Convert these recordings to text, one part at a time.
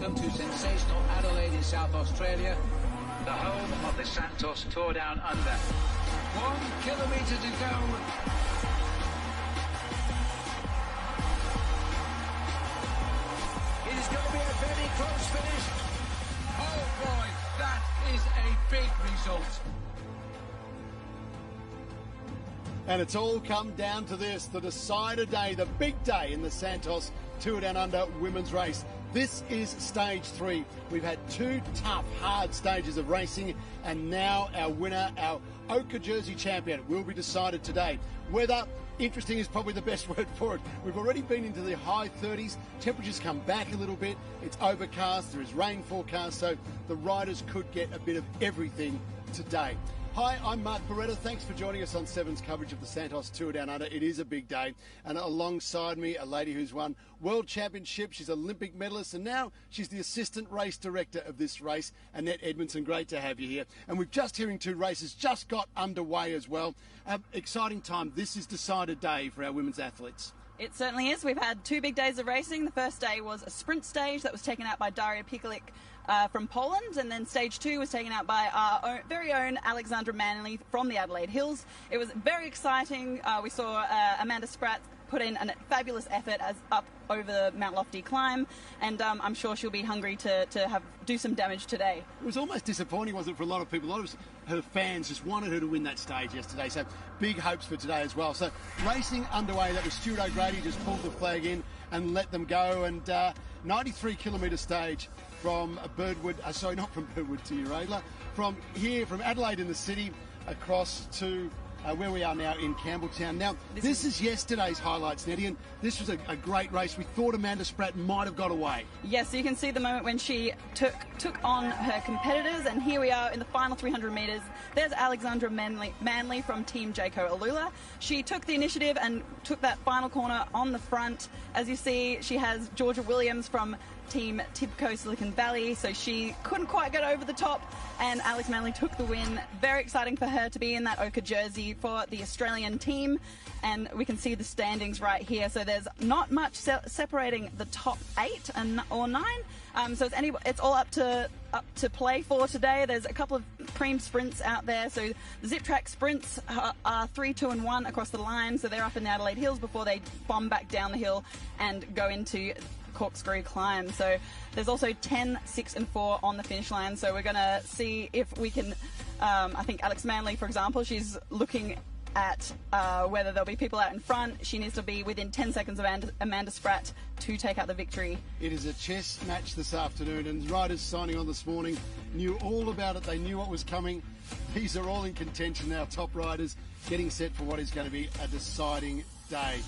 welcome to sensational Adelaide in South Australia, the home of the Santos Tour Down Under. 1 kilometre to go. It is going to be a very close finish. Oh boy, that is a big result. And it's all come down to this, the decider day, the big day in the Santos Tour Down Under women's race. This is stage 3. We've had 2 tough, hard stages of racing, and now our winner, our Ochre Jersey champion, will be decided today. Weather, interesting is probably the best word for it. We've already been into the high 30s. Temperatures come back a little bit. It's overcast. There is rain forecast, so the riders could get a bit of everything today. Hi, I'm Mark Beretta. Thanks for joining us on Seven's coverage of the Santos Tour Down Under. It is a big day. And alongside me, a lady who's won World Championships. She's an Olympic medalist, and now she's the assistant race director of this race, Annette Edmondson. Great to have you here. And we've just hearing 2 races just got underway as well. Exciting time. This is decider day for our women's athletes. It certainly is. We've had 2 big days of racing. The first day was a sprint stage that was taken out by Daria Pikalik from Poland, and then stage 2 was taken out by our very own Alexandra Manley from the Adelaide Hills. It was very exciting. We saw Amanda Spratt put in a fabulous effort as up over the Mount Lofty climb, and I'm sure she'll be hungry to do some damage today. It was almost disappointing, wasn't it, for a lot of people? A lot of her fans just wanted her to win that stage yesterday, so big hopes for today as well. So racing underway. That was Stuart O'Grady just pulled the flag in and let them go, and 93 kilometre stage from Birdwood, sorry, not from Birdwood to Uradla, from here, from Adelaide in the city, across to where we are now in Campbelltown. Now, this is yesterday's highlights, Nettie, and this was a great race. We thought Amanda Spratt might have got away. Yes, so you can see the moment when she took on her competitors, and here we are in the final 300 metres. There's Alexandra Manley from Team Jayco Alula. She took the initiative and took that final corner on the front. As you see, she has Georgia Williams from Team Tibco Silicon Valley, so she couldn't quite get over the top, and Alex Manley took the win. Very exciting for her to be in that ochre jersey for the Australian team, and we can see the standings right here. So there's not much separating the top 8 or 9, so it's all up to play for today. There's a couple of cream sprints out there, so the zip track sprints are 3, 2 and 1 across the line, so they're up in the Adelaide Hills before they bomb back down the hill and go into corkscrew climb. So there's also 10, 6 and 4 on the finish line, so we're going to see if we can I think Alex Manley, for example, she's looking at whether there'll be people out in front. She needs to be within 10 seconds of Amanda Spratt to take out the victory. It is a chess match this afternoon, and riders signing on this morning knew all about it. They knew what was coming. These are all in contention now, top riders getting set for what is going to be a deciding day.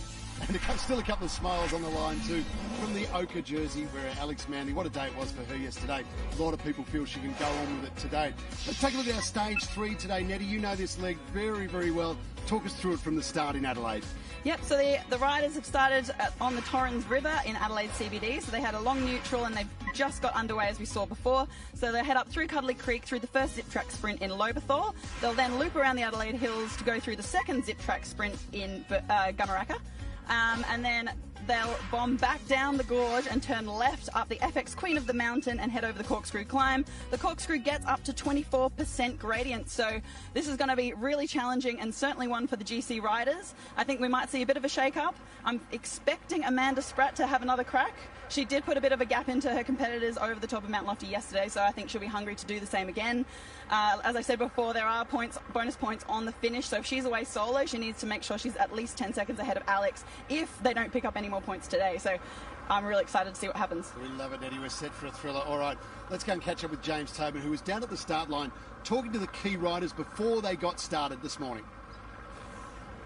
And still a couple of smiles on the line too from the ochre jersey, where Alex Manley, what a day it was for her yesterday. A lot of people feel she can go on with it today. Let's take a look at our stage 3 today. Nettie, you know this leg very, very well. Talk us through it from the start in Adelaide. Yep, so the riders have started on the Torrens River in Adelaide CBD, so they had a long neutral and they've just got underway as we saw before. So they head up through Cuddly Creek through the first zip track sprint in Lobethal. They'll then loop around the Adelaide Hills to go through the second zip track sprint in Gumaraka. And then they'll bomb back down the gorge and turn left up the FX Queen of the Mountain and head over the corkscrew climb. The corkscrew gets up to 24% gradient, so this is going to be really challenging and certainly one for the GC riders. I think we might see a bit of a shake-up. I'm expecting Amanda Spratt to have another crack. She did put a bit of a gap into her competitors over the top of Mount Lofty yesterday, so I think she'll be hungry to do the same again. As I said before, there are bonus points on the finish, so if she's away solo, she needs to make sure she's at least 10 seconds ahead of Alex if they don't pick up any more points today. So I'm really excited to see what happens. We love it, Eddie. We're set for a thriller. All right, let's go and catch up with James Tobin, who was down at the start line talking to the key riders before they got started this morning.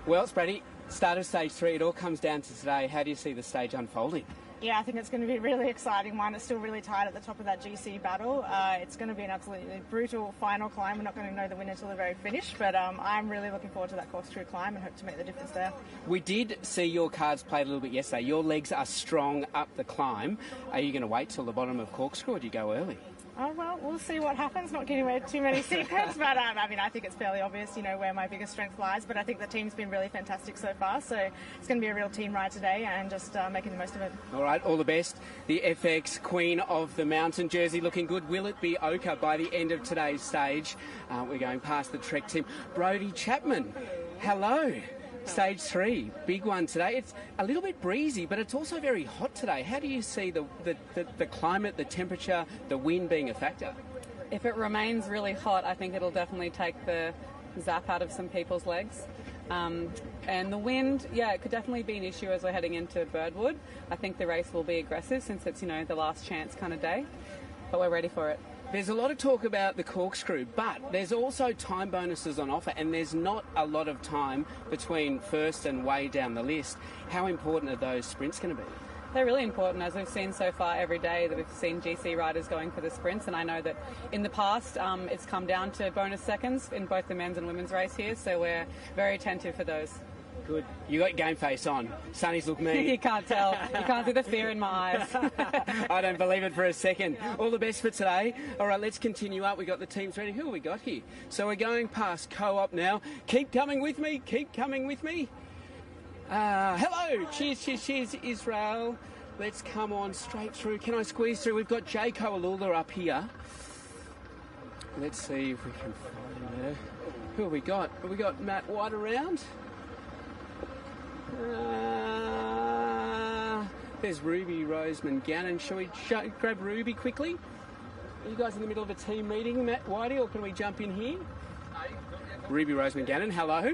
Well, Spratty, start of stage 3, it all comes down to today. How do you see the stage unfolding? Yeah, I think it's going to be a really exciting one. It's still really tight at the top of that GC battle. It's going to be an absolutely brutal final climb. We're not going to know the winner until the very finish, but I'm really looking forward to that corkscrew climb and hope to make the difference there. We did see your cards played a little bit yesterday. Your legs are strong up the climb. Are you going to wait till the bottom of corkscrew or do you go early? Oh, well, we'll see what happens. Not giving away too many secrets, but I mean, I think it's fairly obvious, where my biggest strength lies. But I think the team's been really fantastic so far, so it's going to be a real team ride today and just making the most of it. All right, all the best. The FX Queen of the Mountain jersey looking good. Will it be Oka by the end of today's stage? We're going past the Trek team. Brodie Chapman, hello. Stage 3, big one today. It's a little bit breezy, but it's also very hot today. How do you see the climate, the temperature, the wind being a factor? If it remains really hot, I think it'll definitely take the zap out of some people's legs. And the wind, it could definitely be an issue as we're heading into Birdwood. I think the race will be aggressive since it's, the last chance kind of day, but we're ready for it. There's a lot of talk about the corkscrew, but there's also time bonuses on offer, and there's not a lot of time between first and way down the list. How important are those sprints going to be? They're really important, as we've seen so far every day that we've seen GC riders going for the sprints, and I know that in the past it's come down to bonus seconds in both the men's and women's race here, so we're very attentive for those. Good. You got your game face on. Sunny's look mean. You can't tell. You can't see the fear in my eyes. I don't believe it for a second. All the best for today. All right, let's continue up. We've got the teams ready. Who have we got here? So we're going past Co-op now. Keep coming with me. Keep coming with me. Hello. Cheers, cheers, cheers, Israel. Let's come on straight through. Can I squeeze through? We've got Jaco Alula up here. Let's see if we can find her. Who have we got? Have we got Matt White around? There's Ruby Roseman Gannon. Shall we grab Ruby quickly? Are you guys in the middle of a team meeting, Matt Whitey, or can we jump in here? Ruby Roseman Gannon, hello.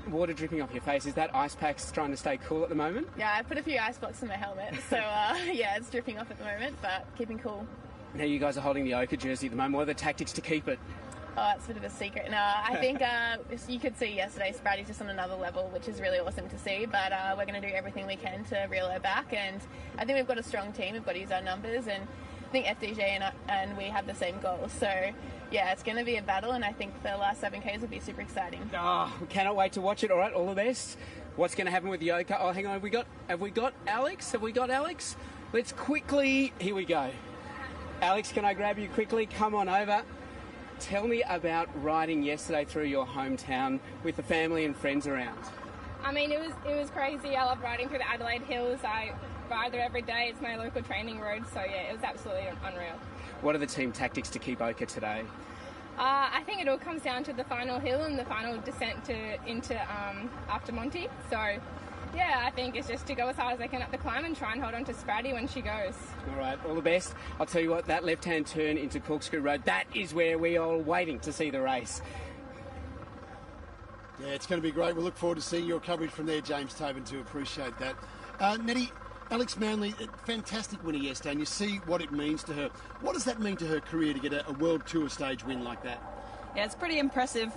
Water dripping off your face. Is that ice packs trying to stay cool at the moment? Yeah, I put a few ice blocks in my helmet, so it's dripping off at the moment, but keeping cool. Now you guys are holding the Oka jersey at the moment. What are the tactics to keep it? Oh, it's a bit of a secret. No, I think you could see yesterday Spratty's just on another level, which is really awesome to see. But we're going to do everything we can to reel her back. And I think we've got a strong team. We've got to use our numbers. And I think FDJ and we have the same goal. So, it's going to be a battle. And I think the last 7Ks will be super exciting. Oh, cannot wait to watch it. All right, all the best. What's going to happen with the Oka? Oh, hang on. Have we got Alex? Have we got Alex? Let's quickly... Here we go. Alex, can I grab you quickly? Come on over. Tell me about riding yesterday through your hometown with the family and friends around. I mean, it was crazy. I love riding through the Adelaide Hills. I ride there every day. It's my local training road, so it was absolutely unreal. What are the team tactics to keep Oka today? I think it all comes down to the final hill and the final descent into after Monty. So, I think it's just to go as hard as I can up the climb and try and hold on to Spratty when she goes. All right, all the best. I'll tell you what, that left-hand turn into Corkscrew Road, that is where we are waiting to see the race. Yeah, it's going to be great. We'll look forward to seeing your coverage from there, James Tobin, too. Appreciate that. Nettie, Alex Manley, fantastic winner yesterday, and you see what it means to her. What does that mean to her career to get a World Tour stage win like that? Yeah, it's pretty impressive.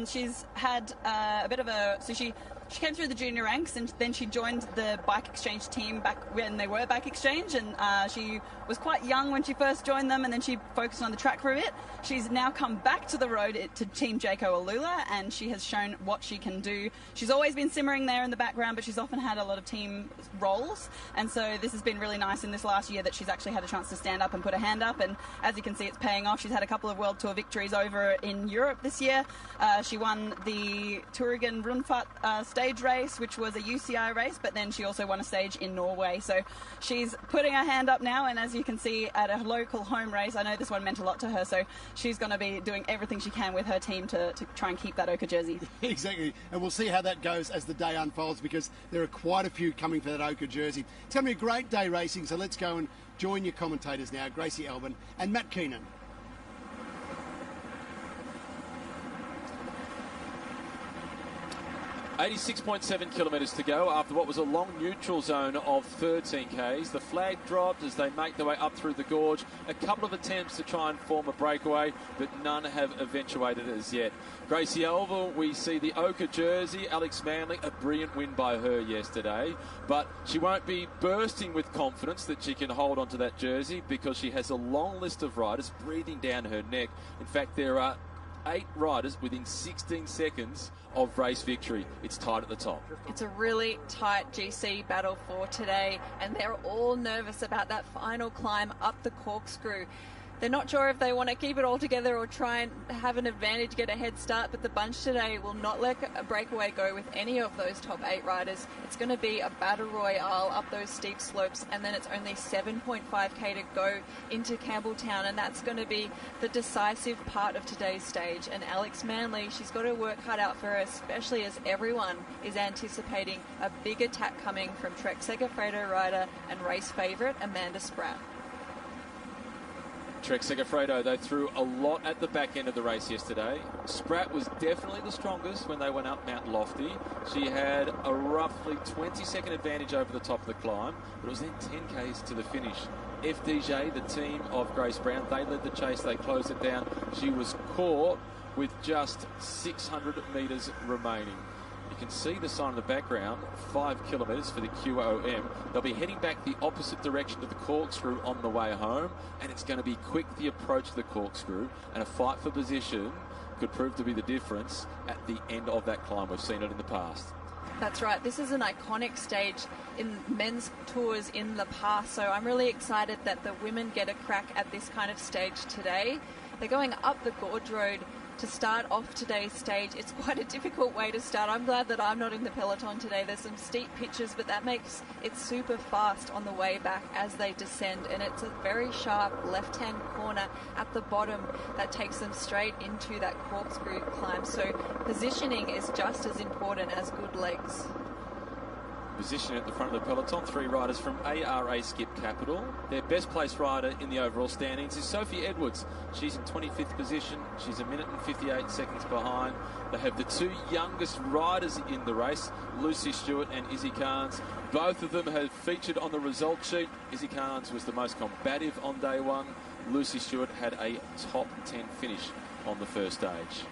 She's had a bit of a... So she came through the junior ranks and then she joined the bike exchange team back when they were bike exchange, and she was quite young when she first joined them, and then she focused on the track for a bit. She's now come back to the road to Team Jaco Alula, and she has shown what she can do. She's always been simmering there in the background, but she's often had a lot of team roles, and so this has been really nice in this last year that she's actually had a chance to stand up and put her hand up, and as you can see, it's paying off. She's had a couple of World Tour victories over in Europe this year. She won the Turingen Rundfahrt stage race, which was a UCI race, but then she also won a stage in Norway. So she's putting her hand up now, and as you can see at a local home race, I know this one meant a lot to her, so she's going to be doing everything she can with her team to try and keep that Oka jersey. Exactly, and we'll see how that goes as the day unfolds, because there are quite a few coming for that Oka jersey. It's going to be a great day racing, so let's go and join your commentators now, Gracie Albin and Matt Keenan. 86.7 kilometres to go after what was a long neutral zone of 13 Ks. The flag dropped as they make their way up through the gorge. A couple of attempts to try and form a breakaway, but none have eventuated as yet. Gracie Elva, we see the Oka jersey. Alex Manley, a brilliant win by her yesterday, but she won't be bursting with confidence that she can hold onto that jersey because she has a long list of riders breathing down her neck. In fact, there are 8 riders within 16 seconds of race victory. It's tight at the top. It's a really tight GC battle for today, and they're all nervous about that final climb up the corkscrew. They're not sure if they want to keep it all together or try and have an advantage, get a head start, but the bunch today will not let a breakaway go with any of those top 8 riders. It's going to be a battle royale up those steep slopes, and then it's only 7.5k to go into Campbelltown, and that's going to be the decisive part of today's stage. And Alex Manley, she's got to work hard out for her, especially as everyone is anticipating a big attack coming from Trek Segafredo rider and race favourite Amanda Spratt. Trek Segafredo, they threw a lot at the back end of the race yesterday. Spratt was definitely the strongest when they went up Mount Lofty. She had a roughly 20-second advantage over the top of the climb, but it was then 10k's to the finish. FDJ, the team of Grace Brown, they led the chase, they closed it down. She was caught with just 600 metres remaining. You can see the sign in the background, 5 kilometres for the QOM. They'll be heading back the opposite direction to the corkscrew on the way home, and it's going to be quick, the approach to the corkscrew, and a fight for position could prove to be the difference at the end of that climb. We've seen it in the past. That's right. This is an iconic stage in men's tours in the past, so I'm really excited that the women get a crack at this kind of stage today. They're going up the Gorge Road to start off today's stage. It's quite a difficult way to start. I'm glad that I'm not in the peloton today. There's some steep pitches, but that makes it super fast on the way back as they descend, and it's a very sharp left-hand corner at the bottom that takes them straight into that corkscrew climb. So positioning is just as important as good legs. Position at the front of the peloton, 3 riders from ARA Skip Capital. Their best placed rider in the overall standings is Sophie Edwards. She's in 25th position. She's 1 minute and 58 seconds behind. They have the 2 youngest riders in the race, Lucy Stewart and Izzy Carnes. Both of them have featured on the result sheet. Izzy Carnes was the most combative on day 1. Lucy Stewart had a top 10 finish on the first stage.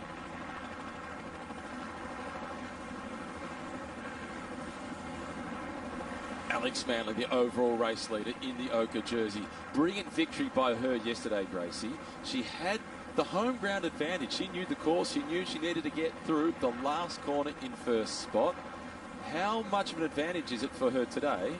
Alex Manley, the overall race leader in the ochre jersey. Brilliant victory by her yesterday, Gracie. She had the home ground advantage. She knew the course. She knew she needed to get through the last corner in first spot. How much of an advantage is it for her today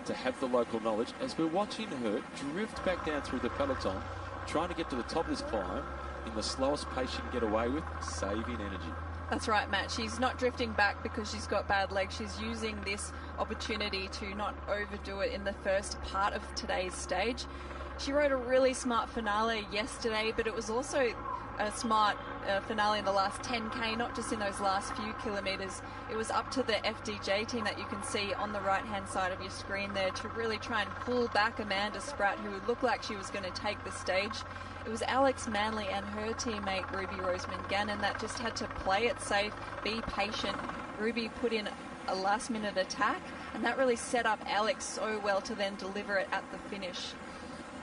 to have the local knowledge as we're watching her drift back down through the peloton, trying to get to the top of this climb in the slowest pace she can get away with, saving energy? That's right, Matt. She's not drifting back because she's got bad legs. She's using this opportunity to not overdo it in the first part of today's stage. She rode a really smart finale yesterday, but it was also a smart finale in the last 10k, not just in those last few kilometres. It was up to the FDJ team that you can see on the right-hand side of your screen there to really try and pull back Amanda Spratt, who looked like she was going to take the stage. It was Alex Manley and her teammate Ruby Roseman Gannon that just had to play it safe, be patient. Ruby put in a last-minute attack, and that really set up Alex so well to then deliver it at the finish.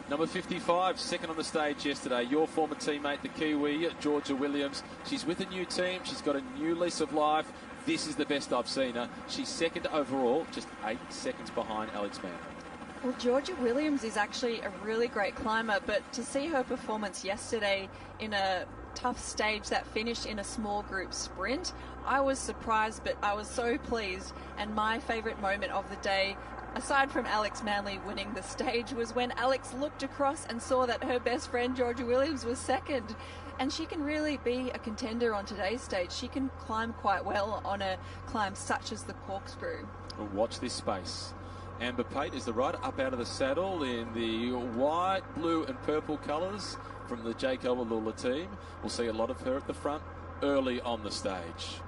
Number 55, second on the stage yesterday. Your former teammate, the Kiwi, Georgia Williams. She's with a new team. She's got a new lease of life. This is the best I've seen her. She's second overall, just 8 seconds behind Alex Manley. Well, Georgia Williams is actually a really great climber, but to see her performance yesterday in a tough stage that finished in a small group sprint, I was surprised, but I was so pleased. And my favourite moment of the day, aside from Alex Manley winning the stage, was when Alex looked across and saw that her best friend Georgia Williams was second. And she can really be a contender on today's stage. She can climb quite well on a climb such as the corkscrew. Well, watch this space. Amber Pate is the rider up out of the saddle in the white, blue and purple colours from the Jayco Alula team. We'll see a lot of her at the front early on the stage.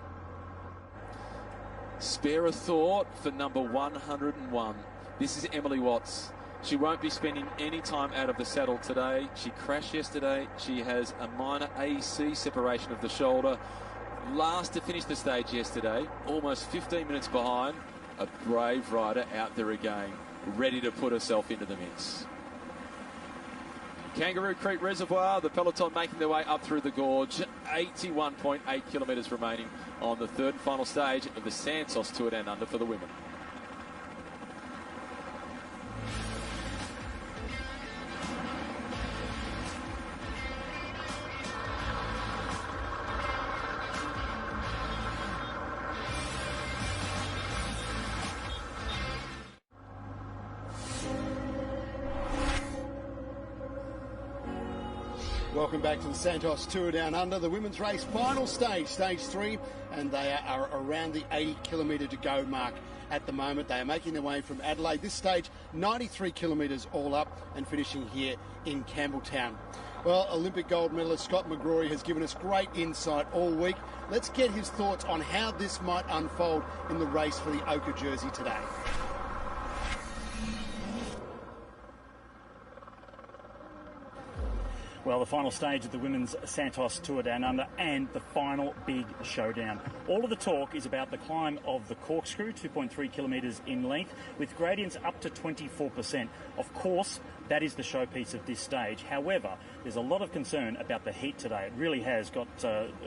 Spare a thought for number 101. This is Emily Watts. She won't be spending any time out of the saddle today. She crashed yesterday. She has a minor AC separation of the shoulder. Last to finish the stage yesterday, almost 15 minutes behind. A brave rider out there again, ready to put herself into the mix. Kangaroo Creek Reservoir, the peloton making their way up through the gorge. 81.8 kilometres remaining on the third and final stage of the Santos Tour Down Under for the women. Welcome back to the Santos Tour Down Under, the women's race final stage, stage 3, and they are around the 80 kilometre to go mark at the moment. They are making their way from Adelaide. This stage, 93 kilometres all up, and finishing here in Campbelltown. Well, Olympic gold medalist Scott McGrory has given us great insight all week. Let's get his thoughts on how this might unfold in the race for the ochre jersey today. Well, the final stage of the Women's Santos Tour Down Under and the final big showdown. All of the talk is about the climb of the corkscrew, 2.3 kilometres in length, with gradients up to 24%. Of course, that is the showpiece of this stage. However, there's a lot of concern about the heat today. It really has got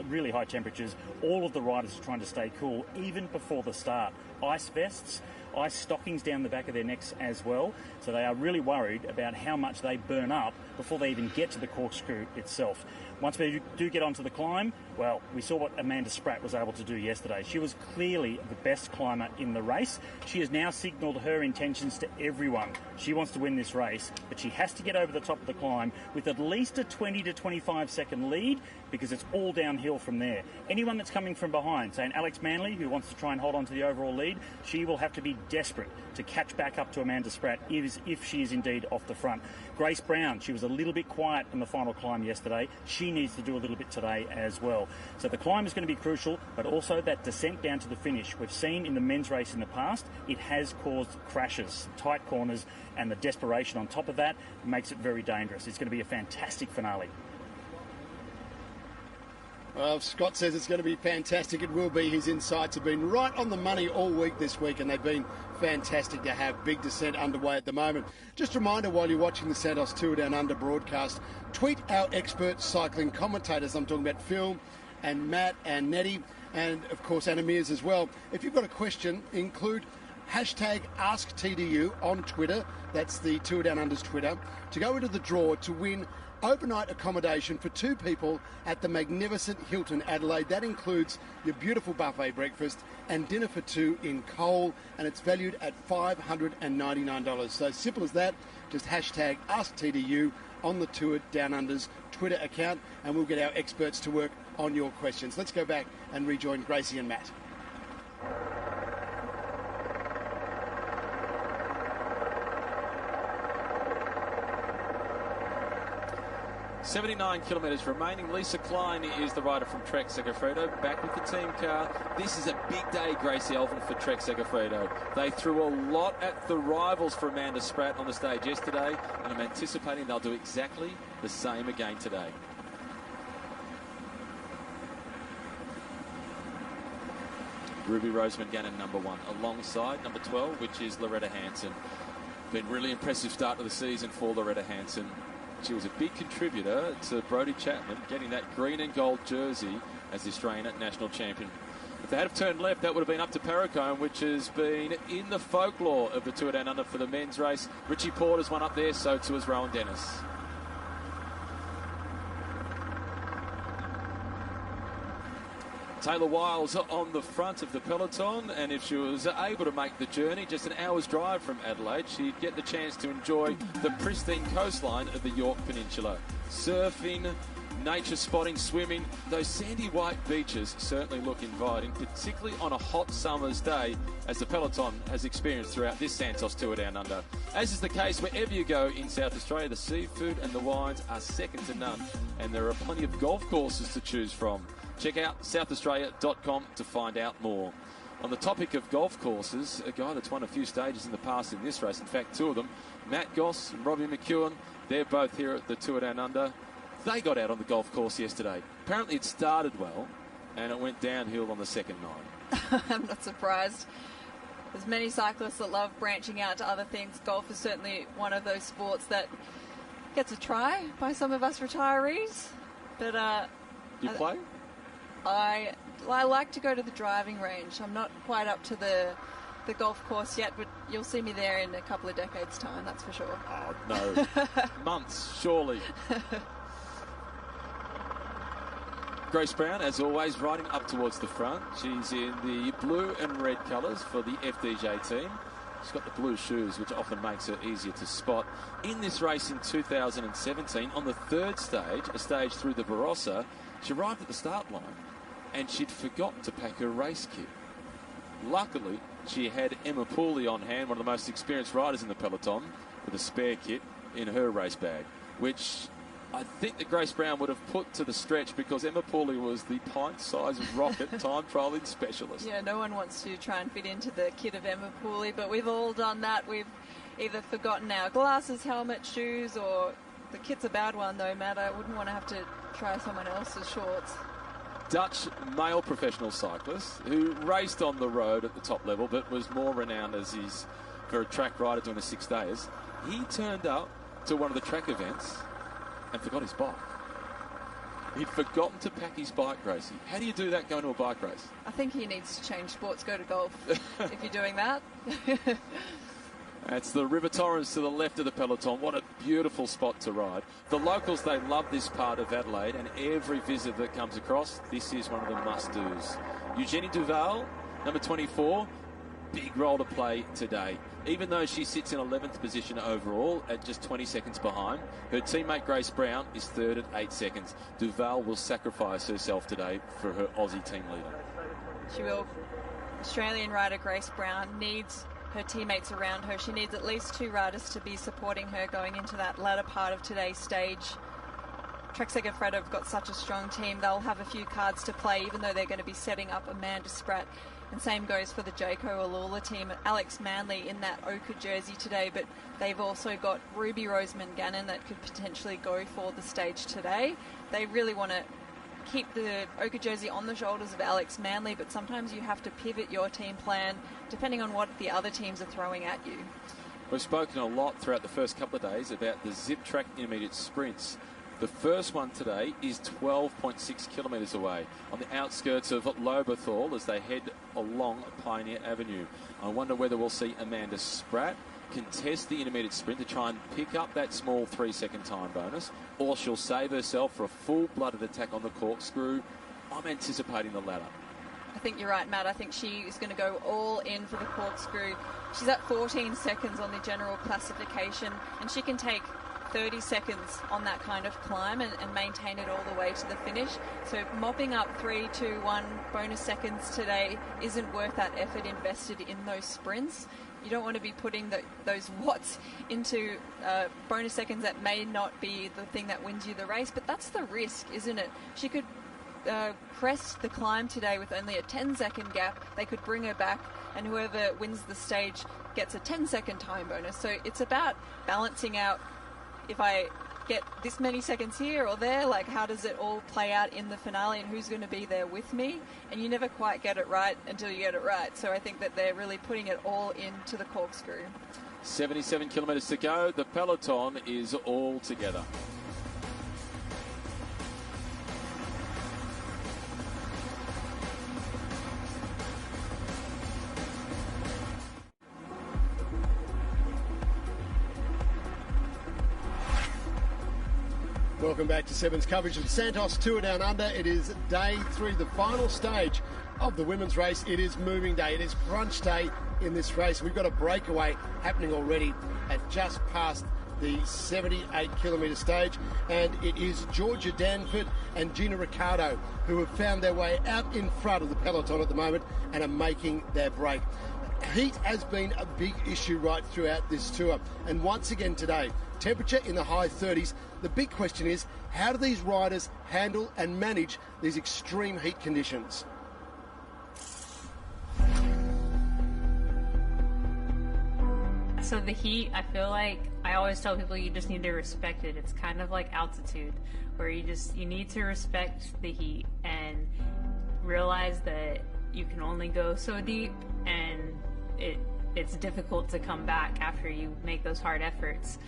really high temperatures. All of the riders are trying to stay cool, even before the start. Ice vests, ice stockings down the back of their necks as well. So they are really worried about how much they burn up before they even get to the corkscrew itself. Once we do get onto the climb, well, we saw what Amanda Spratt was able to do yesterday. She was clearly the best climber in the race. She has now signalled her intentions to everyone. She wants to win this race, but she has to get over the top of the climb with at least a 20 to 25 second lead, because it's all downhill from there. Anyone that's coming from behind, say an Alex Manley, who wants to try and hold on to the overall lead, she will have to be desperate to catch back up to Amanda Spratt if she is indeed off the front. Grace Brown, she was a little bit quiet in the final climb yesterday. She needs to do a little bit today as well. So the climb is going to be crucial, but also that descent down to the finish. We've seen in the men's race in the past, it has caused crashes, tight corners, and the desperation on top of that makes it very dangerous. It's going to be a fantastic finale. Well, Scott says it's going to be fantastic. It will be. His insights have been right on the money all week this week, and they've been fantastic to have. Big descent underway at the moment. Just a reminder, while you're watching the Santos Tour Down Under broadcast, tweet our expert cycling commentators. I'm talking about Phil and Matt and Nettie, and of course Anna Mears as well. If you've got a question, include hashtag AskTDU on Twitter. That's the Tour Down Under's Twitter, to go into the draw to win overnight accommodation for 2 people at the magnificent Hilton Adelaide. That includes your beautiful buffet breakfast and dinner for 2 in Cole, and it's valued at $599. So simple as that. Just hashtag AskTDU on the Tour Down Under's Twitter account, and we'll get our experts to work on your questions. Let's go back and rejoin Gracie and Matt. 79 kilometres remaining. Lisa Klein is the rider from Trek Segafredo, back with the team car. This is a big day, Gracie Elvin, for Trek Segafredo. They threw a lot at the rivals for Amanda Spratt on the stage yesterday, and I'm anticipating they'll do exactly the same again today. Ruby Roseman Gannon, number 1, alongside number 12, which is Loretta Hanson. Been really impressive start to the season for Loretta Hanson. She was a big contributor to Brodie Chapman getting that green and gold jersey as the Australian national champion. If they had turned left, that would have been up to Paracombe, which has been in the folklore of the Tour Down Under for the men's race. Richie Porter's one up there, so too is Rowan Dennis. Taylor Wiles on the front of the peloton, and if she was able to make the journey, just an hour's drive from Adelaide, she'd get the chance to enjoy the pristine coastline of the York Peninsula. Surfing, nature spotting, swimming, those sandy white beaches certainly look inviting, particularly on a hot summer's day, as the peloton has experienced throughout this Santos Tour Down Under. As is the case wherever you go in South Australia, the seafood and the wines are second to none, and there are plenty of golf courses to choose from. Check out southaustralia.com to find out more. On the topic of golf courses, a guy that's won a few stages in the past in this race, in fact 2 of them, Matt Goss and Robbie McEwen, they're both here at the Tour Down Under. They got out on the golf course yesterday. Apparently it started well, and it went downhill on the second night. I'm not surprised. There's many cyclists that love branching out to other things. Golf is certainly one of those sports that gets a try by some of us retirees. But you play? I like to go to the driving range. I'm not quite up to the golf course yet, but you'll see me there in a couple of decades' time, that's for sure. Oh, no. Months, surely. Grace Brown, as always, riding up towards the front. She's in the blue and red colours for the FDJ team. She's got the blue shoes, which often makes her easier to spot. In this race in 2017, on the third stage, a stage through the Barossa, she arrived at the start line and she'd forgotten to pack her race kit. Luckily, she had Emma Pooley on hand, one of the most experienced riders in the peloton, with a spare kit in her race bag, which I think that Grace Brown would have put to the stretch because Emma Pooley was the pint-sized rocket time trialling specialist. Yeah, no one wants to try and fit into the kit of Emma Pooley, but we've all done that. We've either forgotten our glasses, helmet, shoes, or the kit's a bad one though, Matt. I wouldn't want to have to try someone else's shorts. Dutch male professional cyclist who raced on the road at the top level but was more renowned as for a track rider doing the 6 days. He turned up to one of the track events and forgot his bike. He'd forgotten to pack his bike, Gracie. How do you do that going to a bike race? I think he needs to change sports, go to golf, if you're doing that. That's the River Torrens to the left of the peloton. What a beautiful spot to ride. The locals, they love this part of Adelaide, and every visit that comes across, this is one of the must-dos. Eugenie Duval, number 24, big role to play today. Even though she sits in 11th position overall at just 20 seconds behind, her teammate Grace Brown is third at 8 seconds. Duval will sacrifice herself today for her Aussie team leader. She will. Australian rider Grace Brown needs her teammates around her. She needs at least 2 riders to be supporting her going into that latter part of today's stage. Trek Segafredo have got such a strong team. They'll have a few cards to play, even though they're going to be setting up Amanda Spratt. And same goes for the Jayco Alula team. Alex Manley in that ochre jersey today, but they've also got Ruby Roseman Gannon that could potentially go for the stage today. They really want to keep the ochre jersey on the shoulders of Alex Manley, but sometimes you have to pivot your team plan depending on what the other teams are throwing at you. We've spoken a lot throughout the first couple of days about the Zip Track Intermediate Sprints. The first one today is 12.6 kilometres away on the outskirts of Lobethal as they head along Pioneer Avenue. I wonder whether we'll see Amanda Spratt contest the intermediate sprint to try and pick up that small 3-second time bonus, or she'll save herself for a full-blooded attack on the corkscrew. I'm anticipating the latter. I think you're right, Matt. I think she is going to go all in for the corkscrew. She's at 14 seconds on the general classification, and she can take 30 seconds on that kind of climb and maintain it all the way to the finish. So mopping up 3, 2, 1 bonus seconds today isn't worth that effort invested in those sprints. You don't want to be putting those watts into bonus seconds that may not be the thing that wins you the race, but that's the risk, isn't it? She could crest the climb today with only a 10-second gap. They could bring her back, and whoever wins the stage gets a 10-second time bonus. So it's about balancing out, if I get this many seconds here or there, like how does it all play out in the finale and who's going to be there with me? And you never quite get it right until you get it right. So I think that they're really putting it all into the corkscrew. 77 kilometres to go. The peloton is all together. Welcome back to Seven's coverage of the Santos Tour Down Under. It is day 3, the final stage of the women's race. It is moving day. It is crunch day in this race. We've got a breakaway happening already at just past the 78-kilometre stage, and it is Georgia Danford and Gina Ricciardo who have found their way out in front of the peloton at the moment and are making their break. Heat has been a big issue right throughout this tour, and once again today, temperature in the high 30s. The big question is, how do these riders handle and manage these extreme heat conditions? So the heat, I feel like I always tell people you just need to respect it. It's kind of like altitude, where you need to respect the heat and realize that you can only go so deep, and it's difficult to come back after you make those hard efforts.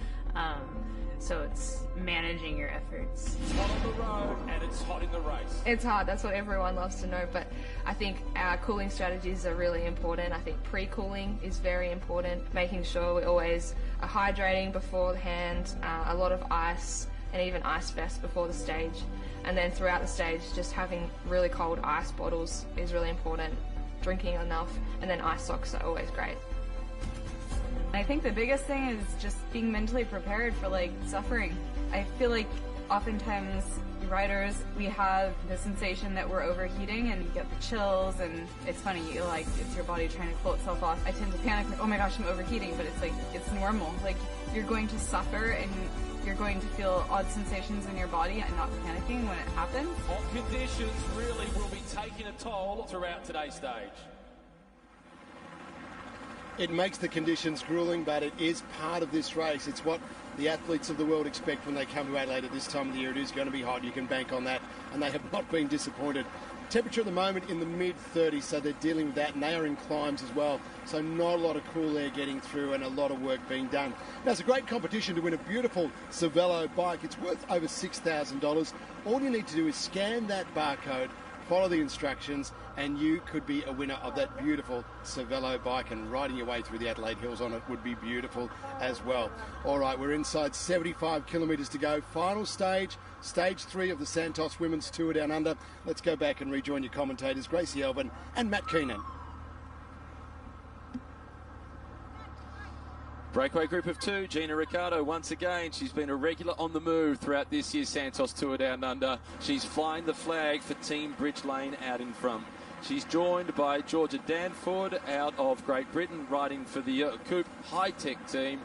So it's managing your efforts. It's hot on the road and it's hot in the race. It's hard, that's what everyone loves to know, but I think our cooling strategies are really important. I think pre-cooling is very important, making sure we always are hydrating beforehand, a lot of ice and even ice vests before the stage. And then throughout the stage, just having really cold ice bottles is really important, drinking enough, and then ice socks are always great. I think the biggest thing is just being mentally prepared for like suffering. I feel like oftentimes riders, we have the sensation that we're overheating and you get the chills, and it's funny, you like, it's your body trying to cool itself off. I tend to panic, like, oh my gosh, I'm overheating, but it's like, it's normal. Like, you're going to suffer and you're going to feel odd sensations in your body and not panicking when it happens. Hot conditions really will be taking a toll throughout today's stage. It makes the conditions grueling, but it is part of this race. It's what the athletes of the world expect when they come to Adelaide at this time of the year. It is going to be hot. You can bank on that, and they have not been disappointed. Temperature at the moment in the mid-30s, so they're dealing with that, and they are in climbs as well. So not a lot of cool air getting through and a lot of work being done. Now, it's a great competition to win a beautiful Cervelo bike. It's worth over $6,000. All you need to do is scan that barcode, follow the instructions, and you could be a winner of that beautiful Cervelo bike, and riding your way through the Adelaide Hills on it would be beautiful as well. All right, we're inside 75 kilometres to go. Final stage, stage 3 of the Santos Women's Tour Down Under. Let's go back and rejoin your commentators, Gracie Elvin and Matt Keenan. Breakaway group of 2, Gina Ricciardo once again. She's been a regular on the move throughout this year's Santos Tour Down Under. She's flying the flag for Team Bridge Lane out in front. She's joined by Georgia Danford out of Great Britain, riding for the Coupe High-Tech team.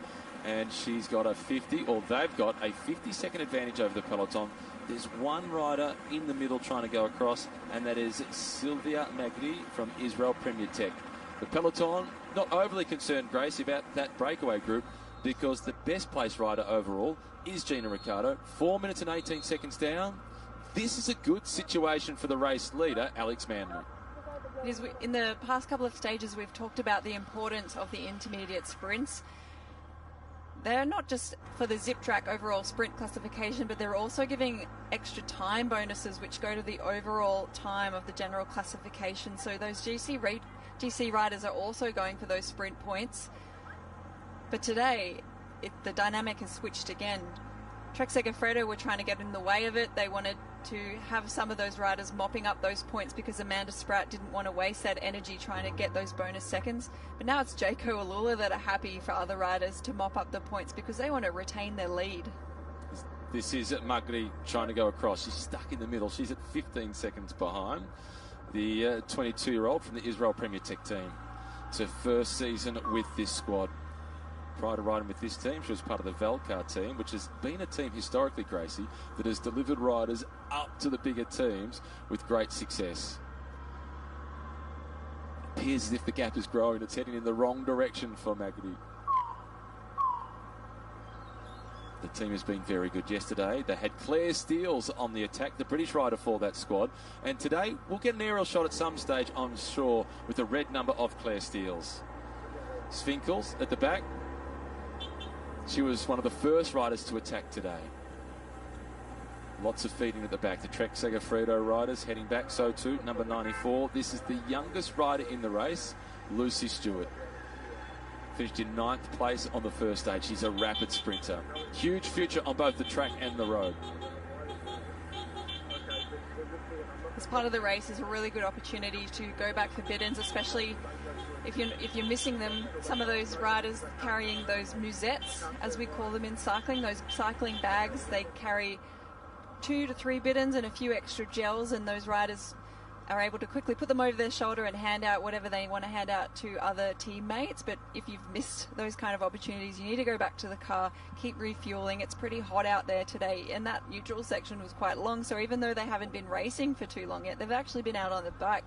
And she's got a 50, or they've got a 50-second advantage over the peloton. There's one rider in the middle trying to go across, and that is Sylvia Magri from Israel Premier Tech. The peloton not overly concerned, Grace, about that breakaway group, because the best placed rider overall is Gina Ricciardo. 4 minutes and 18 seconds down. This is a good situation for the race leader, Alex Manley. In the past couple of stages, we've talked about the importance of the intermediate sprints. They're not just for the zip track overall sprint classification, but they're also giving extra time bonuses which go to the overall time of the general classification. So those GC riders are also going for those sprint points. But today, the dynamic has switched again. Trek Segafredo were trying to get in the way of it. They wanted to have some of those riders mopping up those points because Amanda Spratt didn't want to waste that energy trying to get those bonus seconds. But now it's Jayco Alula that are happy for other riders to mop up the points because they want to retain their lead. This is Magri trying to go across. She's stuck in the middle. She's at 15 seconds behind the 22-year-old from the Israel Premier Tech team. It's her first season with this squad. Prior to riding with this team, she was part of the Valcar team, which has been a team historically, Gracie, that has delivered riders up to the bigger teams with great success. It appears as if the gap is growing. It's heading in the wrong direction for Magri. The team has been very good yesterday. They had Claire Steels on the attack, the British rider for that squad. And today, we'll get an aerial shot at some stage, I'm sure, with the red number of Claire Steels. Svinkels at the back. She was one of the first riders to attack today. Lots of feeding at the back. The Trek Segafredo riders heading back, so too, number 94. This is the youngest rider in the race, Lucy Stewart. Finished in 9th place on the first stage. She's a rapid sprinter. Huge future on both the track and the road. This part of the race is a really good opportunity to go back for bid-ins, especially if you're missing them. Some of those riders carrying those musettes, as we call them in cycling, those cycling bags, they carry 2 to 3 bid-ins and a few extra gels, and those riders are able to quickly put them over their shoulder and hand out whatever they want to hand out to other teammates. But if you've missed those kind of opportunities, you need to go back to the car, keep refueling. It's pretty hot out there today, and that neutral section was quite long, so even though they haven't been racing for too long yet, they've actually been out on the bike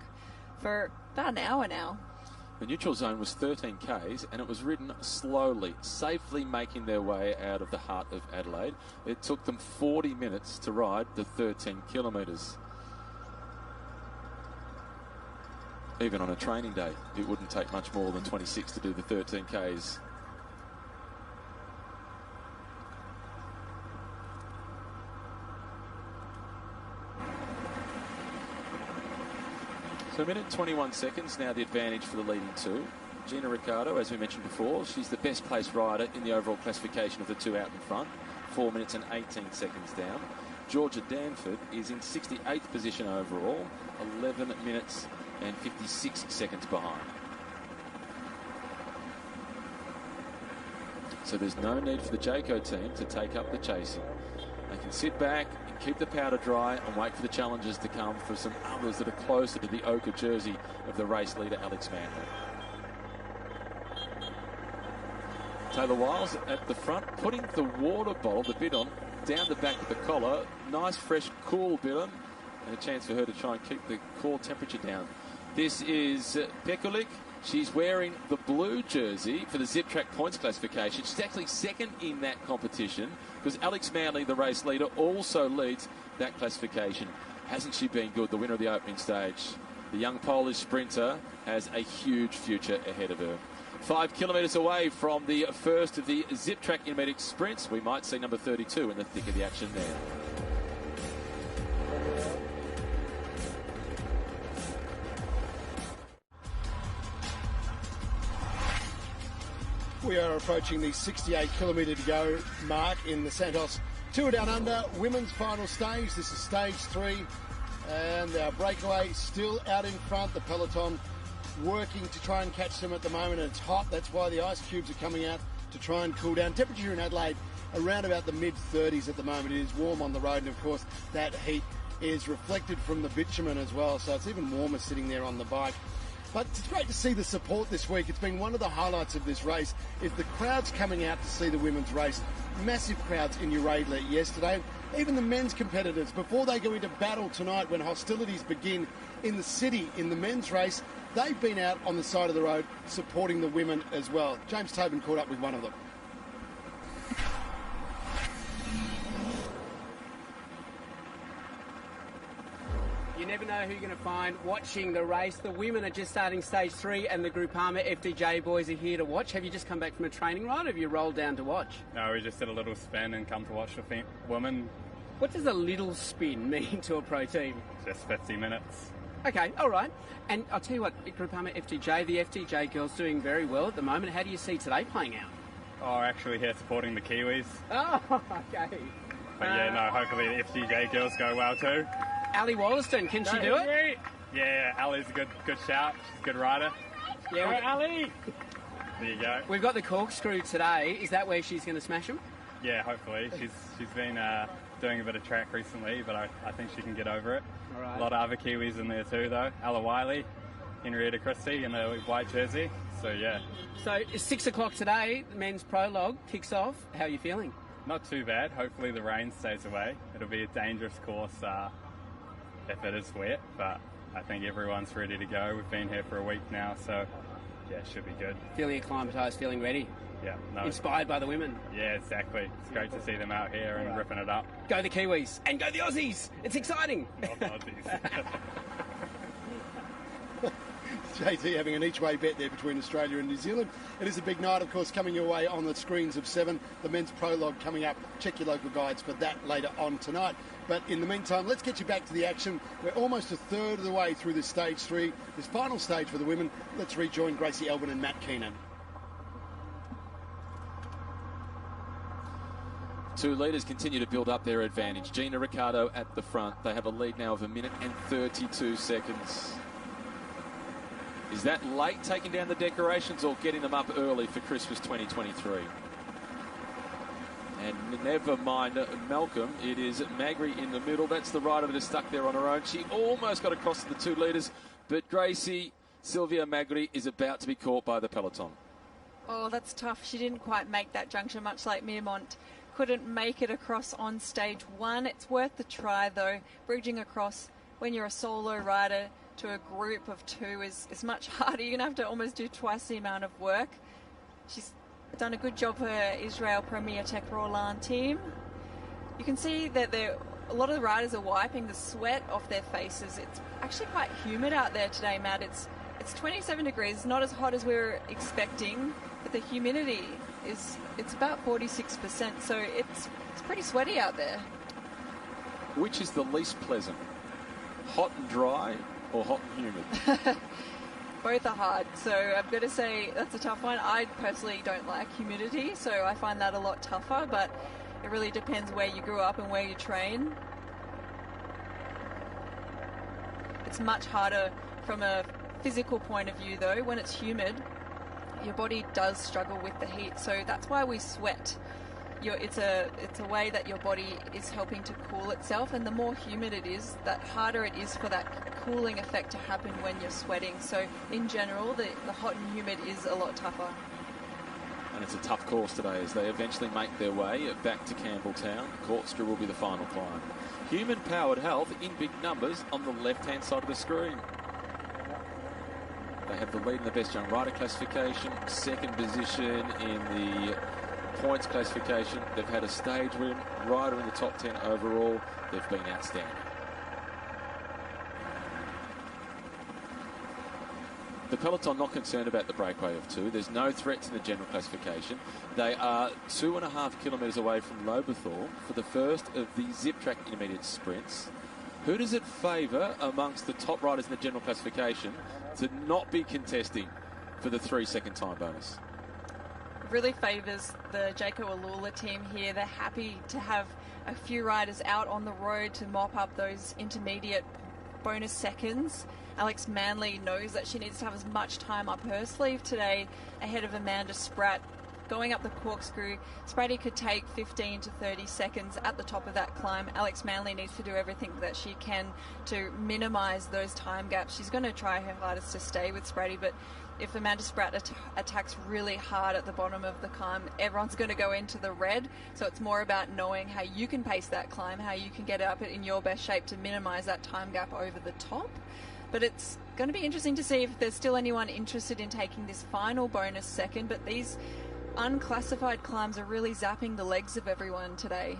for about an hour now. The neutral zone was 13 Ks, and it was ridden slowly, safely making their way out of the heart of Adelaide. It took them 40 minutes to ride the 13 kilometres. Even on a training day, it wouldn't take much more than 26 to do the 13 Ks. So a minute 21 seconds now, the advantage for the leading two. Gina Ricciardo, as we mentioned before, she's the best placed rider in the overall classification of the two out in front. 4 minutes and 18 seconds down. Georgia Danford is in 68th position overall, 11 minutes and 56 seconds behind. So there's no need for the Jayco team to take up the chasing. They can sit back and keep the powder dry and wait for the challenges to come for some others that are closer to the ochre jersey of the race leader, Alex Manley. Taylor Wiles at the front, putting the water bottle, the bidon, down the back of the collar. Nice, fresh, cool bidon, and a chance for her to try and keep the core temperature down. This is Pekulik. She's wearing the blue jersey for the Zip Track points classification. She's actually second in that competition because Alex Manley, the race leader, also leads that classification. Hasn't she been good, the winner of the opening stage? The young Polish sprinter has a huge future ahead of her. 5 kilometres away from the first of the Zip Track intermediate sprints. We might see number 32 in the thick of the action there. We are approaching the 68 kilometre to go mark in the Santos Tour Down Under women's final stage. This is stage 3, and our breakaway still out in front. The peloton working to try and catch them at the moment, and it's hot. That's why the ice cubes are coming out to try and cool down. Temperature in Adelaide around about the mid-30s at the moment. It is warm on the road, and of course that heat is reflected from the bitumen as well, so it's even warmer sitting there on the bike. But it's great to see the support this week. It's been one of the highlights of this race is the crowds coming out to see the women's race. Massive crowds in Uradla yesterday. Even the men's competitors, before they go into battle tonight when hostilities begin in the city in the men's race, they've been out on the side of the road supporting the women as well. James Tobin caught up with one of them. You never know who you're going to find watching the race. The women are just starting stage 3 and the Groupama FDJ boys are here to watch. Have you just come back from a training ride or have you rolled down to watch? No, we just did a little spin and come to watch the women. What does a little spin mean to a pro team? Just 50 minutes. Okay, all right. And I'll tell you what, Groupama FDJ, the FDJ girls doing very well at the moment. How do you see today playing out? Oh, actually here supporting the Kiwis. Oh, okay. But yeah, no, hopefully the FDJ girls go well too. Ali Wollaston, can she do it? Yeah, Ali's a good shout. She's a good rider. Yeah, Ali! There you go. We've got the corkscrew today. Is that where she's going to smash them? Yeah, hopefully. She's been doing a bit of track recently, but I think she can get over it. All right. A lot of other Kiwis in there too, though. Ella Wiley, Henrietta Christie in the white jersey. So, yeah. So, it's 6 o'clock today. The men's prologue kicks off. How are you feeling? Not too bad. Hopefully the rain stays away. It'll be a dangerous course if it is wet, but I think everyone's ready to go. We've been here for a week now, so yeah, it should be good. Feeling acclimatised, feeling ready. Yeah. No, inspired by the women. Yeah, exactly. It's great to see them out here and ripping it up. Go the Kiwis and go the Aussies. It's exciting. Go the Aussies. JT having an each-way bet there between Australia and New Zealand. It is a big night, of course, coming your way on the screens of 7. The men's prologue coming up. Check your local guides for that later on tonight. But in the meantime, let's get you back to the action. We're almost a third of the way through this stage 3, this final stage for the women. Let's rejoin Gracie Elvin and Matt Keenan. 2 leaders continue to build up their advantage. Gina Ricciardo at the front. They have a lead now of 1 minute and 32 seconds. Is that late taking down the decorations or getting them up early for Christmas 2023? And never mind Malcolm, it is Magri in the middle. That's the rider that is stuck there on her own. She almost got across to the 2 leaders, but Gracie, Sylvia Magri is about to be caught by the peloton. Oh, that's tough. She didn't quite make that junction, much like Mirmont. Couldn't make it across on stage 1. It's worth the try, though. Bridging across when you're a solo rider to a group of 2 is much harder. You're going to have to almost do twice the amount of work. She's done a good job for her Israel Premier Tech Roland team. You can see that a lot of the riders are wiping the sweat off their faces. It's actually quite humid out there today, Matt. It's 27 degrees, not as hot as we were expecting, but the humidity it's about 46%, so it's pretty sweaty out there. Which is the least pleasant? Hot and dry or hot and humid? Both are hard, so I've got to say that's a tough one. I personally don't like humidity, so I find that a lot tougher, but it really depends where you grew up and where you train. It's much harder from a physical point of view, though, when it's humid. your body does struggle with the heat. So that's why we sweat. It's a way that your body is helping to cool itself, and the more humid it is, the harder it is for that cooling effect to happen when you're sweating. So in general, the hot and humid is a lot tougher. And it's a tough course today as they eventually make their way back to Campbelltown. Corkscrew will be the final climb. Human-powered health in big numbers on the left-hand side of the screen. They have the lead in the best young rider classification, second position in the points classification. They've had a stage win, rider in the top 10 overall. They've been outstanding. The peloton not concerned about the breakaway of 2. There's no threats in the general classification. They are 2.5 kilometres away from Lobethal for the first of the zip track intermediate sprints. Who does it favour amongst the top riders in the general classification to not be contesting for the 3-second time bonus? Really favours the Jayco Alula team here. They're happy to have a few riders out on the road to mop up those intermediate bonus seconds. Alex Manley knows that she needs to have as much time up her sleeve today ahead of Amanda Spratt. Going up the corkscrew, Spratty could take 15 to 30 seconds at the top of that climb. Alex Manley needs to do everything that she can to minimise those time gaps. She's going to try her hardest to stay with Spratty, but if Amanda Spratt attacks really hard at the bottom of the climb, everyone's going to go into the red. So it's more about knowing how you can pace that climb, how you can get up in your best shape to minimise that time gap over the top. But it's going to be interesting to see if there's still anyone interested in taking this final bonus second. But these unclassified climbs are really zapping the legs of everyone today.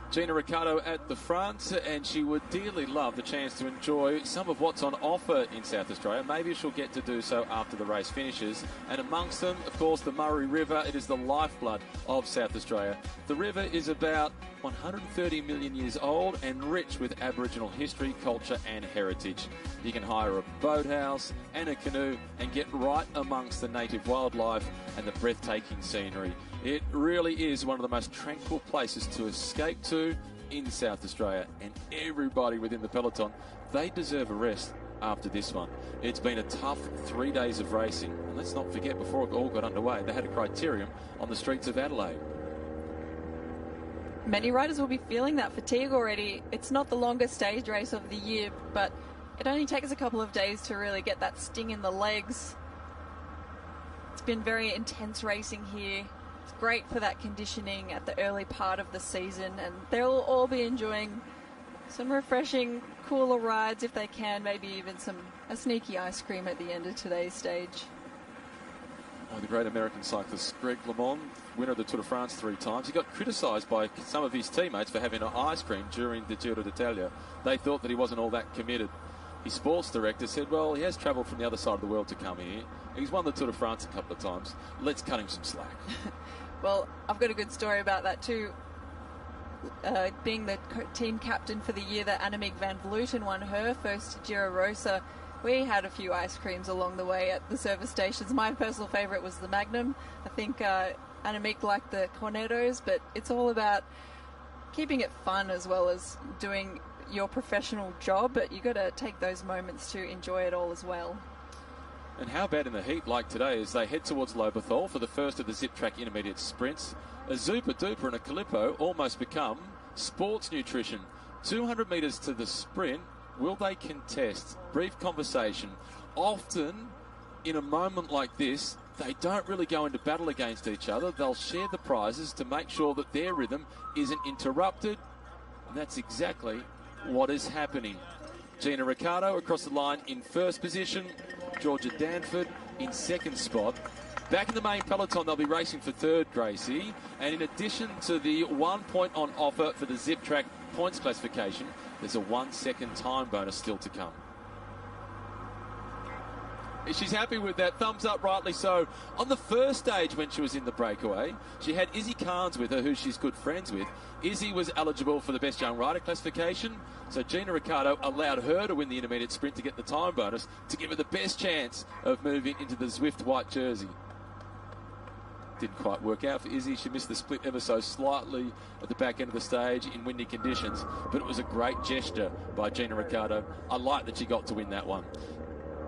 Gina Ricciardo at the front, and she would dearly love the chance to enjoy some of what's on offer in South Australia. Maybe she'll get to do so after the race finishes. And amongst them, of course, the Murray River. It is the lifeblood of South Australia. The river is about 130 million years old and rich with Aboriginal history, culture and heritage. You can hire a boathouse and a canoe and get right amongst the native wildlife and the breathtaking scenery. It really is one of the most tranquil places to escape to in South Australia, and everybody within the peloton, they deserve a rest after this one. It's been a tough 3 days of racing, and let's not forget, before it all got underway, they had a criterium on the streets of Adelaide. Many riders will be feeling that fatigue already. It's not the longest stage race of the year, but it only takes a couple of days to really get that sting in the legs. It's been very intense racing here. It's great for that conditioning at the early part of the season, and they'll all be enjoying some refreshing, cooler rides if they can, maybe even a sneaky ice cream at the end of today's stage. Oh, the great American cyclist Greg LeMond, winner of the Tour de France 3 times. He got criticised by some of his teammates for having an ice cream during the Giro d'Italia. They thought that he wasn't all that committed. His sports director said, well, he has travelled from the other side of the world to come here. He's won the Tour de France a couple of times. Let's cut him some slack. Well, I've got a good story about that too. Being the team captain for the year that Annemiek van Vleuten won her first Giro Rosa, we had a few ice creams along the way at the service stations. My personal favourite was the Magnum. I think Annemiek liked the Cornettos, but it's all about keeping it fun as well as doing your professional job, but you've got to take those moments to enjoy it all as well. And how about in the heat like today as they head towards Lobethal for the first of the zip track intermediate sprints? A Zupa Duper and a Calippo almost become sports nutrition. 200 metres to the sprint. Will they contest? Brief conversation. Often, in a moment like this, they don't really go into battle against each other. They'll share the prizes to make sure that their rhythm isn't interrupted. And that's exactly what is happening. Gina Ricciardo across the line in first position. Georgia Danford in second spot. Back in the main peloton, they'll be racing for third, Gracie. And in addition to the 1 point on offer for the zip track points classification, there's a 1 second time bonus still to come. She's happy with that. Thumbs up, rightly so. On the first stage when she was in the breakaway, she had Izzy Carnes with her, who she's good friends with. Izzy was eligible for the Best Young Rider classification, so Gina Ricciardo allowed her to win the intermediate sprint to get the time bonus to give her the best chance of moving into the Zwift white jersey. Didn't quite work out for Izzy. She missed the split ever so slightly at the back end of the stage in windy conditions, but it was a great gesture by Gina Ricciardo. I like that she got to win that one.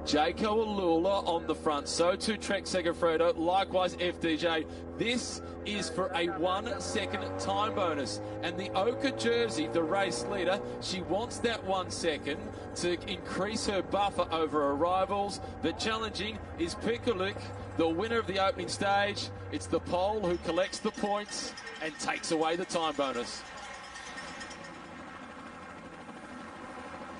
Jayco Alula on the front, so too Trek Segafredo, likewise FDJ. This is for a 1 second time bonus, and the ochre jersey, the race leader, she wants that 1 second to increase her buffer over her rivals. But challenging is Pikulik, the winner of the opening stage. It's the pole who collects the points and takes away the time bonus.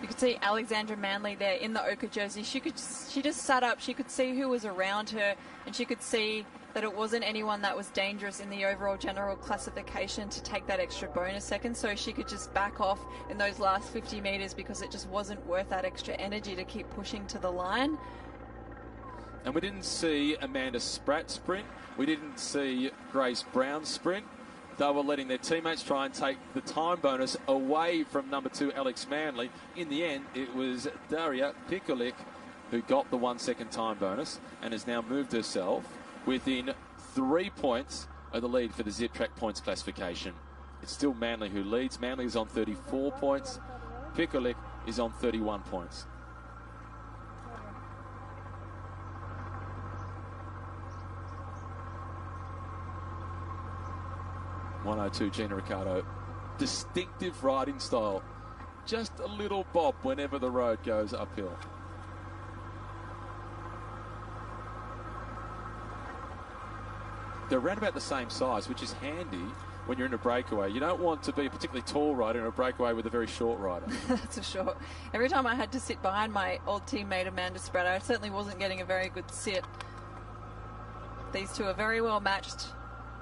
You could see Alexandra Manley there in the ochre jersey. She just sat up. She could see who was around her, and she could see that it wasn't anyone that was dangerous in the overall general classification to take that extra bonus second. So she could just back off in those last 50 metres because it just wasn't worth that extra energy to keep pushing to the line. And we didn't see Amanda Spratt sprint. We didn't see Grace Brown sprint. They were letting their teammates try and take the time bonus away from number 2, Alex Manley. In the end, it was Daria Pikulik who got the 1 second time bonus and has now moved herself within 3 points of the lead for the Zip Track points classification. It's still Manley who leads. Manley is on 34 points. Pikulik is on 31 points. .102 Gina Ricciardo. Distinctive riding style. Just a little bob whenever the road goes uphill. They're around about the same size, which is handy when you're in a breakaway. You don't want to be a particularly tall rider in a breakaway with a very short rider. That's for sure. Every time I had to sit behind my old teammate Amanda Spratt, I certainly wasn't getting a very good sit. These two are very well matched.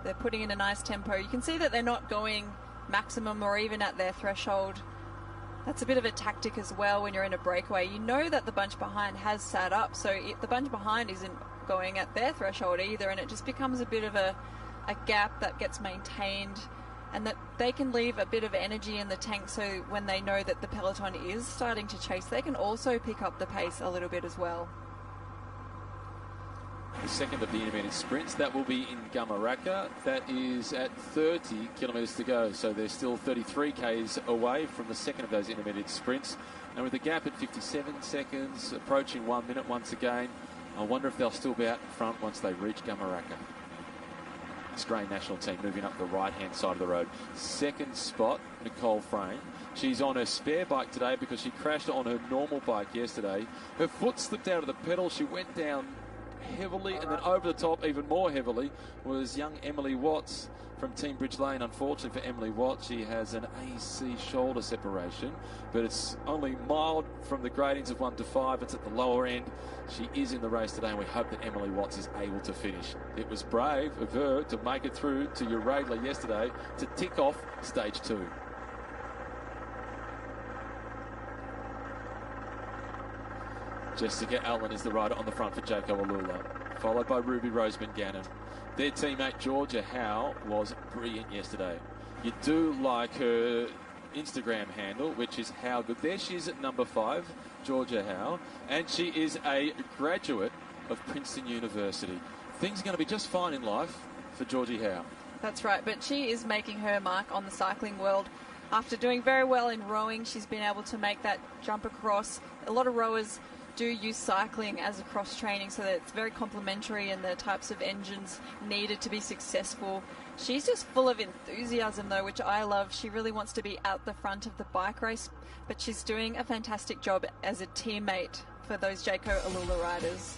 They're putting in a nice tempo. You can see that they're not going maximum or even at their threshold. That's a bit of a tactic as well when you're in a breakaway. You know that the bunch behind has sat up, so the bunch behind isn't going at their threshold either, and it just becomes a bit of a gap that gets maintained, and that they can leave a bit of energy in the tank, so when they know that the peloton is starting to chase, they can also pick up the pace a little bit as well. The second of the intermediate sprints, that will be in Gamaraka. That is at 30 kilometres to go, so they're still 33 k's away from the second of those intermediate sprints. And with the gap at 57 seconds, approaching 1 minute once again, I wonder if they'll still be out in front once they reach Gamaraka. Australian national team moving up the right-hand side of the road. Second spot, Nicole Frame. She's on her spare bike today because she crashed on her normal bike yesterday. Her foot slipped out of the pedal. She went down heavily, and then over the top even more heavily was young Emily Watts from Team Bridge Lane. Unfortunately for Emily Watts, she has an AC shoulder separation, but it's only mild from the gradings of 1 to 5. It's at the lower end. She is in the race today, and we hope that Emily Watts is able to finish. It was brave of her to make it through to Uradla yesterday to tick off stage 2. Jessica Allen is the rider on the front for Jayco Alula, followed by Ruby Roseman Gannon. Their teammate Georgia Howe was brilliant yesterday. You do like her Instagram handle, which is How Good. There she is at number 5, Georgia Howe, and she is a graduate of Princeton University. Things are going to be just fine in life for Georgie Howe. That's right, but she is making her mark on the cycling world. After doing very well in rowing, she's been able to make that jump across. A lot of rowers do use cycling as a cross training, so that it's very complementary in the types of engines needed to be successful. She's just full of enthusiasm though, which I love. She really wants to be at the front of the bike race, but she's doing a fantastic job as a teammate for those Jayco Alula riders.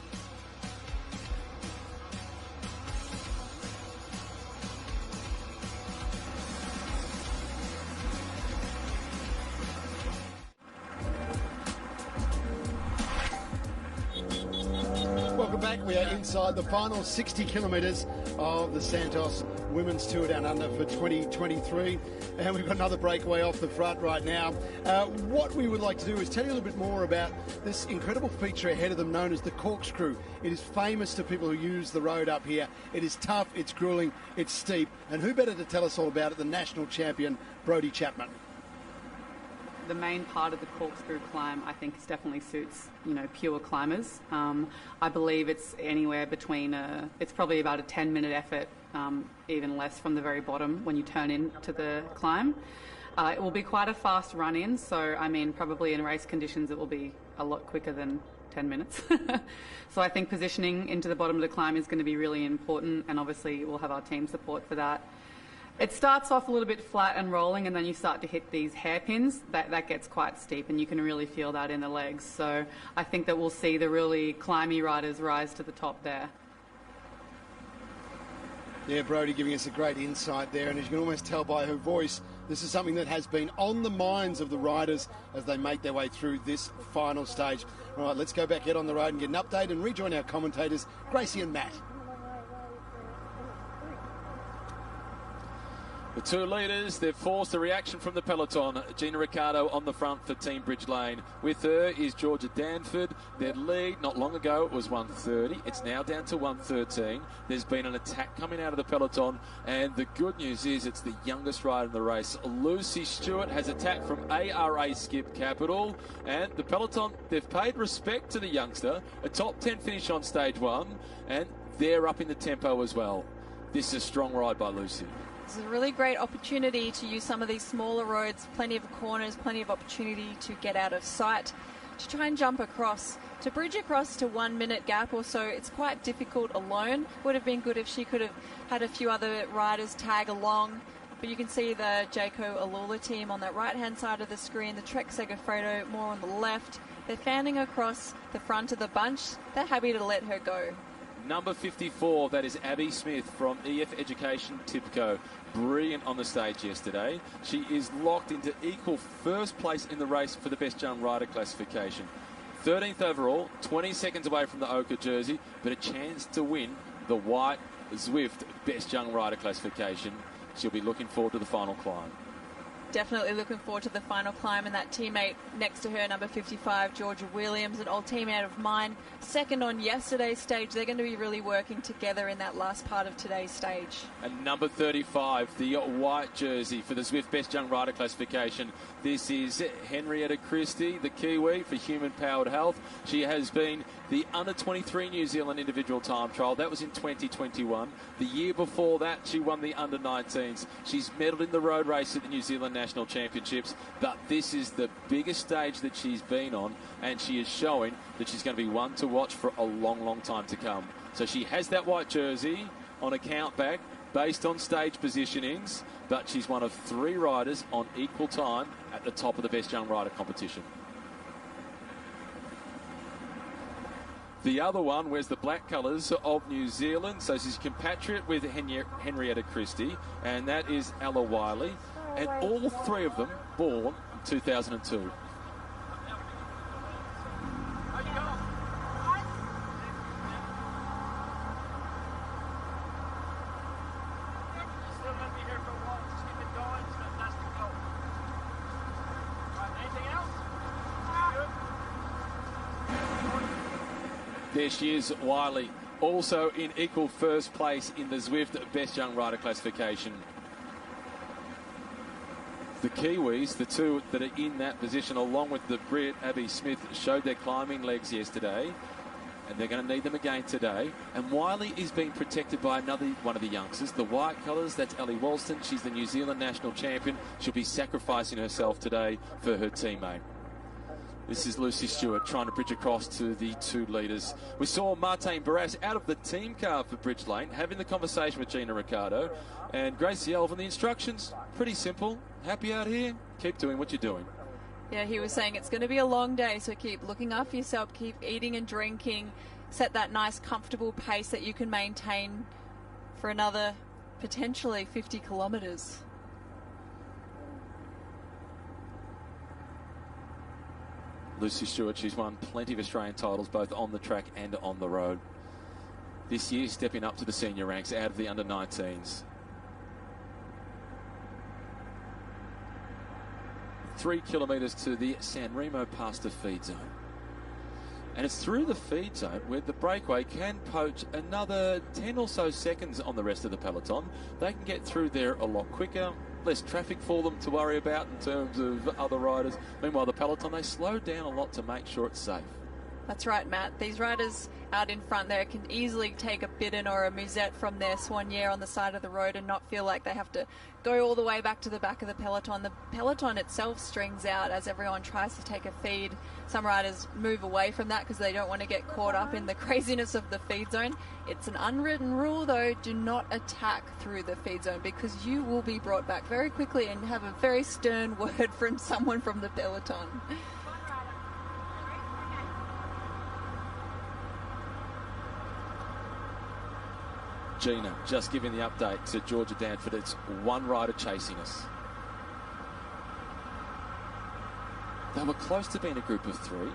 Welcome back. We are inside the final 60 kilometres of the Santos Women's Tour Down Under for 2023. And we've got another breakaway off the front right now. What we would like to do is tell you a little bit more about this incredible feature ahead of them known as the corkscrew. It is famous to people who use the road up here. It is tough, it's grueling, it's steep. And who better to tell us all about it than national champion Brodie Chapman? The main part of the corkscrew climb, I think, definitely suits, pure climbers. I believe it's anywhere between, it's probably about a 10-minute effort, even less from the very bottom when you turn into the climb. It will be quite a fast run-in, so, probably in race conditions it will be a lot quicker than 10 minutes. So I think positioning into the bottom of the climb is going to be really important, and obviously we'll have our team support for that. It starts off a little bit flat and rolling, and then you start to hit these hairpins. That gets quite steep, and you can really feel that in the legs. So I think that we'll see the really climby riders rise to the top there. Yeah, Brodie giving us a great insight there, and as you can almost tell by her voice, this is something that has been on the minds of the riders as they make their way through this final stage. All right, let's go back out on the road and get an update and rejoin our commentators, Gracie and Matt. The two leaders, they've forced a reaction from the peloton. Gina Ricciardo on the front for Team Bridge Lane. With her is Georgia Danford. Their lead not long ago was 1:30. It's now down to 1:13. There's been an attack coming out of the peloton, and the good news is it's the youngest rider in the race. Lucy Stewart has attacked from ARA Skip Capital, and the peloton, they've paid respect to the youngster. A top 10 finish on stage 1, and they're up in the tempo as well. This is a strong ride by Lucy. This is a really great opportunity to use some of these smaller roads, plenty of corners, plenty of opportunity to get out of sight, to try and jump across. To bridge across to 1 minute gap or so, it's quite difficult alone. Would have been good if she could have had a few other riders tag along. But you can see the Jayco Alula team on that right-hand side of the screen, the Trek Segafredo more on the left. They're fanning across the front of the bunch. They're happy to let her go. Number 54, that is Abby Smith from EF Education Tipco. Brilliant on the stage yesterday. She is locked into equal first place in the race for the Best Young Rider classification. 13th overall, 20 seconds away from the ochre jersey, but a chance to win the white Zwift Best Young Rider classification. She'll be looking forward to the final climb. Definitely looking forward to the final climb, and that teammate next to her, number 55, Georgia Williams, an old teammate of mine, second on yesterday's stage. They're going to be really working together in that last part of today's stage. And number 35, the white jersey for the Zwift Best Young Rider classification. This is Henrietta Christie, the Kiwi for Human Powered Health. She has been the under-23 New Zealand individual time trial. That was in 2021. The year before that, she won the under-19s. She's medalled in the road race at the New Zealand National Championships, but this is the biggest stage that she's been on, and she is showing that she's going to be one to watch for a long, long time to come. So she has that white jersey on a count back based on stage positionings, but she's one of 3 riders on equal time at the top of the Best Young Rider competition. The other one wears the black colours of New Zealand, so she's a compatriot with Henrietta Christie, and that is Ella Wiley, and all 3 of them born in 2002. There she is, Wiley, also in equal first place in the Zwift Best Young Rider classification. The Kiwis, the 2 that are in that position, along with the Brit, Abby Smith, showed their climbing legs yesterday, and they're going to need them again today. And Wiley is being protected by another one of the youngsters, the white colours. That's Ellie Walston. She's the New Zealand national champion. She'll be sacrificing herself today for her teammate. This is Lucy Stewart trying to bridge across to the 2 leaders. We saw Martin Barras out of the team car for Bridge Lane, having the conversation with Gina Ricciardo. And Gracie Elvin, the instructions, pretty simple. Happy out here? Keep doing what you're doing. Yeah, he was saying it's going to be a long day, so keep looking after yourself, keep eating and drinking, set that nice, comfortable pace that you can maintain for another potentially 50 kilometres. Lucy Stewart, she's won plenty of Australian titles both on the track and on the road. This year stepping up to the senior ranks out of the under-19s. 3 kilometres to the San Remo Pasta feed zone. And it's through the feed zone where the breakaway can poach another 10 or so seconds on the rest of the peloton. They can get through there a lot quicker. Less traffic for them to worry about in terms of other riders. Meanwhile, the peloton, they slow down a lot to make sure it's safe. That's right, Matt. These riders out in front there can easily take a Bidden or a Musette from their soignier on the side of the road and not feel like they have to go all the way back to the back of the peloton. The peloton itself strings out as everyone tries to take a feed. Some riders move away from that because they don't want to get caught up in the craziness of the feed zone. It's an unwritten rule, though. Do not attack through the feed zone because you will be brought back very quickly and have a very stern word from someone from the peloton. Gina just giving the update to Georgia Danford. It's one rider chasing us. They were close to being a group of three.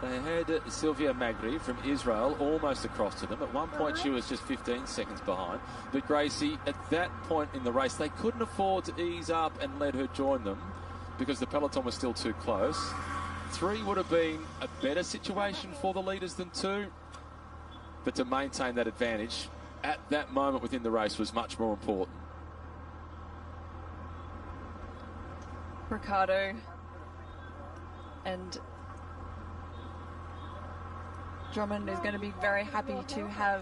They had Sylvia Magri from Israel almost across to them. At one point she was just 15 seconds behind. But Gracie, at that point in the race, they couldn't afford to ease up and let her join them because the peloton was still too close. 3 would have been a better situation for the leaders than 2. But to maintain that advantage at that moment within the race was much more important. Ricardo and Drummond is going to be very happy to have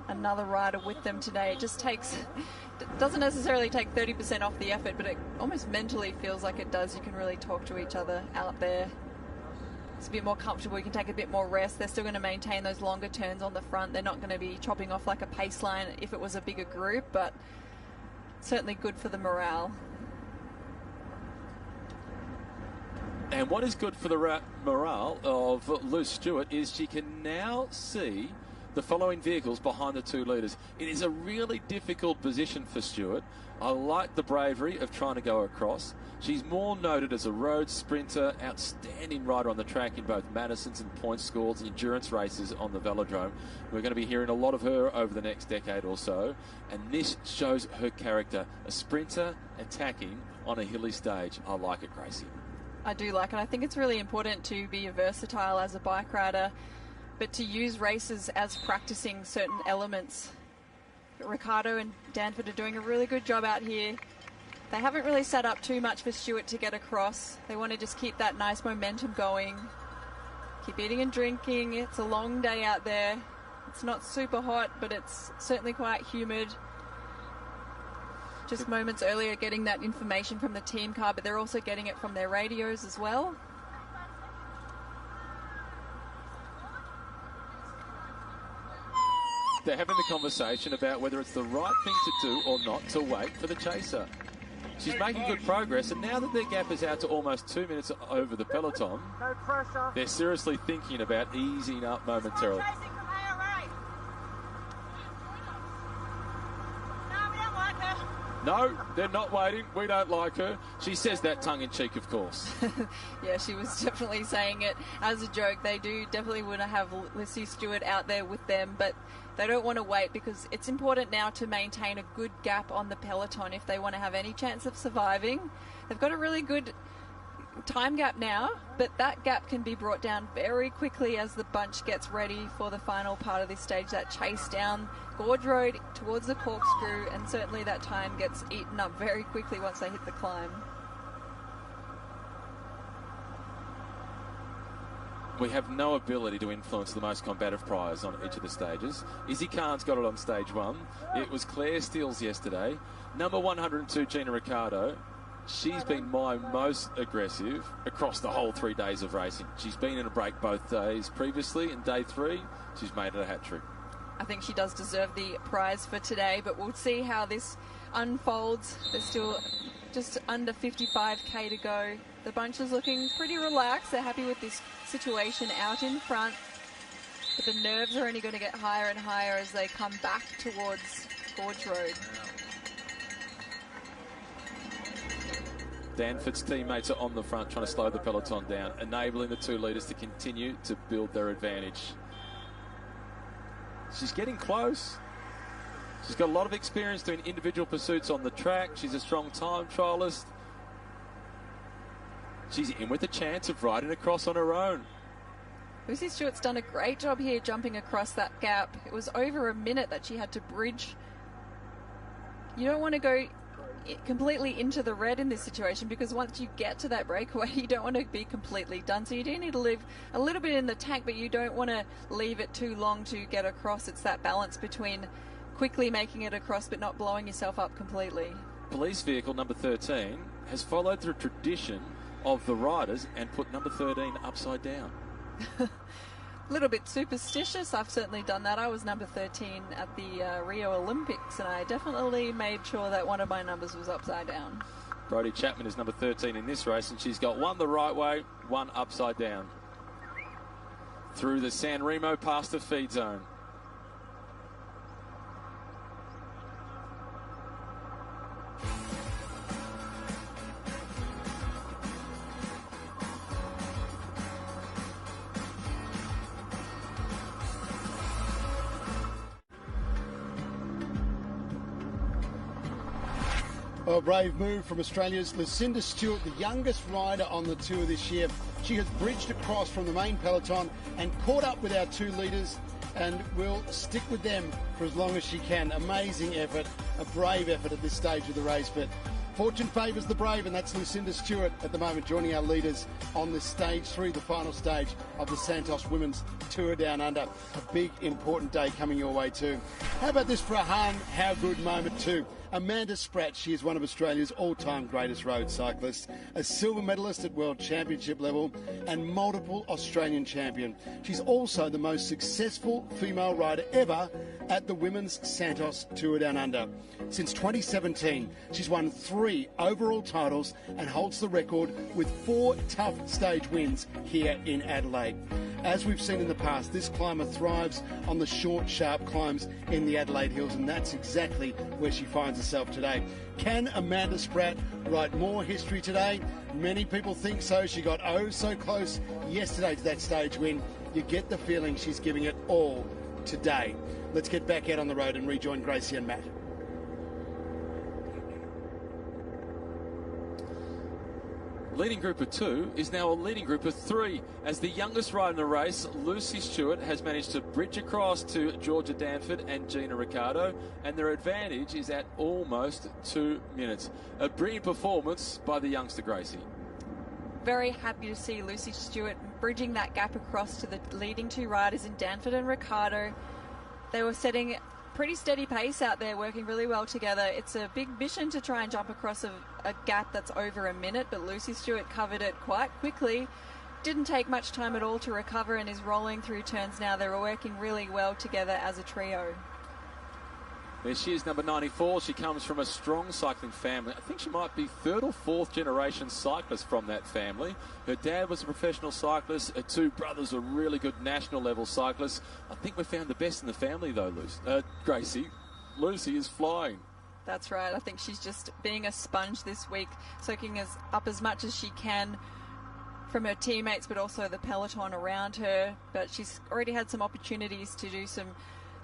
another rider with them today. It just doesn't necessarily take 30% off the effort, but it almost mentally feels like it does. You can really talk to each other out there. It's a bit more comfortable. You can take a bit more rest. They're still going to maintain those longer turns on the front. They're not going to be chopping off like a pace line if it was a bigger group, but certainly good for the morale. And what is good for the morale of Luce Stewart is she can now see the following vehicles behind the 2 leaders. It is a really difficult position for Stewart. I like the bravery of trying to go across. She's more noted as a road sprinter, outstanding rider on the track in both Madison's and points scores, endurance races on the velodrome. We're going to be hearing a lot of her over the next decade or so, and this shows her character. A sprinter attacking on a hilly stage. I like it, Gracie. I do like it. I think it's really important to be versatile as a bike rider, but to use races as practicing certain elements. But Ricardo and Danford are doing a really good job out here. They haven't really set up too much for Stewart to get across. They want to just keep that nice momentum going. Keep eating and drinking. It's a long day out there. It's not super hot, but it's certainly quite humid. Just moments earlier getting that information from the team car, but they're also getting it from their radios as well. They're having the conversation about whether it's the right thing to do or not to wait for the chaser. She's making good progress, and now that their gap is out to almost 2 minutes over the peloton, they're seriously thinking about easing up momentarily. No, they're not waiting. We don't like her. She says that tongue-in-cheek, of course. Yeah, she was definitely saying it as a joke. They do definitely want to have Lucy Stewart out there with them, but they don't want to wait because it's important now to maintain a good gap on the peloton if they want to have any chance of surviving. They've got a really good time gap now, but that gap can be brought down very quickly as the bunch gets ready for the final part of this stage, that chase down Gorge Road towards the corkscrew, and certainly that time gets eaten up very quickly once they hit the climb. We have no ability to influence the most combative priors on each of the stages. Izzy Khan's got it on stage 1. It was Claire Steele's yesterday. Number 102, Gina Ricardo. She's been my most aggressive across the whole 3 days of racing. She's been in a break both days previously, and day 3, she's made it a hat-trick. I think she does deserve the prize for today, but we'll see how this unfolds. There's still just under 55k to go. The bunch is looking pretty relaxed. They're happy with this situation out in front, but the nerves are only going to get higher and higher as they come back towards Gorge Road. Danford's teammates are on the front trying to slow the peloton down, enabling the 2 leaders to continue to build their advantage. She's getting close. She's got a lot of experience doing individual pursuits on the track. She's a strong time trialist. She's in with a chance of riding across on her own. Lucy Stewart's done a great job here jumping across that gap. It was over a minute that she had to bridge. You don't want to go completely into the red in this situation, because once you get to that breakaway, you don't want to be completely done. So you do need to leave a little bit in the tank, but you don't want to leave it too long to get across. It's that balance between quickly making it across but not blowing yourself up completely. Police vehicle number 13 has followed the tradition of the riders and put number 13 upside down. A little bit superstitious. I've certainly done that. I was number 13 at the Rio Olympics, and I definitely made sure that one of my numbers was upside down. Brodie Chapman is number 13 in this race, and she's got one the right way, one upside down. Through the San Remo past the feed zone. A brave move from Australia's Lucinda Stewart, the youngest rider on the tour this year. She has bridged across from the main peloton and caught up with our two leaders and will stick with them for as long as she can. Amazing effort, a brave effort at this stage of the race, but fortune favours the brave, and that's Lucinda Stewart at the moment joining our leaders on this stage 3, the final stage of the Santos Women's Tour Down Under. A big, important day coming your way too. How about this for a how good moment too? Amanda Spratt, she is one of Australia's all-time greatest road cyclists, a silver medalist at World Championship level and multiple Australian champion. She's also the most successful female rider ever at the Women's Santos Tour Down Under. Since 2017, she's won 3 overall titles and holds the record with 4 tough stage wins here in Adelaide. As we've seen in the past, this climber thrives on the short, sharp climbs in the Adelaide Hills, and that's exactly where she finds herself today. Can Amanda Spratt write more history today? Many people think so. She got so close yesterday to that stage win. You get the feeling she's giving it all today. Let's get back out on the road and rejoin Gracie and Matt. Leading group of 2 is now a leading group of 3 as the youngest rider in the race, Lucy Stewart, has managed to bridge across to Georgia Danford and Gina Ricciardo, and their advantage is at almost 2 minutes. A brilliant performance by the youngster Gracie. Very happy to see Lucy Stewart bridging that gap across to the leading 2 riders in Danford and Ricciardo. They were setting pretty steady pace out there, working really well together. It's a big mission to try and jump across a gap that's over a minute, but Lucy Stewart covered it quite quickly. Didn't take much time at all to recover and is rolling through turns now. They were working really well together as a trio. There she is, number 94. She comes from a strong cycling family. I think she might be 3rd or 4th generation cyclist from that family. Her dad was a professional cyclist. Her 2 brothers are really good national level cyclists. I think we found the best in the family though, Gracie. Lucy is flying. That's right. I think she's just being a sponge this week, soaking up as much as she can from her teammates, but also the peloton around her. But she's already had some opportunities to do some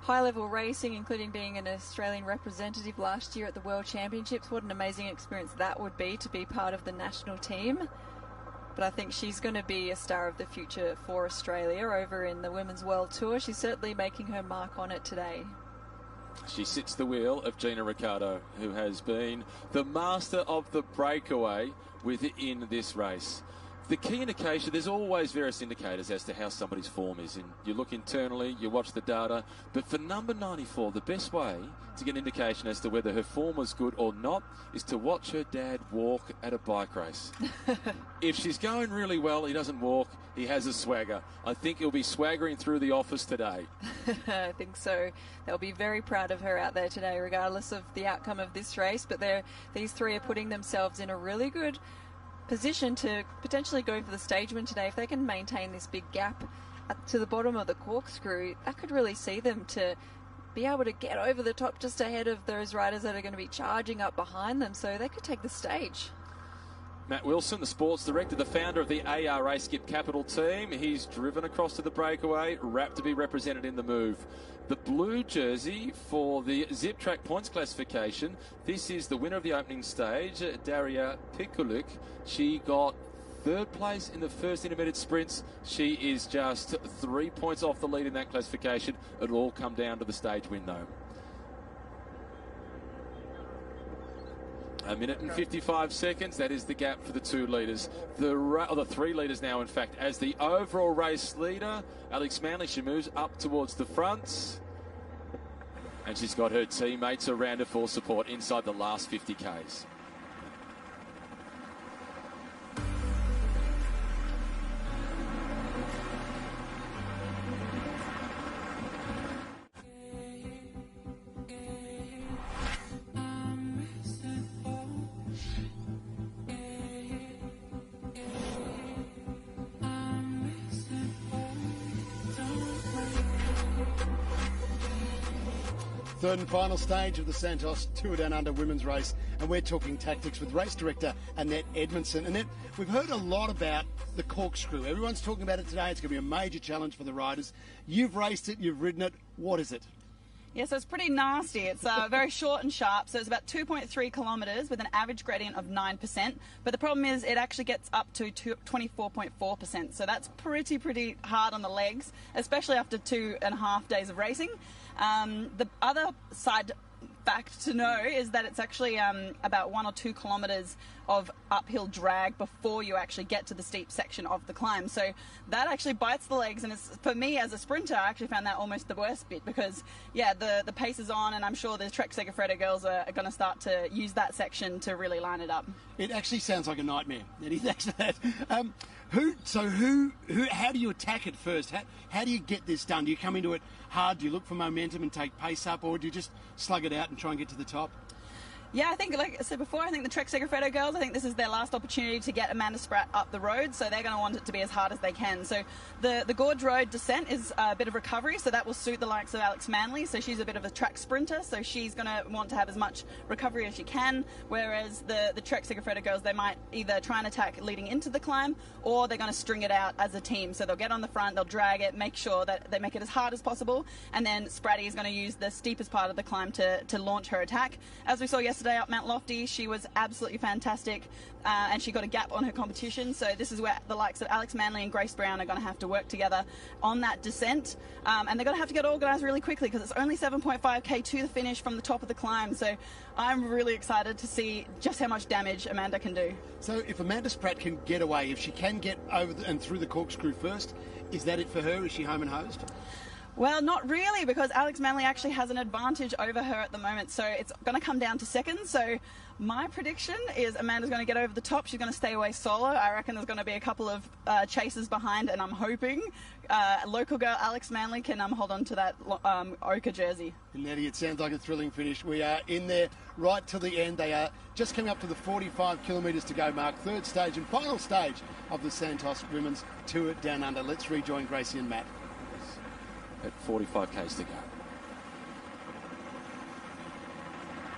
high-level racing, including being an Australian representative last year at the World Championships. What an amazing experience that would be to be part of the national team. But I think she's going to be a star of the future for Australia over in the Women's World Tour. She's certainly making her mark on it today. She sits the wheel of Gina Ricciardo, who has been the master of the breakaway within this race. The key indication, there's always various indicators as to how somebody's form is. And you look internally, you watch the data. But for number 94, the best way to get an indication as to whether her form was good or not is to watch her dad walk at a bike race. If she's going really well, he doesn't walk, he has a swagger. I think he'll be swaggering through the office today. I think so. They'll be very proud of her out there today, regardless of the outcome of this race. But these 3 are putting themselves in a really good position to potentially go for the stage win today. If they can maintain this big gap to the bottom of the corkscrew, that could really see them to be able to get over the top just ahead of those riders that are going to be charging up behind them, so they could take the stage. Matt Wilson, the sports director, the founder of the ARA Skip Capital team. He's driven across to the breakaway, wrapped to be represented in the move. The blue jersey for the Zip Track points classification. This is the winner of the opening stage, Daria Pikulik. She got 3rd place in the first intermediate sprints. She is just 3 points off the lead in that classification. It'll all come down to the stage win, though. 1 minute and 55 seconds. That is the gap for the 2 leaders. The 3 leaders now, in fact, as the overall race leader. Alex Manley, she moves up towards the front. And she's got her teammates around her for support inside the last 50 Ks. Third and final stage of the Santos Tour Down Under women's race, and we're talking tactics with race director Annette Edmondson. Annette, we've heard a lot about the corkscrew. Everyone's talking about it today. It's going to be a major challenge for the riders. You've raced it, you've ridden it. What is it? Yeah, so it's pretty nasty. It's very short and sharp, so it's about 2.3 kilometres with an average gradient of 9%. But the problem is it actually gets up to 24.4%, so that's pretty hard on the legs, especially after 2.5 days of racing. The other side fact to know is that it's actually about 1 or 2 kilometres of uphill drag before you actually get to the steep section of the climb. So that actually bites the legs, and it's, for me as a sprinter, I actually found that almost the worst bit because, yeah, the pace is on, and I'm sure the Trek Segafredo girls are going to start to use that section to really line it up. It actually sounds like a nightmare. Eddie, thanks for that. How do you attack it first? How do you get this done? Do you come into it hard? Do you look for momentum and take pace up, or do you just slug it out and try and get to the top? Yeah, I think, like I said before, I think the Trek Segafredo girls, I think this is their last opportunity to get Amanda Spratt up the road, so they're going to want it to be as hard as they can. So the Gorge Road descent is a bit of recovery, so that will suit the likes of Alex Manley. So she's a bit of a track sprinter, so she's going to want to have as much recovery as she can, whereas the Trek Segafredo girls, they might either try and attack leading into the climb, or they're going to string it out as a team. So they'll get on the front, they'll drag it, make sure that they make it as hard as possible, and then Spratty is going to use the steepest part of the climb to launch her attack. As we saw yesterday up Mount Lofty, she was absolutely fantastic, and she got a gap on her competition. So this is where the likes of Alex Manley and Grace Brown are going to have to work together on that descent, and they're going to have to get organised really quickly because it's only 7.5k to the finish from the top of the climb. So I'm really excited to see just how much damage Amanda can do. So if Amanda Spratt can get away, if she can get over and through the corkscrew first, is that it for her? Is she home and hosed? Well, not really, because Alex Manley actually has an advantage over her at the moment, so it's going to come down to seconds. So my prediction is Amanda's going to get over the top. She's going to stay away solo. I reckon there's going to be a couple of chasers behind, and I'm hoping local girl Alex Manley can hold on to that ochre jersey. And Nettie, it sounds like a thrilling finish. We are in there right to the end. They are just coming up to the 45 kilometres to go mark. Third stage and final stage of the Santos Women's Tour Down Under. Let's rejoin Gracie and Matt. At 45 k's to go.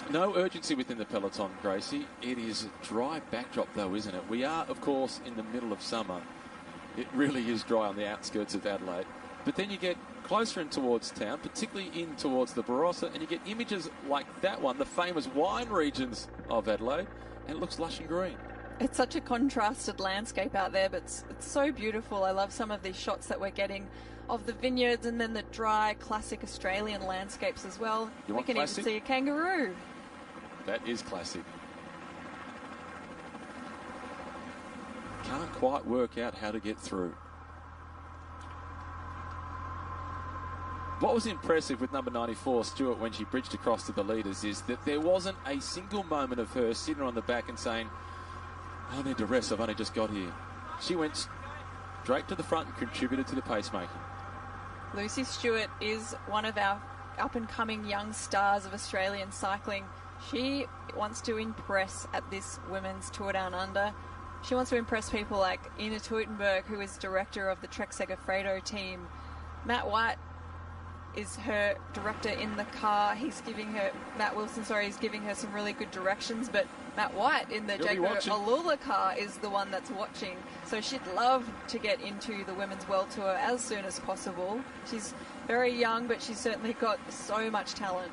No urgency within the peloton, Gracie. It is a dry backdrop though, isn't it? We are, of course, in the middle of summer. It really is dry on the outskirts of Adelaide. But then you get closer in towards town, particularly in towards the Barossa, and you get images like that one, the famous wine regions of Adelaide, and it looks lush and green. It's such a contrasted landscape out there, but it's so beautiful. I love some of these shots that we're getting of the vineyards and then the dry, classic Australian landscapes as well. You want we can classic? even see a kangaroo. That is classic. Can't quite work out how to get through. What was impressive with number 94, Stewart, when she bridged across to the leaders, is that there wasn't a single moment of her sitting on the back and saying, I need to rest, I've only just got here. She went straight to the front and contributed to the pacemaking. Lucy Stewart is one of our up-and-coming young stars of Australian cycling. She wants to impress at this Women's Tour Down Under. She wants to impress people like Ina Teutenberg, who is director of the Trek Segafredo team. Matt White is her director in the car. Matt Wilson, is giving her some really good directions, but Matt White in the Jaco Alula car is the one that's watching. So she'd love to get into the Women's World Tour as soon as possible. She's very young, but she's certainly got so much talent.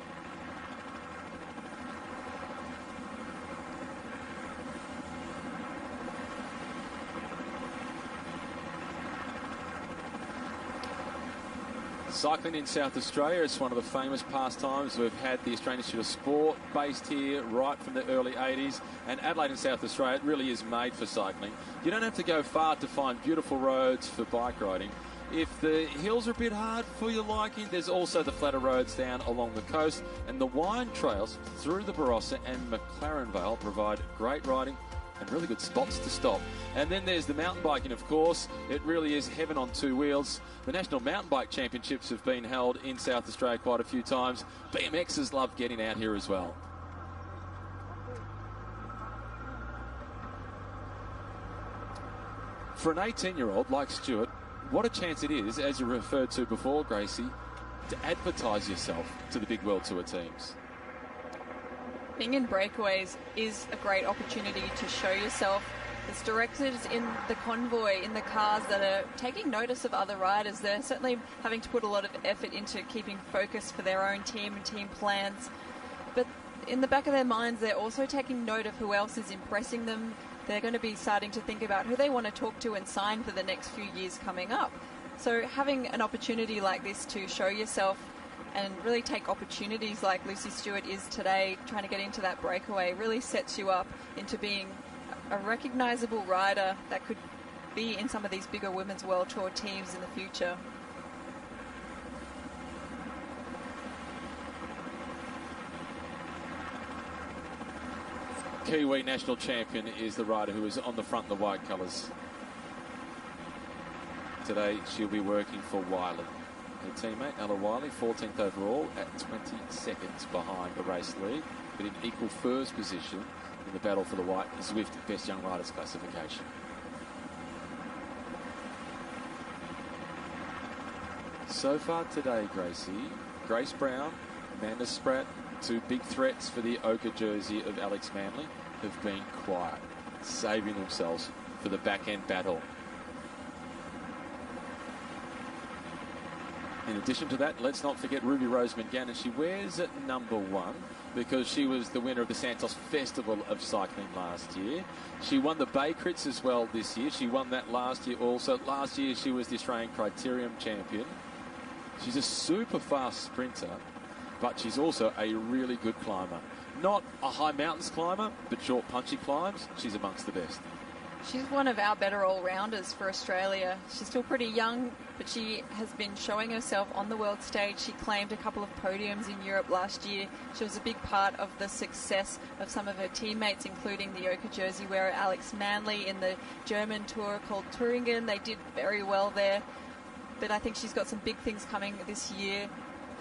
Cycling in South Australia is one of the famous pastimes. We've had the Australian Institute of Sport based here right from the early 80s, and Adelaide in South Australia really is made for cycling. You don't have to go far to find beautiful roads for bike riding. If the hills are a bit hard for your liking, there's also the flatter roads down along the coast, and the wine trails through the Barossa and McLaren Vale provide great riding and really good spots to stop. And then there's the mountain biking, of course. It really is heaven on two wheels. The National Mountain Bike Championships have been held in South Australia quite a few times. BMXers love getting out here as well. For an 18-year-old like Stuart, what a chance it is, as you referred to before, Gracie, to advertise yourself to the big World Tour teams. Being in breakaways is a great opportunity to show yourself. There's directors in the convoy, in the cars, that are taking notice of other riders. They're certainly having to put a lot of effort into keeping focus for their own team and team plans. But in the back of their minds, they're also taking note of who else is impressing them. They're going to be starting to think about who they want to talk to and sign for the next few years coming up. So having an opportunity like this to show yourself and really take opportunities like Lucy Stewart is today, trying to get into that breakaway, really sets you up into being a recognisable rider that could be in some of these bigger Women's World Tour teams in the future. Kiwi national champion is the rider who is on the front in the white colours. Today she'll be working for Wiley. Her teammate, Ella Wiley, 14th overall at 20 seconds behind the race lead, but in equal first position in the battle for the White Zwift Best Young Riders classification. So far today, Gracie, Grace Brown, Amanda Spratt, two big threats for the ochre jersey of Alex Manley, have been quiet, saving themselves for the back-end battle. In addition to that, let's not forget Ruby Rose McGann. She wears at number 1 because she was the winner of the Santos Festival of Cycling last year. She won the Bay Crits as well this year. She won that last year also. Last year she was the Australian Criterium champion. She's a super fast sprinter, but she's also a really good climber. Not a high mountains climber, but short punchy climbs. She's amongst the best. She's one of our better all-rounders for Australia. She's still pretty young, but she has been showing herself on the world stage. She claimed a couple of podiums in Europe last year. She was a big part of the success of some of her teammates, including the ochre jersey wearer Alex Manley in the German tour called Thuringen. They did very well there, but I think she's got some big things coming this year.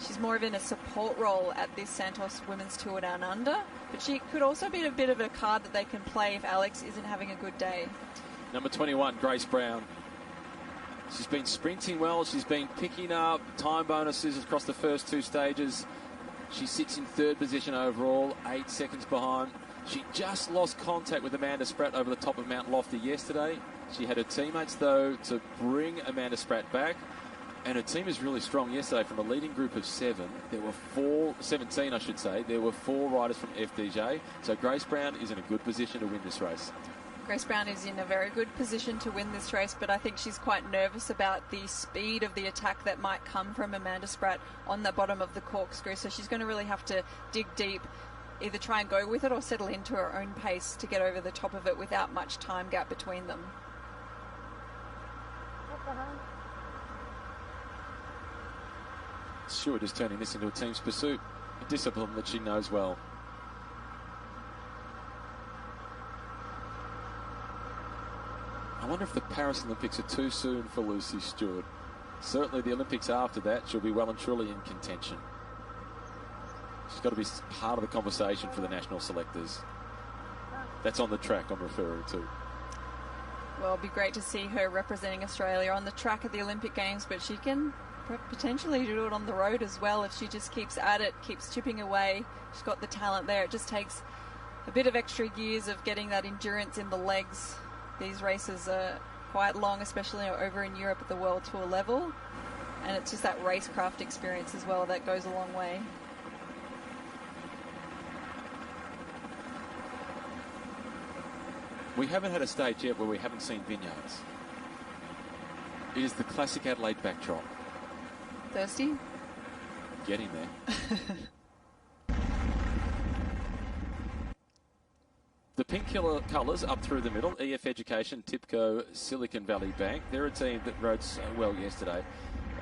She's more of in a support role at this Santos Women's Tour Down Under, but she could also be a bit of a card that they can play if Alex isn't having a good day. Number 21, Grace Brown. She's been sprinting well. She's been picking up time bonuses across the first 2 stages. She sits in 3rd position overall, 8 seconds behind. She just lost contact with Amanda Spratt over the top of Mount Lofty yesterday. She had her teammates, though, to bring Amanda Spratt back. And her team is really strong yesterday. From a leading group of 7, there were 17 I should say, there were 4 riders from FDJ. So Grace Brown is in a good position to win this race. Grace Brown is in a very good position to win this race, but I think she's quite nervous about the speed of the attack that might come from Amanda Spratt on the bottom of the corkscrew. So she's going to really have to dig deep, either try and go with it or settle into her own pace to get over the top of it without much time gap between them. Stewart is turning this into a team's pursuit, a discipline that she knows well. I wonder if the Paris Olympics are too soon for Lucy Stewart. Certainly the Olympics after that, she'll be well and truly in contention. She's got to be part of the conversation for the national selectors. That's on the track I'm referring to. Well, it'd be great to see her representing Australia on the track at the Olympic Games, but she can potentially do it on the road as well if she just keeps at it, keeps chipping away. She's got the talent there. It just takes a bit of extra years of getting that endurance in the legs. These races are quite long, especially over in Europe at the World Tour level, and it's just that racecraft experience as well that goes a long way. We haven't had a stage yet where we haven't seen vineyards. It is the classic Adelaide backdrop. Thirsty? Getting there. The pink colours up through the middle, EF Education, TIPCO, Silicon Valley Bank. They're a team that rode so well yesterday.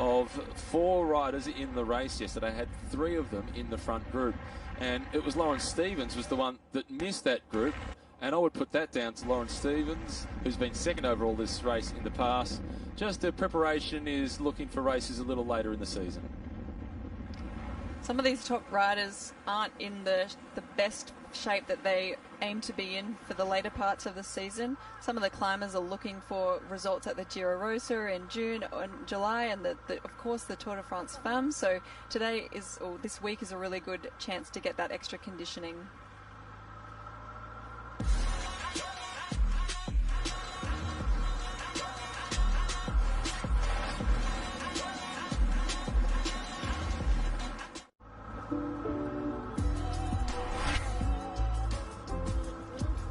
Of 4 riders in the race yesterday, had 3 of them in the front group. And it was Lauren Stevens was the one that missed that group. And I would put that down to Lauren Stevens, who's been second overall this race in the past. Just her preparation is looking for races a little later in the season. Some of these top riders aren't in the best shape that they aim to be in for the later parts of the season. Some of the climbers are looking for results at the Giro Rosa in June and July, and of course the Tour de France Femmes. So this week is a really good chance to get that extra conditioning.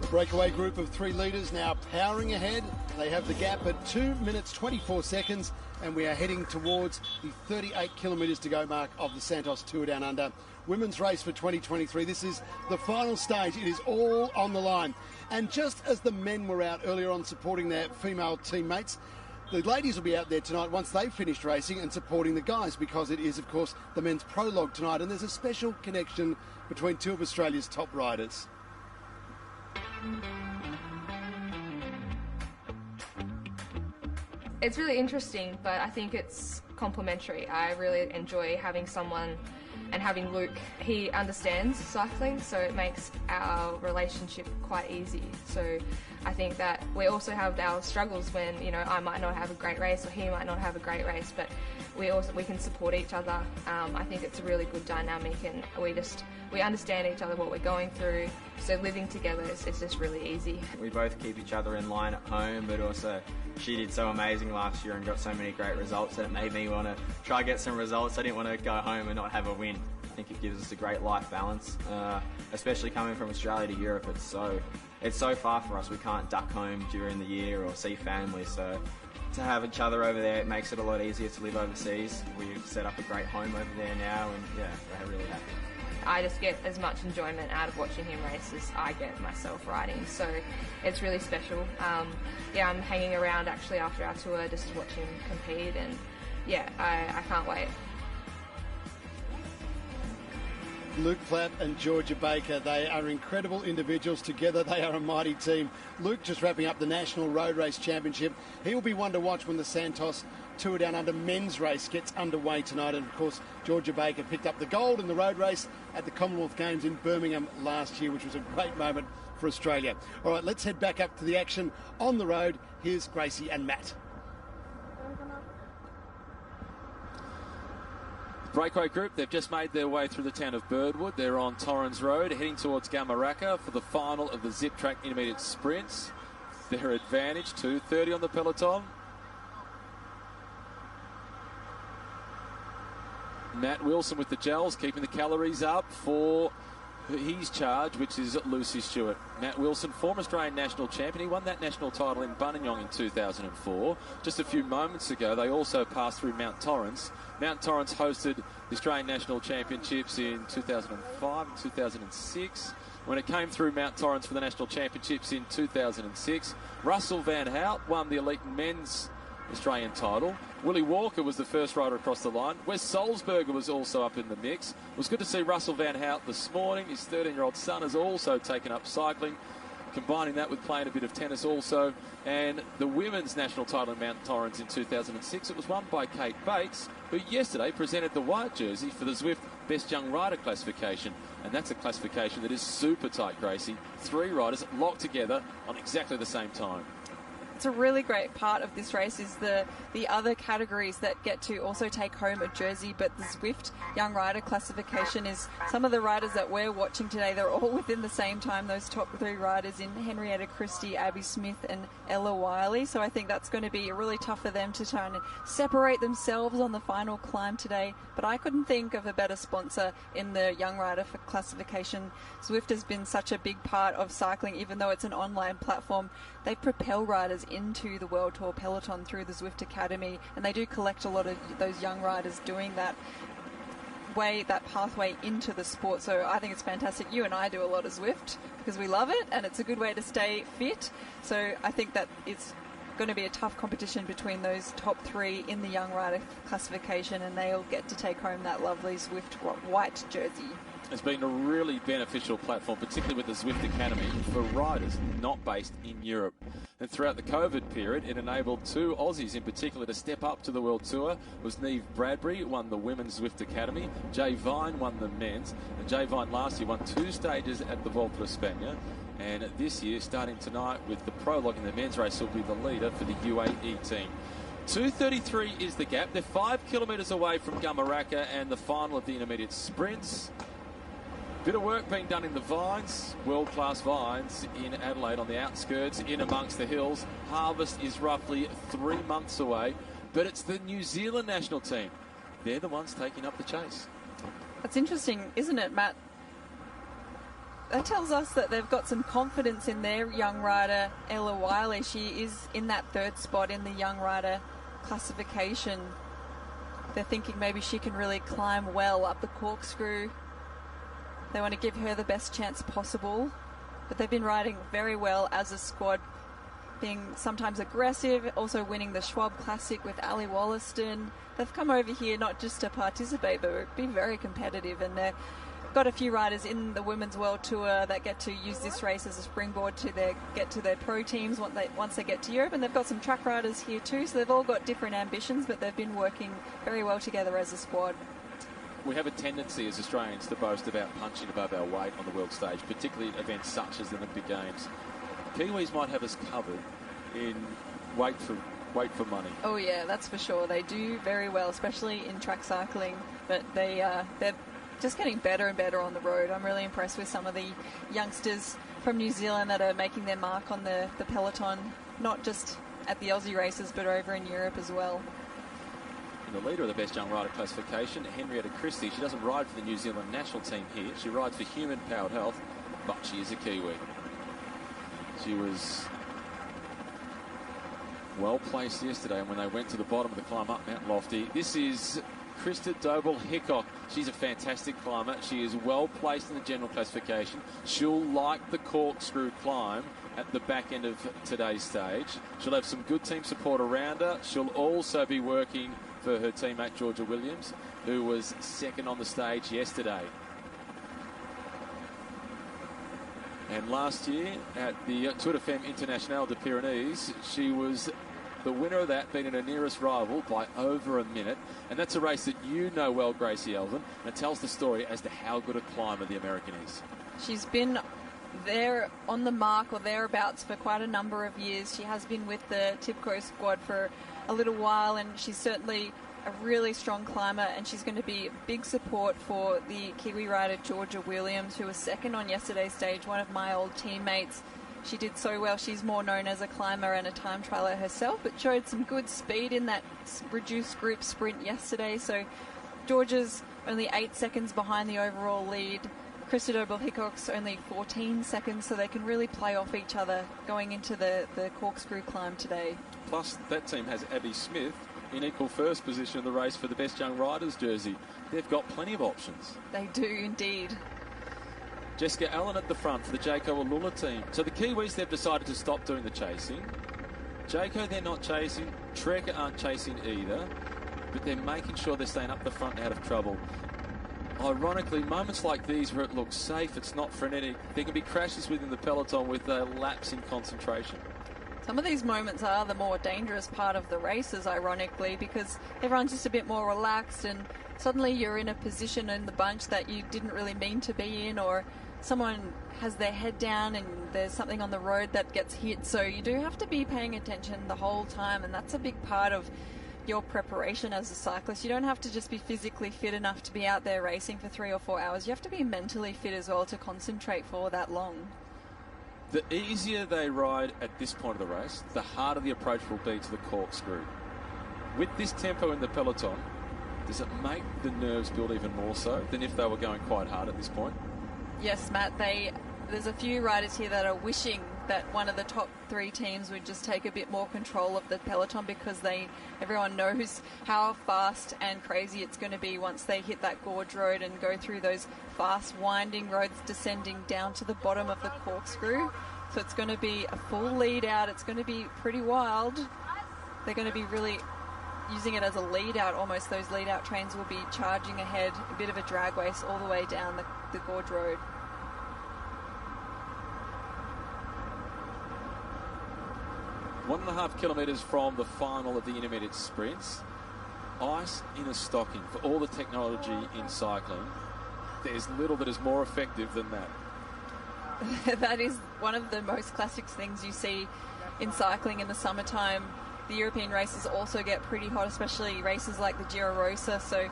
Breakaway group of 3 leaders now powering ahead. They have the gap at 2 minutes 24 seconds, and we are heading towards the 38 kilometres to go mark of the Santos Tour Down Under women's race for 2023. This is the final stage. It is all on the line. And just as the men were out earlier on supporting their female teammates, the ladies will be out there tonight once they've finished racing and supporting the guys, because it is, of course, the men's prologue tonight, and there's a special connection between 2 of Australia's top riders. It's really interesting, but I think it's complementary. I really enjoy having someone and having Luke. He understands cycling, so it makes our relationship quite easy. So I think that we also have our struggles when, I might not have a great race or he might not have a great race, but we can support each other. I think it's a really good dynamic, and we understand each other, what we're going through. So living together is just really easy. We both keep each other in line at home, but also she did so amazing last year and got so many great results that it made me want to try get some results. I didn't want to go home and not have a win. I think it gives us a great life balance, especially coming from Australia to Europe. It's so far for us. We can't duck home during the year or see family, so to have each other over there, it makes it a lot easier to live overseas. We've set up a great home over there now, and yeah, we're really happy. I just get as much enjoyment out of watching him race as I get myself riding, so it's really special. I'm hanging around actually after our tour just to watch him compete, and yeah, I can't wait. Luke Platt and Georgia Baker, they are incredible individuals. Together they are a mighty team. Luke just wrapping up the National Road Race Championship. He will be one to watch when the Santos Tour Down Under men's race gets underway tonight. And of course, Georgia Baker picked up the gold in the road race at the Commonwealth Games in Birmingham last year, which was a great moment for Australia. All right, let's head back up to the action on the road. Here's Gracie and Matt. Breakaway group, they've just made their way through the town of Birdwood. They're on Torrens Road, heading towards Gamaraka for the final of the Zip Track Intermediate Sprints. Their advantage, 2:30 on the peloton. Matt Wilson with the gels, keeping the calories up for his charge, which is Lucy Stewart. Matt Wilson, former Australian national champion. He won that national title in Buninyong in 2004. Just a few moments ago, they also passed through Mount Torrens. Mount Torrens hosted the Australian National Championships in 2005 and 2006. When it came through Mount Torrens for the National Championships in 2006, Russell Van Hout won the elite men's Australian title. Willie Walker was the first rider across the line. Wes Salzberger was also up in the mix. It was good to see Russell Van Hout this morning. His 13-year-old son has also taken up cycling, combining that with playing a bit of tennis also. And the women's national title in Mount Torrens in 2006, it was won by Kate Bates, who yesterday presented the white jersey for the Zwift Best Young Rider classification. And that's a classification that is super tight, Gracie. 3 riders locked together on exactly the same time. It's a really great part of this race is the other categories that get to also take home a jersey, but the Zwift Young Rider classification is some of the riders that we're watching today. They're all within the same time, those top 3 riders in Henrietta Christie, Abby Smith and Ella Wiley. So I think that's going to be really tough for them to try and separate themselves on the final climb today. But I couldn't think of a better sponsor in the Young Rider for classification. Zwift has been such a big part of cycling, even though it's an online platform. They propel riders into the World Tour peloton through the Zwift Academy, and they do collect a lot of those young riders doing that pathway into the sport. So I think it's fantastic. You and I do a lot of Zwift because we love it, and it's a good way to stay fit. So I think that it's going to be a tough competition between those top 3 in the young rider classification, and they'll get to take home that lovely Zwift white jersey. It's been a really beneficial platform, particularly with the Zwift Academy, for riders not based in Europe. And throughout the COVID period, it enabled 2 Aussies in particular to step up to the World Tour. It was Neve Bradbury won the Women's Zwift Academy, Jay Vine won the men's, and Jay Vine last year won 2 stages at the Volta a España. And this year, starting tonight with the prologue in the men's race, will be the leader for the UAE team. 2:33 is the gap. They're 5 kilometres away from Gamaraka and the final of the intermediate sprints. Bit of work being done in the vines, world-class vines in Adelaide on the outskirts, in amongst the hills. Harvest is roughly 3 months away, but it's the New Zealand national team. They're the ones taking up the chase. That's interesting, isn't it, Matt? That tells us that they've got some confidence in their young rider, Ella Wiley. She is in that 3rd spot in the young rider classification. They're thinking maybe she can really climb well up the corkscrew. They want to give her the best chance possible, but they've been riding very well as a squad, being sometimes aggressive, also winning the Schwab Classic with Ali Wollaston. They've come over here not just to participate, but be very competitive, and they've got a few riders in the Women's World Tour that get to use this race as a springboard to get to their pro teams once they get to Europe, and they've got some track riders here too, so they've all got different ambitions, but they've been working very well together as a squad. We have a tendency as Australians to boast about punching above our weight on the world stage, particularly at events such as the Olympic Games. Kiwis might have us covered in weight for money. Oh yeah, that's for sure. They do very well, especially in track cycling, but they're just getting better and better on the road. I'm really impressed with some of the youngsters from New Zealand that are making their mark on the peloton, not just at the Aussie races, but over in Europe as well. And the leader of the best young rider classification, Henrietta Christie, she doesn't ride for the New Zealand national team here. She rides for Human Powered Health, but she is a Kiwi. She was well placed yesterday, and when they went to the bottom of the climb up Mount Lofty, this is Krista Doble-Hickok. She's a fantastic climber. She is well placed in the general classification. She'll like the corkscrew climb at the back end of today's stage. She'll have some good team support around her. She'll also be working for her teammate Georgia Williams, who was 2nd on the stage yesterday. And last year at the Tour de Femme Internationale de Pyrénées, she was the winner of that, beating her nearest rival by over a minute. And that's a race that you know well, Gracie Elvin, and it tells the story as to how good a climber the American is. She's been there on the mark or thereabouts for quite a number of years. She has been with the TIBCO squad for a little while, and she's certainly a really strong climber, and she's going to be big support for the Kiwi rider Georgia Williams, who was 2nd on yesterday's stage, one of my old teammates. She did so well. She's more known as a climber and a time trialer herself, but showed some good speed in that reduced group sprint yesterday. So Georgia's only 8 seconds behind the overall lead. Krista Doble-Hickok's only 14 seconds, so they can really play off each other going into the corkscrew climb today. Plus, that team has Abby Smith in equal first position in the race for the Best Young Riders jersey. They've got plenty of options. They do indeed. Jessica Allen at the front for the Jayco Alula team. So the Kiwis, they've decided to stop doing the chasing. Jayco, they're not chasing. Trek aren't chasing either. But they're making sure they're staying up the front and out of trouble. Ironically, moments like these where it looks safe, it's not frenetic, there can be crashes within the peloton with a lapse in concentration. Some of these moments are the more dangerous part of the races, ironically, because everyone's just a bit more relaxed and suddenly you're in a position in the bunch that you didn't really mean to be in, or someone has their head down and there's something on the road that gets hit. So you do have to be paying attention the whole time, and that's a big part of your preparation as a cyclist. You don't have to just be physically fit enough to be out there racing for 3 or 4 hours. You have to be mentally fit as well to concentrate for that long. The easier they ride at this point of the race, the harder the approach will be to the corkscrew. With this tempo in the peloton, does it make the nerves build even more so than if they were going quite hard at this point? Yes, Matt, there's a few riders here that are wishing that one of the top 3 teams would just take a bit more control of the peloton, because everyone knows how fast and crazy it's going to be once they hit that gorge road and go through those fast winding roads descending down to the bottom of the corkscrew. So it's going to be a full lead out. It's going to be pretty wild. They're going to be really using it as a lead out almost. Those lead out trains will be charging ahead, a bit of a drag race all the way down the gorge road. One and a half kilometres from the final of the intermediate sprints. Ice in a stocking. For all the technology in cycling, there's little that is more effective than that. That is one of the most classic things you see in cycling in the summertime. The European races also get pretty hot, especially races like the Giro Rosa. So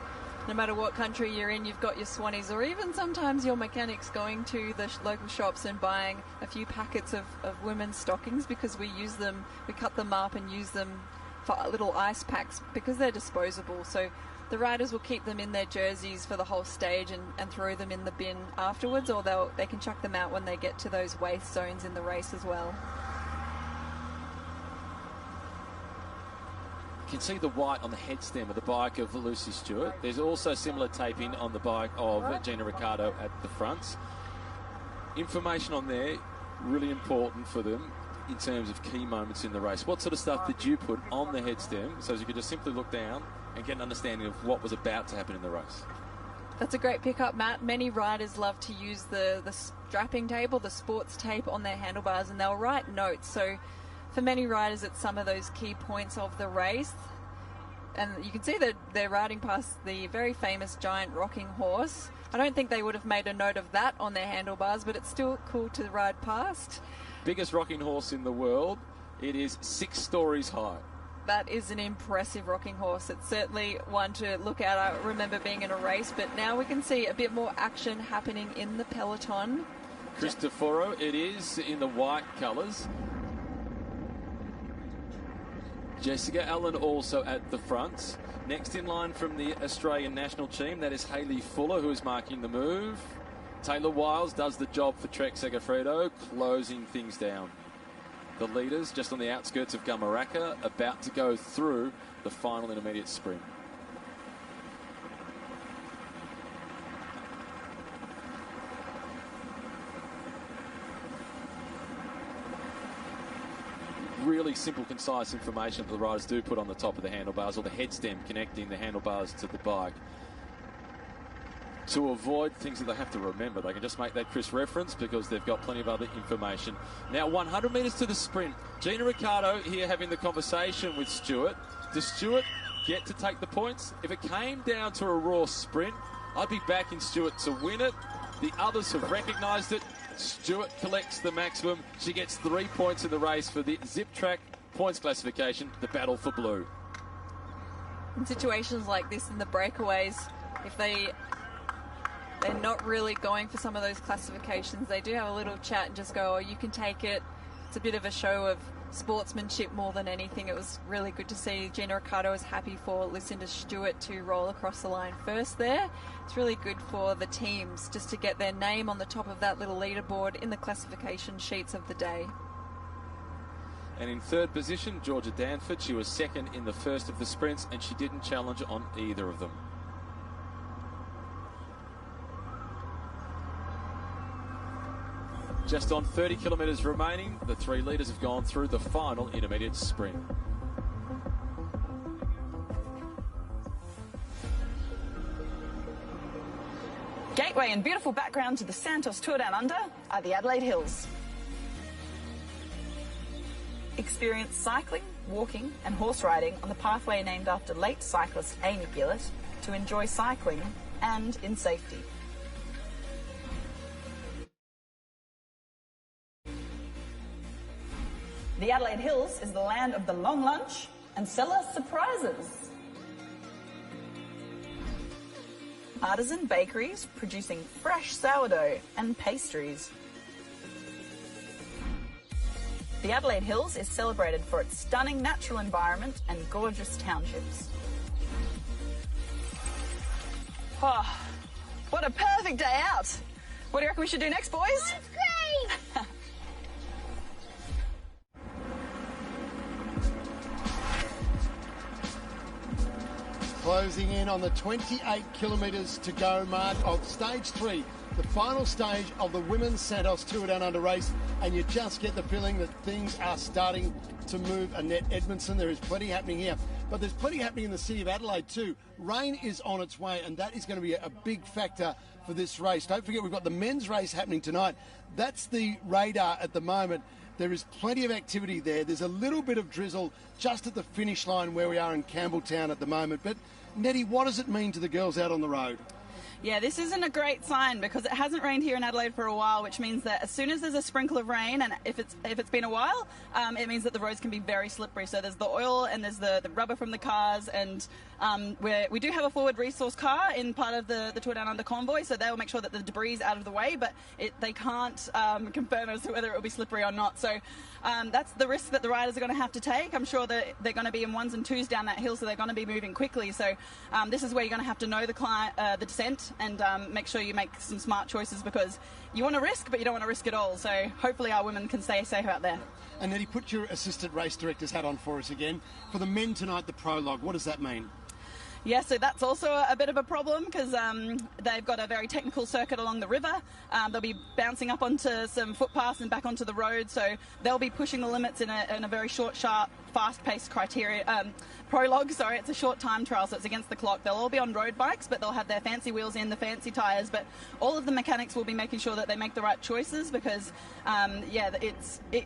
no matter what country you're in, you've got your Swannies, or even sometimes your mechanics going to the local shops and buying a few packets of women's stockings, because we use them, we cut them up and use them for little ice packs because they're disposable. So the riders will keep them in their jerseys for the whole stage and throw them in the bin afterwards, or they can chuck them out when they get to those waist zones in the race as well. You can see the white on the head stem of the bike of Lucy Stewart. There's also similar taping on the bike of Gina Ricciardo at the front. Information on there, really important for them in terms of key moments in the race. What sort of stuff did you put on the head stem so as you could just simply look down and get an understanding of what was about to happen in the race? That's a great pickup, Matt. Many riders love to use the strapping tape or the sports tape on their handlebars, and they'll write notes. So for many riders, it's some of those key points of the race. And you can see that they're riding past the very famous giant rocking horse. I don't think they would have made a note of that on their handlebars, but it's still cool to ride past. Biggest rocking horse in the world. It is 6 stories high. That is an impressive rocking horse. It's certainly one to look at. I remember being in a race, but now we can see a bit more action happening in the peloton. Cristoforo, it is in the white colours. Jessica Allen also at the front. Next in line from the Australian national team, that is Hayley Fuller, who is marking the move. Taylor Wiles does the job for Trek Segafredo, closing things down. The leaders just on the outskirts of Gamaraka, about to go through the final intermediate sprint. Really simple, concise information that the riders do put on the top of the handlebars, or the head stem connecting the handlebars to the bike. To avoid things that they have to remember, they can just make that crisp reference because they've got plenty of other information. Now 100 metres to the sprint. Gina Ricciardo here having the conversation with Stewart. Does Stewart get to take the points? If it came down to a raw sprint, I'd be backing Stewart to win it. The others have recognised it. Stewart collects the maximum. She gets 3 points in the race for the Zip Track points classification, the battle for blue. In situations like this in the breakaways, if they're not really going for some of those classifications, they do have a little chat and just go, oh, you can take it. It's a bit of a show of sportsmanship more than anything. It was really good to see Gina Ricciardo was happy for Lucinda Stewart to roll across the line first there. It's really good for the teams just to get their name on the top of that little leaderboard in the classification sheets of the day. And in third position, Georgia Danford. She was second in the first of the sprints, and she didn't challenge on either of them. Just on 30 kilometres remaining, the 3 leaders have gone through the final intermediate sprint. Gateway and beautiful background to the Santos Tour Down Under are the Adelaide Hills. Experience cycling, walking and horse riding on the pathway named after late cyclist Amy Gillett to enjoy cycling and in safety. The Adelaide Hills is the land of the long lunch and cellar surprises. Artisan bakeries producing fresh sourdough and pastries. The Adelaide Hills is celebrated for its stunning natural environment and gorgeous townships. Oh, what a perfect day out! What do you reckon we should do next, boys? Ice cream! Closing in on the 28 kilometres to go mark of stage 3, the final stage of the Women's Santos Tour Down Under race, and you just get the feeling that things are starting to move. Annette Edmondson, there is plenty happening here, but there's plenty happening in the city of Adelaide too. Rain is on its way, and that is going to be a big factor for this race. Don't forget, we've got the men's race happening tonight. That's the radar at the moment. There is plenty of activity there. There's a little bit of drizzle just at the finish line where we are in Campbelltown at the moment. But, Nettie, what does it mean to the girls out on the road? Yeah, this isn't a great sign because it hasn't rained here in Adelaide for a while, which means that as soon as there's a sprinkle of rain, and if it's been a while, it means that the roads can be very slippery. So there's the oil and there's the rubber from the cars, and we do have a forward resource car in part of the Tour Down Under convoy, so they'll make sure that the debris is out of the way, but they can't confirm as to whether it will be slippery or not. So that's the risk that the riders are going to have to take. I'm sure that they're going to be in ones and twos down that hill, so they're going to be moving quickly. So this is where you're going to have to know the descent and make sure you make some smart choices, because you want to risk, but you don't want to risk it all. So hopefully our women can stay safe out there. And Nettie, put your assistant race director's hat on for us again. For the men tonight, the prologue, what does that mean? Yeah, so that's also a bit of a problem because they've got a very technical circuit along the river. They'll be bouncing up onto some footpaths and back onto the road, so they'll be pushing the limits in a very short, sharp, fast-paced prologue. Sorry, it's a short time trial, so it's against the clock. They'll all be on road bikes, but they'll have their fancy wheels in, the fancy tyres, but all of the mechanics will be making sure that they make the right choices because,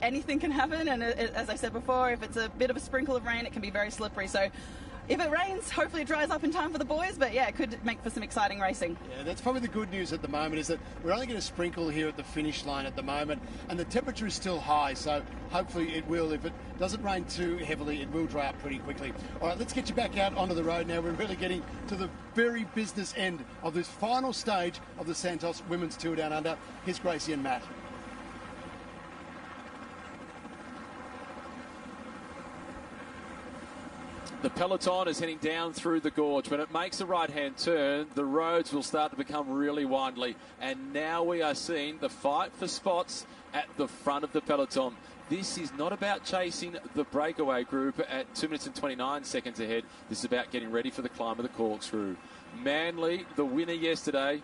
anything can happen, and as I said before, if it's a bit of a sprinkle of rain, it can be very slippery. So if it rains, hopefully it dries up in time for the boys, but yeah, it could make for some exciting racing. Yeah, that's probably the good news at the moment, is that we're only going to sprinkle here at the finish line at the moment, and the temperature is still high, so hopefully it will. If it doesn't rain too heavily, it will dry up pretty quickly. All right, let's get you back out onto the road now. We're really getting to the very business end of this final stage of the Santos Women's Tour Down Under. Here's Gracie and Matt. The peloton is heading down through the gorge. When it makes a right-hand turn, the roads will start to become really windly. And now we are seeing the fight for spots at the front of the peloton. This is not about chasing the breakaway group at 2 minutes and 29 seconds ahead. This is about getting ready for the climb of the corkscrew. Manly, the winner yesterday.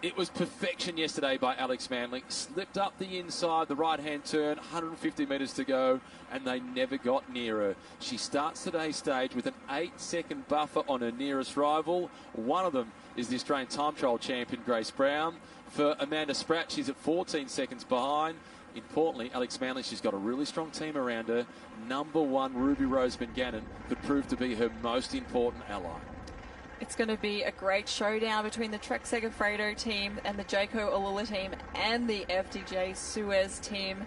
It was perfection yesterday by Alex Manley. Slipped up the inside, the right-hand turn, 150 metres to go, and they never got near her. She starts today's stage with an 8-second buffer on her nearest rival. One of them is the Australian time trial champion, Grace Brown. For Amanda Spratt, she's at 14 seconds behind. Importantly, Alex Manley, she's got a really strong team around her. Number 1, Ruby Rose Bengannon, could prove to be her most important ally. It's going to be a great showdown between the Trek Segafredo team and the Jayco Alula team and the FDJ Suez team.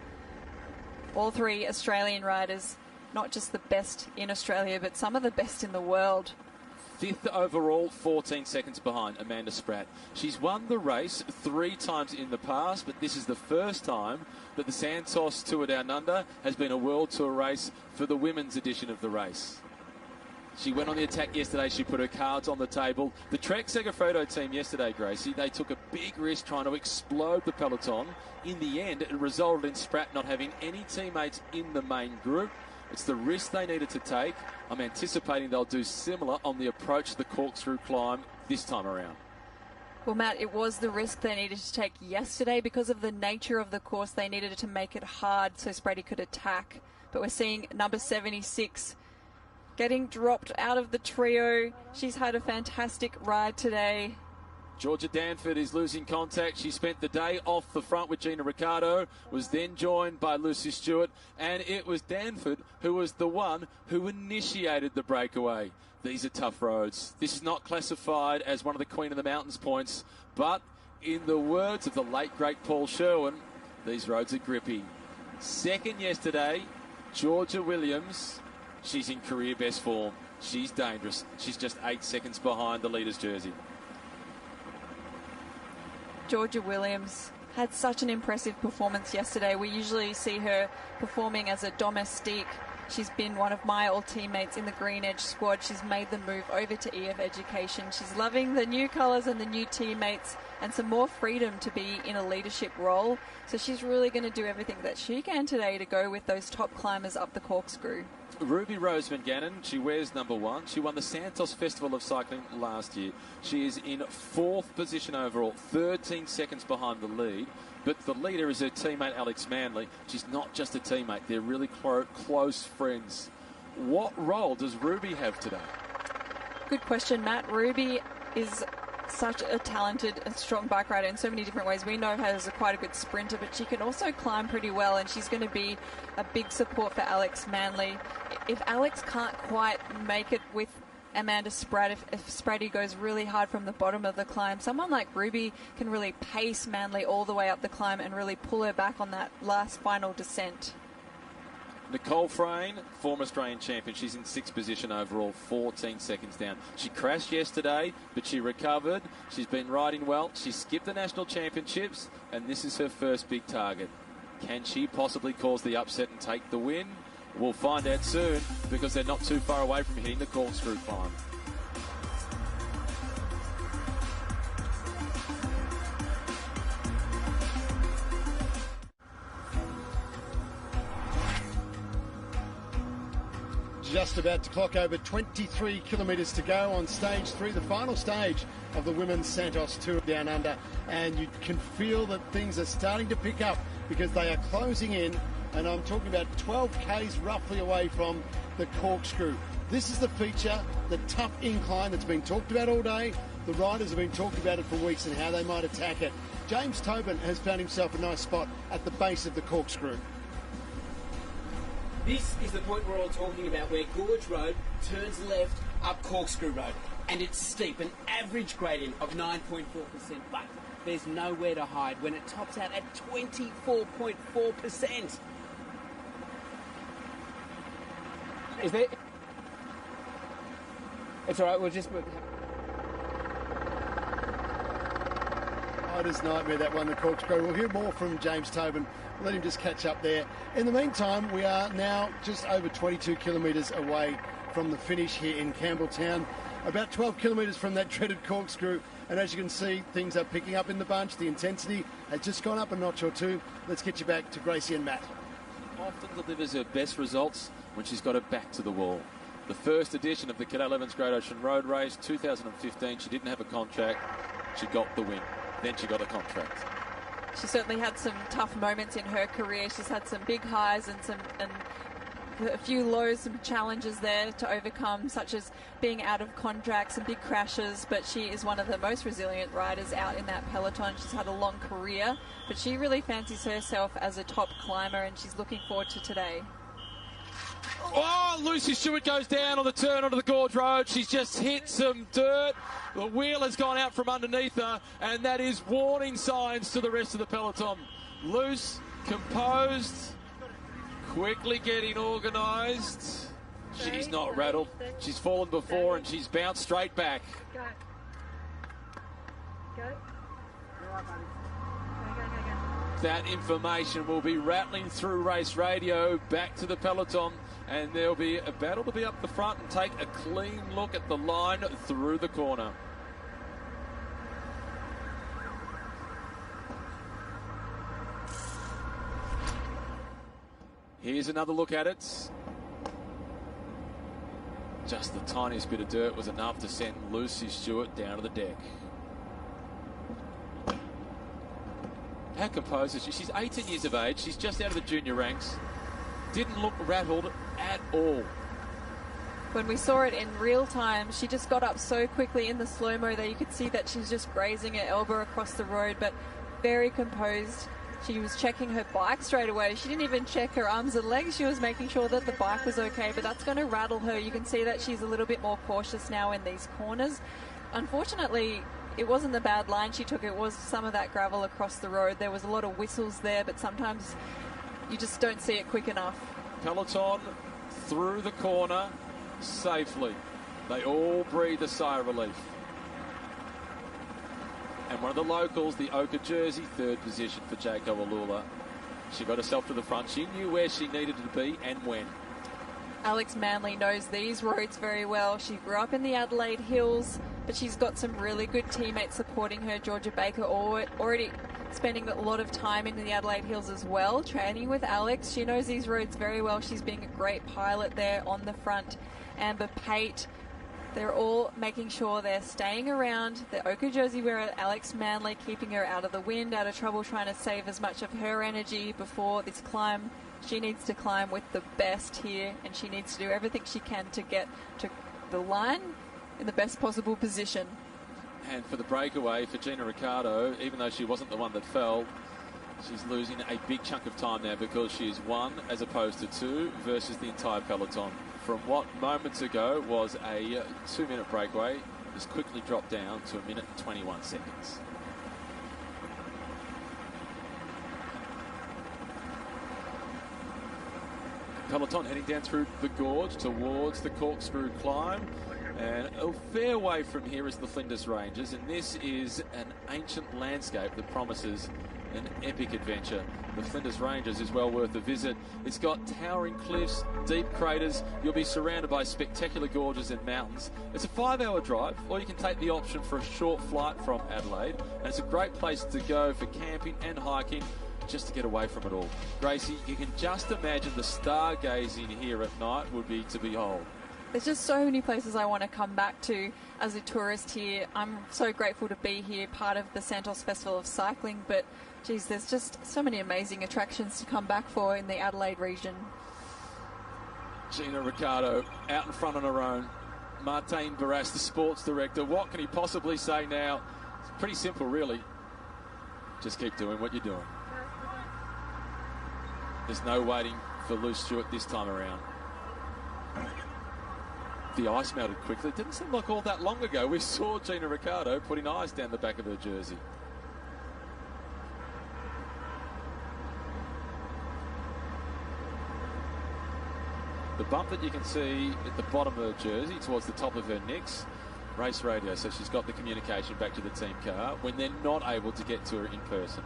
All three Australian riders, not just the best in Australia, but some of the best in the world. 5th overall, 14 seconds behind Amanda Spratt. She's won the race 3 times in the past, but this is the first time that the Santos Tour Down Under has been a World Tour race for the women's edition of the race. She went on the attack yesterday. She put her cards on the table. The Trek Segafredo team yesterday, Gracie, they took a big risk trying to explode the peloton. In the end, it resulted in Spratt not having any teammates in the main group. It's the risk they needed to take. I'm anticipating they'll do similar on the approach to the corkscrew climb this time around. Well, Matt, it was the risk they needed to take yesterday because of the nature of the course. They needed to make it hard so Spratty could attack. But we're seeing number 76 getting dropped out of the trio. She's had a fantastic ride today. Georgia Danford is losing contact. She spent the day off the front with Gina Ricciardo, was then joined by Lucy Stewart, and it was Danford who was the one who initiated the breakaway. These are tough roads. This is not classified as one of the Queen of the Mountains points, but in the words of the late, great Paul Sherwin, these roads are grippy. Second yesterday, Georgia Williams. She's in career best form. She's dangerous. She's just 8 seconds behind the leader's jersey. Georgia Williams had such an impressive performance yesterday. We usually see her performing as a domestique. She's been one of my old teammates in the Green Edge squad. She's made the move over to EF Education. She's loving the new colours and the new teammates, and some more freedom to be in a leadership role. So she's really going to do everything that she can today to go with those top climbers up the corkscrew. Ruby Roseman Gannon, she wears number 1. She won the Santos Festival of Cycling last year. She is in 4th position overall, 13 seconds behind the lead. But the leader is her teammate, Alex Manley. She's not just a teammate, they're really close friends. What role does Ruby have today? Good question, Matt. Ruby is such a talented and strong bike rider in so many different ways. We know her as quite a good sprinter, but she can also climb pretty well, and she's going to be a big support for Alex Manley. If Alex can't quite make it with Amanda Spratt, if Spratty goes really hard from the bottom of the climb, someone like Ruby can really pace Manley all the way up the climb and really pull her back on that last final descent. Nicole Frayne, former Australian champion. She's in 6th position overall, 14 seconds down. She crashed yesterday, but she recovered. She's been riding well. She skipped the national championships, and this is her first big target. Can she possibly cause the upset and take the win? We'll find out soon, because they're not too far away from hitting the corkscrew climb. Just about to clock over 23 kilometres to go on stage 3, the final stage of the Women's Santos Tour Down Under. And you can feel that things are starting to pick up because they are closing in. And I'm talking about 12 k's roughly away from the corkscrew. This is the feature, the tough incline that's been talked about all day. The riders have been talking about it for weeks and how they might attack it. James Tobin has found himself a nice spot at the base of the corkscrew. This is the point we're all talking about, where Gorge Road turns left up Corkscrew Road, and it's steep, an average gradient of 9.4%, but there's nowhere to hide when it tops out at 24.4%. Is there... It's all right, we'll just... Rider's nightmare, that one, the corkscrew. We'll hear more from James Tobin. Let him just catch up there. In the meantime, we are now just over 22 kilometres away from the finish here in Campbelltown. About 12 kilometres from that dreaded corkscrew. And as you can see, things are picking up in the bunch. The intensity has just gone up a notch or two. Let's get you back to Gracie and Matt. Often delivers her best results when she's got her back to the wall. The first edition of the Cadet Evans Great Ocean Road Race, 2015, she didn't have a contract. She got the win. Then she got a contract. She certainly had some tough moments in her career. She's had some big highs and a few lows, some challenges there to overcome, such as being out of contracts and big crashes, but she is one of the most resilient riders out in that peloton. She's had a long career, but she really fancies herself as a top climber, and she's looking forward to today. Oh, Lucy Stewart goes down on the turn onto the Gorge Road. She's just hit some dirt. The wheel has gone out from underneath her, and that is warning signs to the rest of the peloton. Loose, composed, quickly getting organised. She's not rattled. She's fallen before, and she's bounced straight back. Go. Go. That information will be rattling through race radio back to the peloton, and there'll be a battle to be up the front and take a clean look at the line through the corner. Here's another look at it. Just the tiniest bit of dirt was enough to send Lucy Stewart down to the deck. How composed is she? She's 18 years of age. She's just out of the junior ranks. Didn't look rattled at all. When we saw it in real time, she just got up so quickly in the slow-mo that you could see that she's just grazing her elbow across the road, but very composed. She was checking her bike straight away. She didn't even check her arms and legs. She was making sure that the bike was okay, but that's going to rattle her. You can see that she's a little bit more cautious now in these corners. Unfortunately, it wasn't the bad line she took. It was some of that gravel across the road. There was a lot of whistles there, but sometimes you just don't see it quick enough. Peloton through the corner safely. They all breathe a sigh of relief. And one of the locals, the Oka jersey, 3rd position for Jaco Alula. She got herself to the front. She knew where she needed to be and when. Alex Manley knows these roads very well. She grew up in the Adelaide Hills, but she's got some really good teammates supporting her. Georgia Baker already spending a lot of time in the Adelaide Hills as well, training with Alex. She knows these roads very well. She's being a great pilot there on the front. Amber Pate, they're all making sure they're staying around the Ochre jersey wearer Alex Manley, keeping her out of the wind, out of trouble, trying to save as much of her energy before this climb. She needs to climb with the best here, and she needs to do everything she can to get to the line in the best possible position. And for the breakaway, for Gina Ricciardo, even though she wasn't the one that fell, she's losing a big chunk of time now because she is 1 as opposed to 2 versus the entire peloton. From what moments ago was a 2-minute breakaway, has quickly dropped down to 1 minute and 21 seconds. Peloton heading down through the gorge towards the corkscrew climb. And a fair way from here is the Flinders Ranges, and this is an ancient landscape that promises an epic adventure. The Flinders Ranges is well worth a visit. It's got towering cliffs, deep craters. You'll be surrounded by spectacular gorges and mountains. It's a 5-hour drive, or you can take the option for a short flight from Adelaide. And it's a great place to go for camping and hiking, just to get away from it all. Gracie, you can just imagine the stargazing here at night would be to behold. There's just so many places I want to come back to as a tourist here. I'm so grateful to be here, part of the Santos Festival of Cycling, but geez, there's just so many amazing attractions to come back for in the Adelaide region. Gina Ricciardo out in front on her own. Martin Barras, the sports director. What can he possibly say now? It's pretty simple, really. Just keep doing what you're doing. There's no waiting for Lou Stewart this time around. The ice melted quickly. It didn't seem like all that long ago we saw Gina Ricciardo putting ice down the back of her jersey. The bump that you can see at the bottom of her jersey towards the top of her nicks, race radio, so she's got the communication back to the team car when they're not able to get to her in person.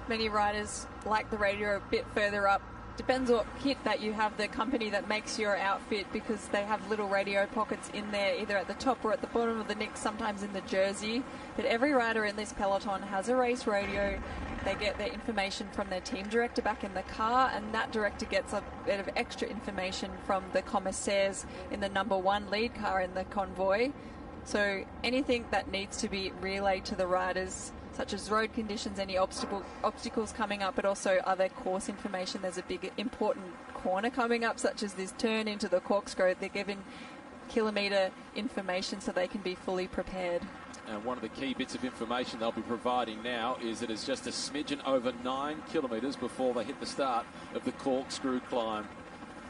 Many riders like the radio a bit further up. Depends what kit that you have, the company that makes your outfit, because they have little radio pockets in there, either at the top or at the bottom of the nick, sometimes in the jersey. But every rider in this peloton has a race radio. They get their information from their team director back in the car, and that director gets a bit of extra information from the commissaires in the number 1 lead car in the convoy. So anything that needs to be relayed to the riders, such as road conditions, any obstacles coming up, but also other course information. There's a big important corner coming up, such as this turn into the corkscrew. They're given kilometre information so they can be fully prepared. And one of the key bits of information they'll be providing now is that it's just a smidgen over 9 kilometres before they hit the start of the corkscrew climb.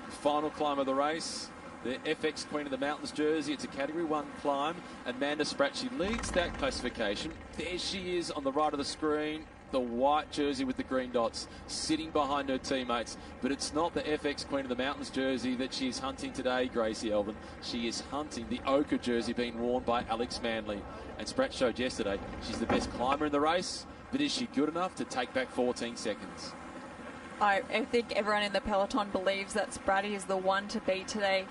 Final climb of the race. The FX Queen of the Mountains jersey. It's a Category 1 climb. Amanda Spratt, she leads that classification. There she is on the right of the screen, the white jersey with the green dots, sitting behind her teammates. But it's not the FX Queen of the Mountains jersey that she's hunting today, Gracie Elvin. She is hunting the ochre jersey being worn by Alex Manley. And Spratt showed yesterday she's the best climber in the race, but is she good enough to take back 14 seconds? I think everyone in the peloton believes that Spratty is the one to beat today.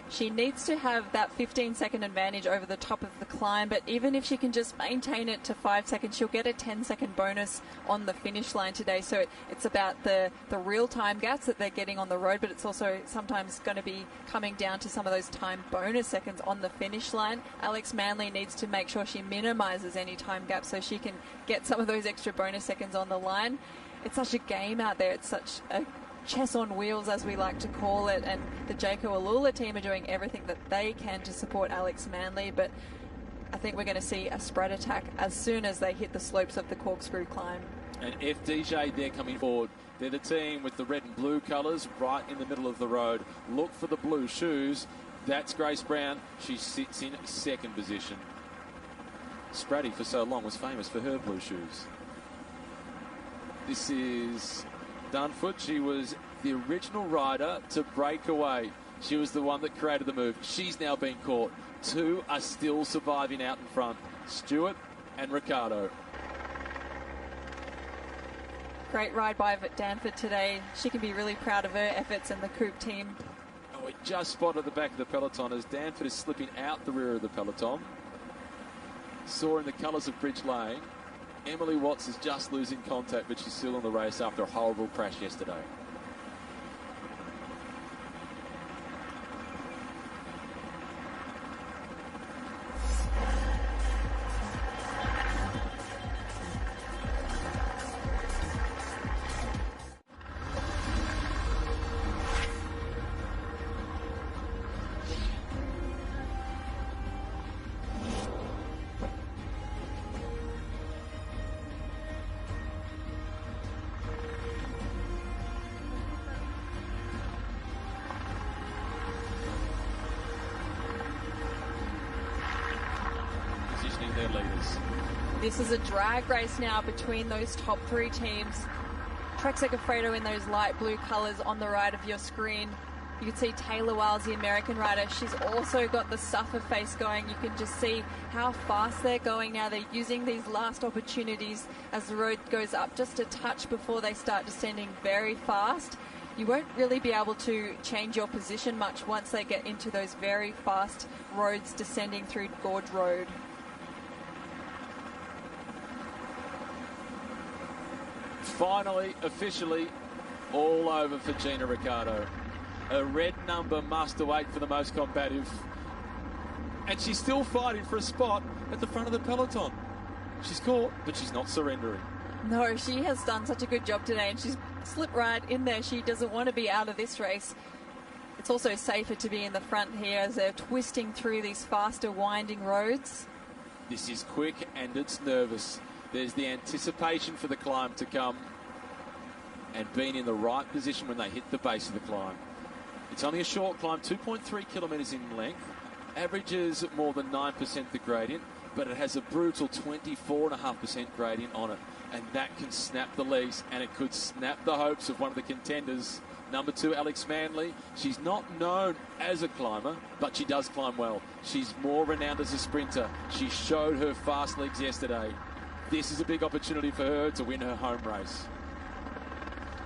She needs to have that 15-second advantage over the top of the climb, but even if she can just maintain it to 5 seconds, she'll get a 10-second bonus on the finish line today. So it's about the real-time gaps that they're getting on the road, but it's also sometimes going to be coming down to some of those time bonus seconds on the finish line. Alex Manley needs to make sure she minimises any time gaps so she can get some of those extra bonus seconds on the line. It's such a game out there. It's such a chess on wheels, as we like to call it, and the Jayco Alula team are doing everything that they can to support Alex Manley, but I think we're going to see a spread attack as soon as they hit the slopes of the corkscrew climb. And FDJ, they're coming forward. They're the team with the red and blue colours right in the middle of the road. Look for the blue shoes. That's Grace Brown. She sits in second position. Spratty for so long was famous for her blue shoes. This is Dunfoot. She was the original rider to break away. She was the one that created the move. She's now been caught. 2 are still surviving out in front. Stewart and Ricciardo. Great ride by Danford today. She can be really proud of her efforts and the Coupe team. Oh, we just spotted the back of the peloton as Danford is slipping out the rear of the peloton. saw in the colours of Bridge Lane, Emily Watts is just losing contact, but she's still in the race after a horrible crash yesterday. Their leaders. This is a drag race now between those top three teams. Trek Segafredo in those light blue colours on the right of your screen. You can see Taylor Wiles, the American rider. She's also got the suffer face going. You can just see how fast they're going now. They're using these last opportunities as the road goes up just a touch before they start descending very fast. You won't really be able to change your position much once they get into those very fast roads descending through Gorge Road. Finally, officially, all over for Gina Ricciardo. A red number must await for the most combative. And she's still fighting for a spot at the front of the peloton. She's caught, but she's not surrendering. No, she has done such a good job today, and she's slipped right in there. She doesn't want to be out of this race. It's also safer to be in the front here as they're twisting through these faster, winding roads. This is quick and it's nervous. There's the anticipation for the climb to come and being in the right position when they hit the base of the climb. It's only a short climb, 2.3 kilometres in length, averages more than 9% the gradient, but it has a brutal 24.5% gradient on it, and that can snap the legs, and it could snap the hopes of one of the contenders. Number 2, Alex Manley. She's not known as a climber, but she does climb well. She's more renowned as a sprinter. She showed her fast legs yesterday. This is a big opportunity for her to win her home race.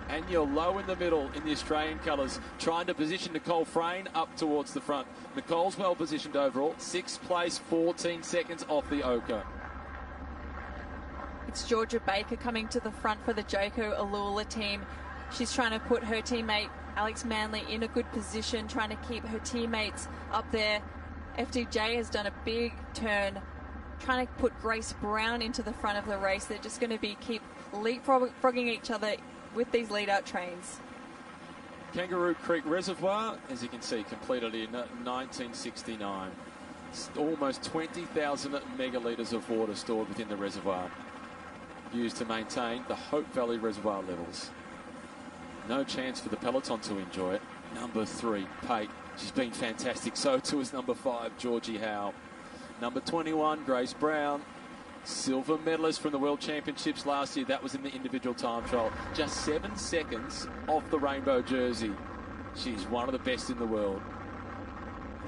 And you're low in the middle in the Australian colours, trying to position Nicole Frayne up towards the front. Nicole's well positioned overall, 6th place, 14 seconds off the Oka. It's Georgia Baker coming to the front for the Joko Alula team. She's trying to put her teammate Alex Manley in a good position, trying to keep her teammates up there. FDJ has done a big turn, trying to put Grace Brown into the front of the race. They're just going to keep leapfrogging each other with these lead-out trains. Kangaroo Creek Reservoir, as you can see, completed in 1969. It's almost 20,000 megalitres of water stored within the reservoir, used to maintain the Hope Valley Reservoir levels. No chance for the peloton to enjoy it. Number 3, Pate. She's been fantastic. So too is number 5, Georgie Howe. Number 21, Grace Brown. Silver medalist from the World Championships last year. That was in the individual time trial. Just 7 seconds off the rainbow jersey. She's one of the best in the world.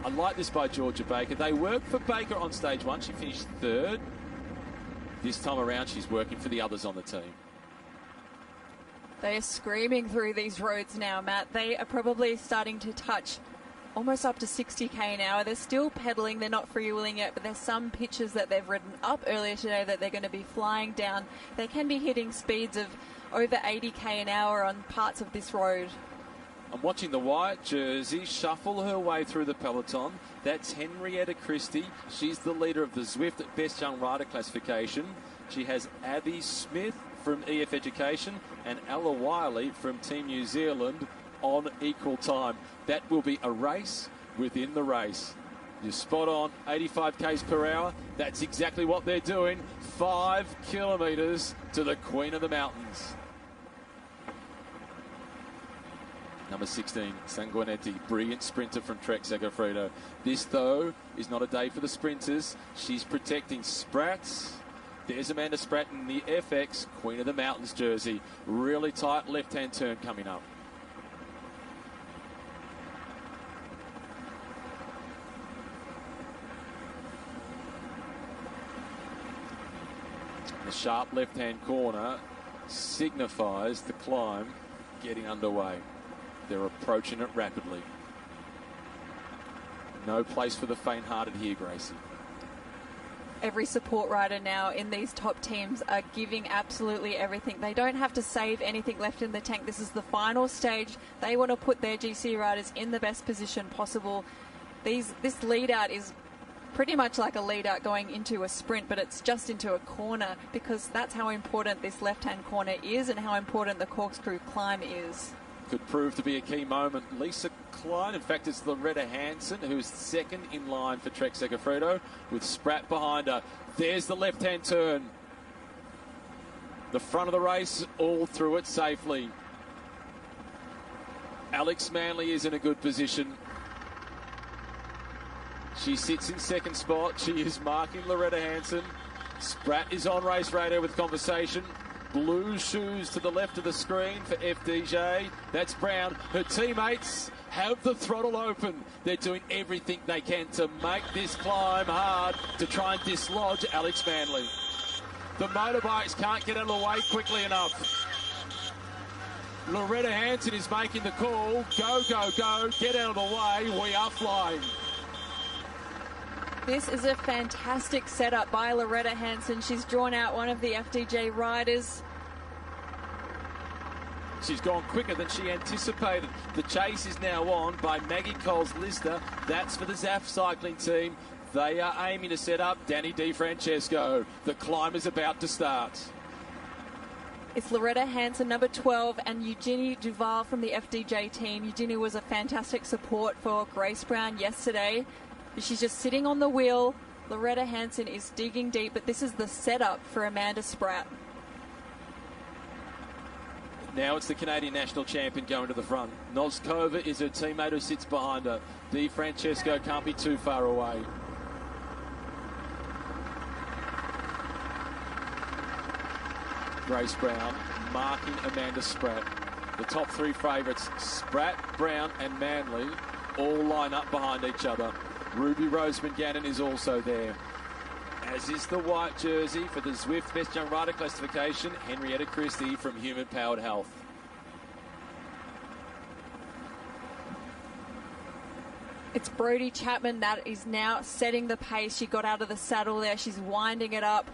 I like this by Georgia Baker. They worked for Baker on stage 1. She finished 3rd. This time around, she's working for the others on the team. They are screaming through these roads now, Matt. They are probably starting to touch almost up to 60k an hour. They're still pedaling. They're not freewheeling yet, but there's some pitches that they've ridden up earlier today that they're going to be flying down. They can be hitting speeds of over 80k an hour on parts of this road. I'm watching the white jersey shuffle her way through the peloton. That's Henrietta Christie. She's the leader of the Zwift Best Young Rider classification. She has Abby Smith from EF Education and Ella Wiley from Team New Zealand on equal time. That will be a race within the race. You're spot on, 85 k's per hour. That's exactly what they're doing. 5 kilometres to the Queen of the Mountains. Number 16, Sanguinetti, brilliant sprinter from Trek Segafredo. This, though, is not a day for the sprinters. She's protecting Sprats. There's Amanda Spratt in the FX Queen of the Mountains jersey. Really tight left-hand turn coming up. The sharp left-hand corner signifies the climb getting underway. They're approaching it rapidly. No place for the faint-hearted here, Gracie. every support rider now in these top teams are giving absolutely everything. They don't have to save anything left in the tank. This is the final stage. They want to put their GC riders in the best position possible. This lead out is pretty much like a lead out going into a sprint, but it's just into a corner, because that's how important this left-hand corner is and how important the corkscrew climb is. Could prove to be a key moment. Lisa Klein, in fact, it's Loretta Hansen, who's second in line for Trek Segafredo, with Spratt behind her. There's the left-hand turn. The front of the race, all through it safely. Alex Manley is in a good position. She sits in second spot. She is marking Loretta Hansen. Spratt is on race radar with conversation. Blue shoes to the left of the screen for FDJ. That's Brown. Her teammates have the throttle open. They're doing everything they can to make this climb hard to try and dislodge Alex Manley. The motorbikes can't get out of the way quickly enough. Loretta Hansen is making the call. Go, go, go. Get out of the way. We are flying. This is a fantastic setup by Loretta Hansen. She's drawn out one of the FDJ riders. She's gone quicker than she anticipated. The chase is now on by Maggie Coles-Lister. That's for the ZAF cycling team. They are aiming to set up Danny DiFrancesco. The climb is about to start. It's Loretta Hansen, number 12, and Eugenie Duval from the FDJ team. Eugenie was a fantastic support for Grace Brown yesterday. She's just sitting on the wheel. Loretta Hansen is digging deep, but this is the setup for Amanda Spratt. Now it's the Canadian national champion going to the front. Noskova is her teammate who sits behind her. DiFrancesco can't be too far away. Grace Brown marking Amanda Spratt. The top three favourites, Spratt, Brown and Manley, all line up behind each other. Ruby Roseman Gannon is also there, as is the white jersey for the Zwift Best Young Rider classification, Henrietta Christie from Human Powered Health. It's Brodie Chapman that is now setting the pace. She got out of the saddle there. She's winding it up.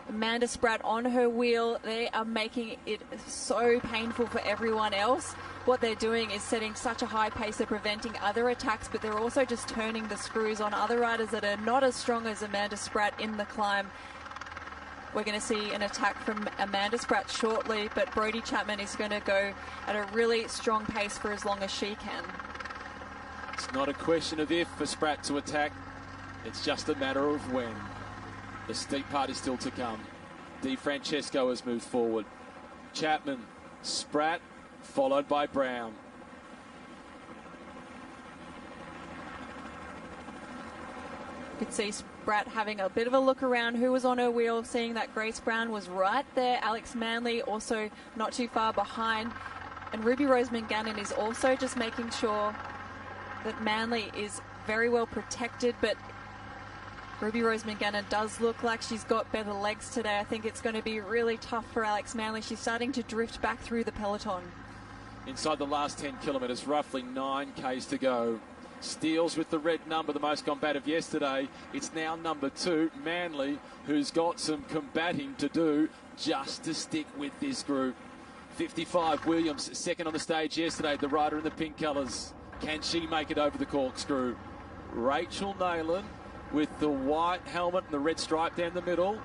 Amanda Spratt on her wheel. They are making it so painful for everyone else. What they're doing is setting such a high pace, they're preventing other attacks, but they're also just turning the screws on other riders that are not as strong as Amanda Spratt in the climb. We're going to see an attack from Amanda Spratt shortly, but Brodie Chapman is going to go at a really strong pace for as long as she can. It's not a question of if for Spratt to attack, it's just a matter of when. The steep part is still to come. DiFrancesco has moved forward. Chapman, Spratt, followed by Brown. You could see Spratt having a bit of a look around who was on her wheel, seeing that Grace Brown was right there. Alex Manley also not too far behind. And Ruby Roseman Gannon is also just making sure that Manley is very well protected, but Ruby Roseman Gannon does look like she's got better legs today. I think it's going to be really tough for Alex Manley. She's starting to drift back through the peloton. Inside the last 10 kilometres, roughly 9 Ks to go. Steels with the red number, the most combative yesterday. It's now number 2, Manley, who's got some combating to do just to stick with this group. 55, Williams, second on the stage yesterday, the rider in the pink colours. Can she make it over the corkscrew? Rachel Nayland with the white helmet and the red stripe down the middle.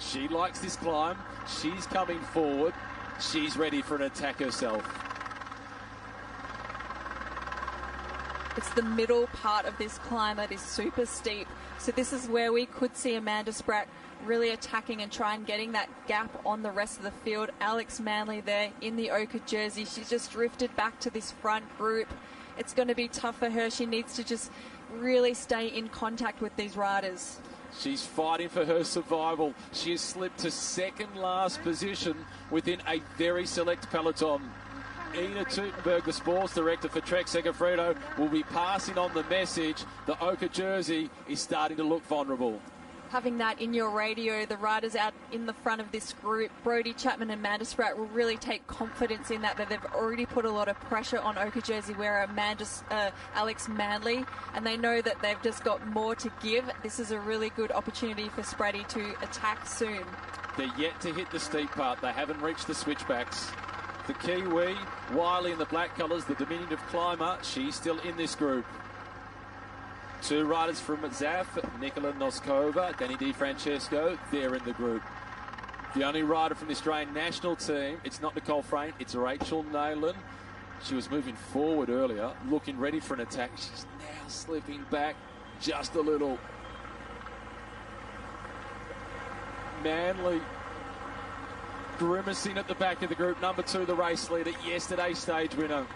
She likes this climb. She's coming forward. She's ready for an attack herself. It's the middle part of this climb that is super steep. So this is where we could see Amanda Spratt really attacking and try and getting that gap on the rest of the field. Alex Manley there in the ochre jersey. She's just drifted back to this front group. It's going to be tough for her. She needs to just really stay in contact with these riders. She's fighting for her survival. She has slipped to second last position within a very select peloton. Ina Teutenberg, the sports director for Trek Segafredo, will be passing on the message. The ochre jersey is starting to look vulnerable. having that in your radio, the riders out in the front of this group, Brodie Chapman and Amanda Spratt, will really take confidence in that they've already put a lot of pressure on Oka jersey wearer Alex Manley, and they know that they've just got more to give. This is a really good opportunity for Spratty to attack soon. They're yet to hit the steep part. They haven't reached the switchbacks. The Kiwi, Wiley in the black colours, the diminutive climber, she's still in this group. Two riders from ZAF, Nicola Noskova, Danny Di Francesco, they're in the group. The only rider from the Australian national team, it's not Nicole Frayne, it's Rachel Nayland. She was moving forward earlier, looking ready for an attack. She's now slipping back just a little. Manley grimacing at the back of the group. Number 2, the race leader, yesterday's stage winner.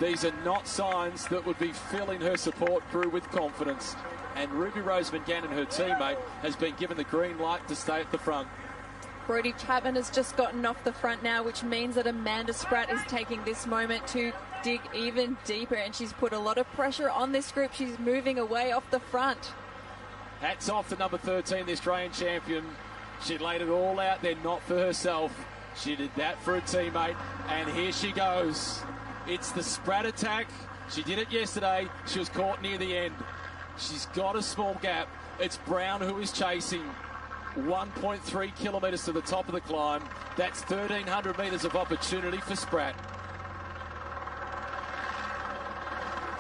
These are not signs that would be filling her support crew with confidence. And Ruby Rose McGannon, her teammate, has been given the green light to stay at the front. Brodie Chapman has just gotten off the front now, which means that Amanda Spratt is taking this moment to dig even deeper, and she's put a lot of pressure on this group. She's moving away off the front. Hats off to number 13, the Australian champion. She laid it all out there, not for herself. She did that for a teammate, and here she goes. It's the Spratt attack. She did it yesterday. She was caught near the end. She's got a small gap. It's Brown who is chasing. 1.3 kilometres to the top of the climb. That's 1,300 metres of opportunity for Spratt.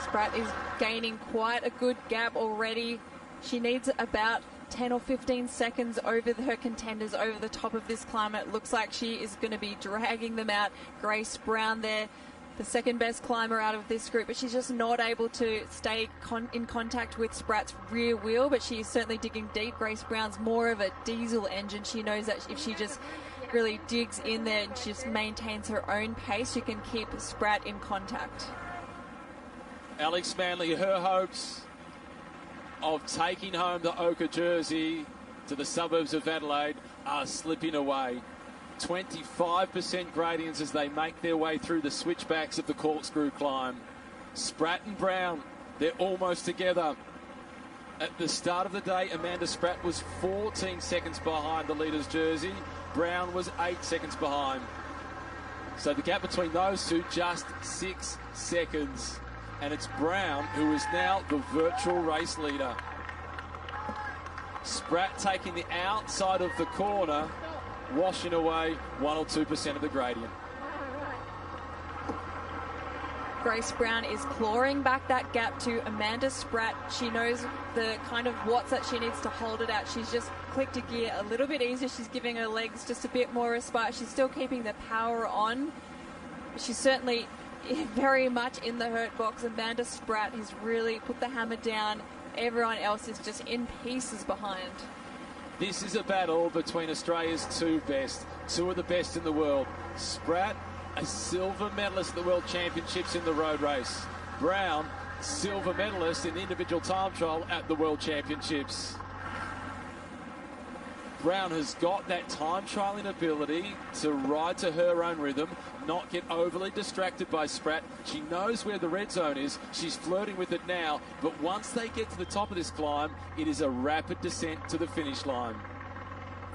Spratt is gaining quite a good gap already. She needs about 10 or 15 seconds over her contenders over the top of this climb. It looks like she is going to be dragging them out. Grace Brown there, the second best climber out of this group, but she's just not able to stay in contact with Spratt's rear wheel, but she's certainly digging deep. Grace Brown's more of a diesel engine. She knows that if she just really digs in there and just maintains her own pace, she can keep Spratt in contact. Alex Manley, her hopes of taking home the Oka jersey to the suburbs of Adelaide are slipping away. 25% gradients as they make their way through the switchbacks of the corkscrew climb. Spratt and Brown, they're almost together. At the start of the day, Amanda Spratt was 14 seconds behind the leader's jersey. Brown was 8 seconds behind. So the gap between those two, just 6 seconds. And it's Brown who is now the virtual race leader. Spratt taking the outside of the corner, washing away 1 or 2% of the gradient. Grace Brown is clawing back that gap to Amanda Spratt. She knows the kind of watts that she needs to hold it at. She's just clicked a gear a little bit easier. She's giving her legs just a bit more respite. She's still keeping the power on. She's certainly very much in the hurt box. Amanda Spratt has really put the hammer down. Everyone else is just in pieces behind. This is a battle between Australia's two best, two of the best in the world. Spratt, a silver medalist at the World Championships in the road race. Brown, silver medalist in the individual time trial at the World Championships. Brown has got that time trialing ability to ride to her own rhythm, not get overly distracted by Spratt. She knows where the red zone is. She's flirting with it now, but once they get to the top of this climb, it is a rapid descent to the finish line.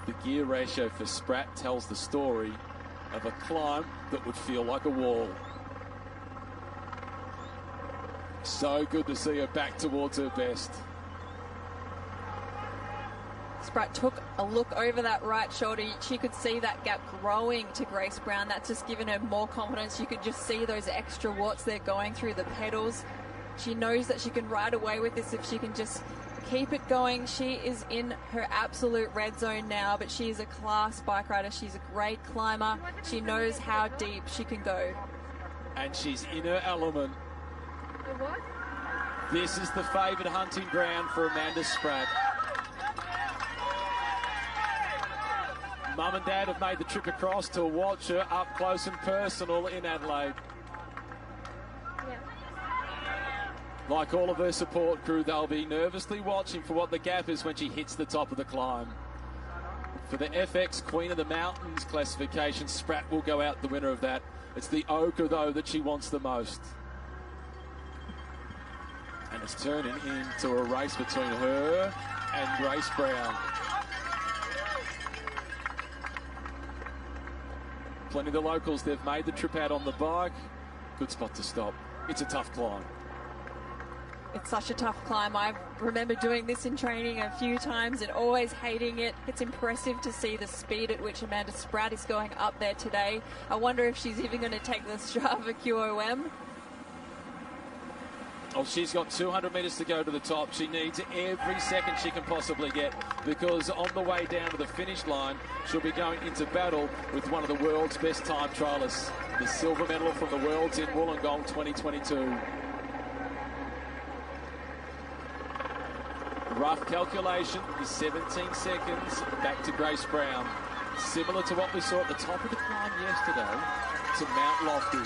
The gear ratio for Spratt tells the story of a climb that would feel like a wall. So good to see her back towards her best. Spratt took a look over that right shoulder. She could see that gap growing to Grace Brown. That's just given her more confidence. You could just see those extra watts there going through the pedals. She knows that she can ride away with this if she can just keep it going. She is in her absolute red zone now, but she is a class bike rider. She's a great climber. She knows how deep she can go. And she's in her element. This is the favoured hunting ground for Amanda Spratt. Mum and Dad have made the trip across to watch her up close and personal in Adelaide. Like all of her support crew, they'll be nervously watching for what the gap is when she hits the top of the climb. For the FX Queen of the Mountains classification, Spratt will go out the winner of that. It's the Oka, though, that she wants the most. And it's turning into a race between her and Grace Brown. Plenty of the locals, they've made the trip out on the bike. Good spot to stop. It's a tough climb. It's such a tough climb. I remember doing this in training a few times and always hating it. It's impressive to see the speed at which Amanda Spratt is going up there today. I wonder if she's even going to take the Strava QOM. Oh, she's got 200 metres to go to the top. She needs every second she can possibly get, because on the way down to the finish line, she'll be going into battle with one of the world's best time trialists, the silver medal from the Worlds in Wollongong 2022. Rough calculation is 17 seconds back to Grace Brown. Similar to what we saw at the top of the climb yesterday to Mount Lofty.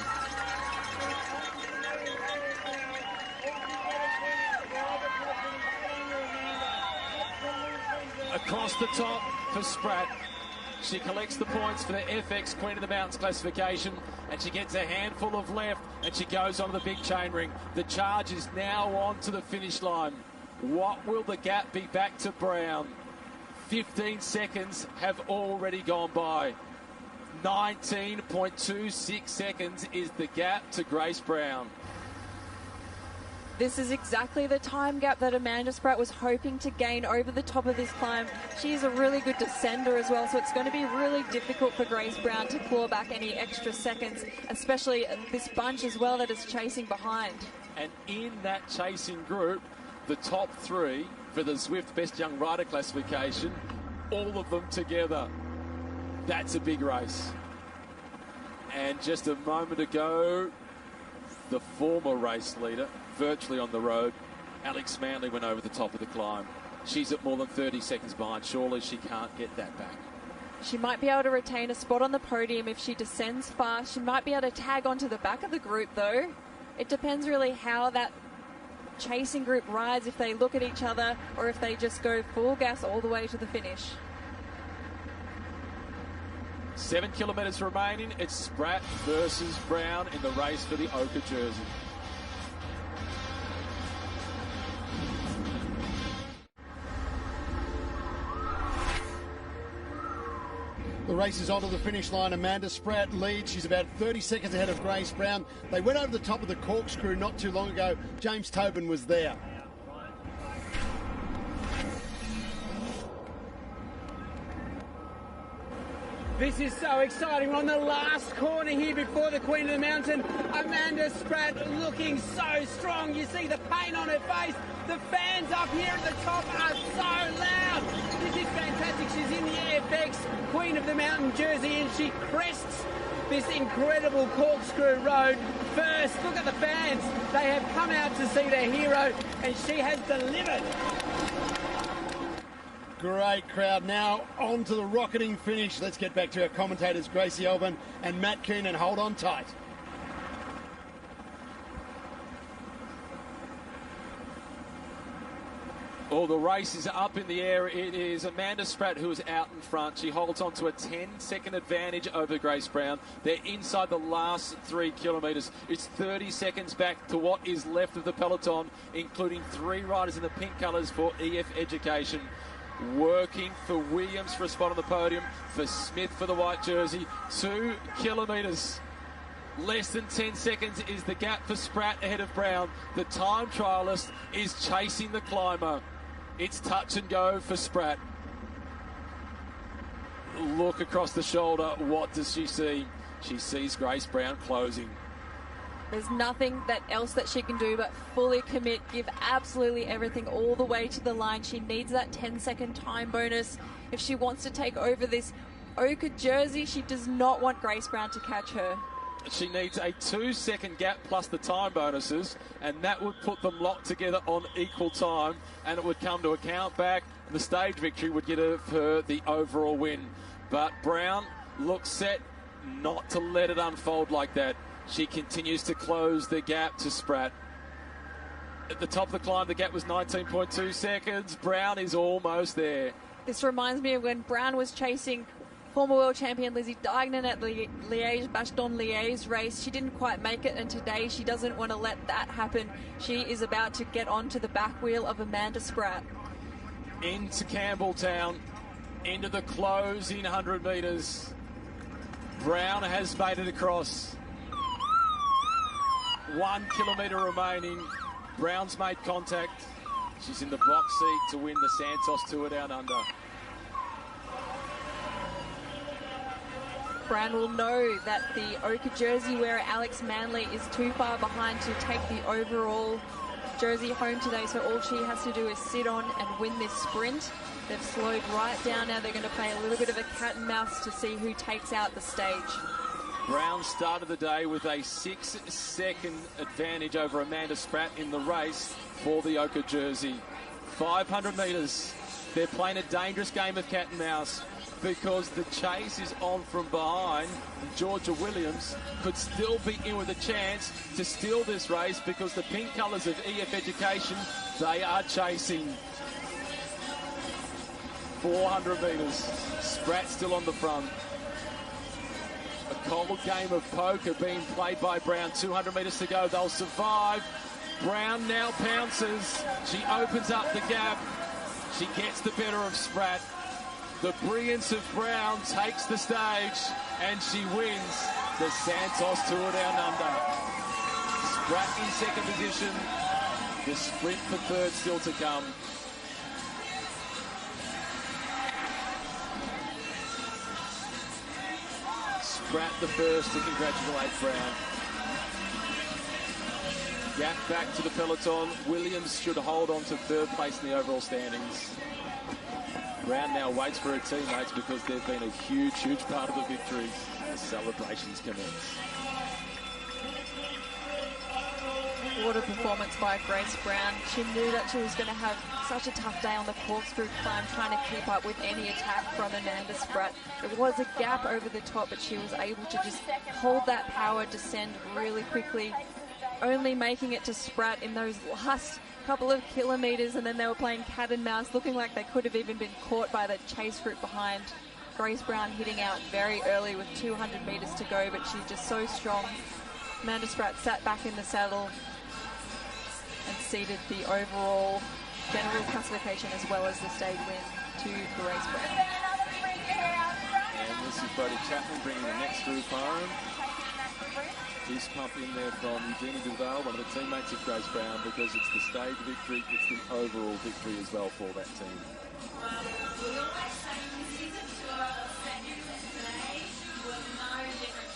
Across the top for Spratt. She collects the points for the FX Queen of the Mountains classification, and she gets a handful of left, and she goes on the big chain ring. The charge is now on to the finish line. What will the gap be back to Brown? 15 seconds have already gone by. 19.26 seconds is the gap to Grace Brown. This is exactly the time gap that Amanda Spratt was hoping to gain over the top of this climb. She's a really good descender as well, so it's going to be really difficult for Grace Brown to claw back any extra seconds, especially this bunch as well that is chasing behind. And in that chasing group, the top three for the Zwift Best Young Rider classification, all of them together. That's a big race. And just a moment ago, the former race leader, virtually on the road, Alex Manley, went over the top of the climb. She's at more than 30 seconds behind. Surely she can't get that back. She might be able to retain a spot on the podium if she descends fast. She might be able to tag onto the back of the group, though. It depends really how that chasing group rides, if they look at each other or if they just go full gas all the way to the finish. 7 kilometres remaining. It's Spratt versus Brown in the race for the ochre jersey. The race is onto the finish line. Amanda Spratt leads. She's about 30 seconds ahead of Grace Brown. They went over the top of the corkscrew not too long ago. James Tobin was there. This is so exciting. We're on the last corner here before the Queen of the Mountain. Amanda Spratt looking so strong. You see the pain on her face. The fans up here at the top are so loud. This is fantastic. She's in the FX Queen of the Mountain jersey and she crests this incredible corkscrew road. First, look at the fans. They have come out to see their hero and she has delivered. Great crowd. Now on to the rocketing finish. Let's get back to our commentators, Gracie Elvin and Matt Keenan. Hold on tight. Oh, the race is up in the air. It is Amanda Spratt who is out in front. She holds on to a 10-second advantage over Grace Brown. They're inside the last 3 kilometres. It's 30 seconds back to what is left of the peloton, including 3 riders in the pink colours for EF Education. Working for Williams for a spot on the podium, for Smith for the white jersey. 2 kilometres. Less than 10 seconds is the gap for Spratt ahead of Brown. The time trialist is chasing the climber. It's touch and go for Spratt. Look across the shoulder. What does she see? She sees Grace Brown closing. There's nothing else that she can do but fully commit, give absolutely everything all the way to the line. She needs that 10-second time bonus if she wants to take over this ochre jersey. She does not want Grace Brown to catch her. She needs a 2-second gap plus the time bonuses, and that would put them locked together on equal time, and it would come to a count back. The stage victory would get her the overall win. But Brown looks set not to let it unfold like that. She continues to close the gap to Spratt. At the top of the climb, the gap was 19.2 seconds. Brown is almost there. This reminds me of when Brown was chasing former world champion Lizzie Deignan at the Bastogne-Liège race. She didn't quite make it, and today she doesn't want to let that happen. She is about to get onto the back wheel of Amanda Spratt. into Campbelltown, into the closing 100 metres. Brown has made it across. 1 kilometre remaining. Brown's made contact. She's in the box seat to win the Santos Tour Down Under. Brown will know that the ochre jersey wearer Alex Manley is too far behind to take the overall jersey home today, so all she has to do is sit on and win this sprint. They've slowed right down now. They're going to play a little bit of a cat and mouse to see who takes out the stage. Brown started the day with a 6-second advantage over Amanda Spratt in the race for the ochre jersey. 500 metres. They're playing a dangerous game of cat and mouse, because the chase is on from behind. Georgia Williams could still be in with a chance to steal this race, because the pink colours of EF Education, they are chasing. 400 metres. Spratt still on the front. A cold game of poker being played by Brown. 200 metres to go. They'll survive. Brown now pounces. She opens up the gap. She gets the better of Spratt. The brilliance of Brown takes the stage, and she wins the Santos Tour Down Under. Spratt in second position. The sprint for third still to come. Spratt the first to congratulate Brown. Gap back to the peloton. Williams should hold on to third place in the overall standings. Brown now waits for her teammates, because they've been a huge, huge part of the victory. The celebrations commence. What a performance by Grace Brown. She knew that she was going to have such a tough day on the corkscrew climb, trying to keep up with any attack from Amanda Spratt. There was a gap over the top, but she was able to just hold that power, descend really quickly, only making it to Spratt in those last couple of kilometres, and then they were playing cat and mouse, looking like they could have even been caught by the chase group behind. Grace Brown hitting out very early with 200 metres to go, but she's just so strong. Amanda Spratt sat back in the saddle and ceded the overall general classification as well as the stage win to Grace Brown. And this is Brodie Chapman bringing the next group home. Fist pump in there from Eugenie Duval, one of the teammates of Grace Brown, because it's the stage victory, it's the overall victory as well for that team.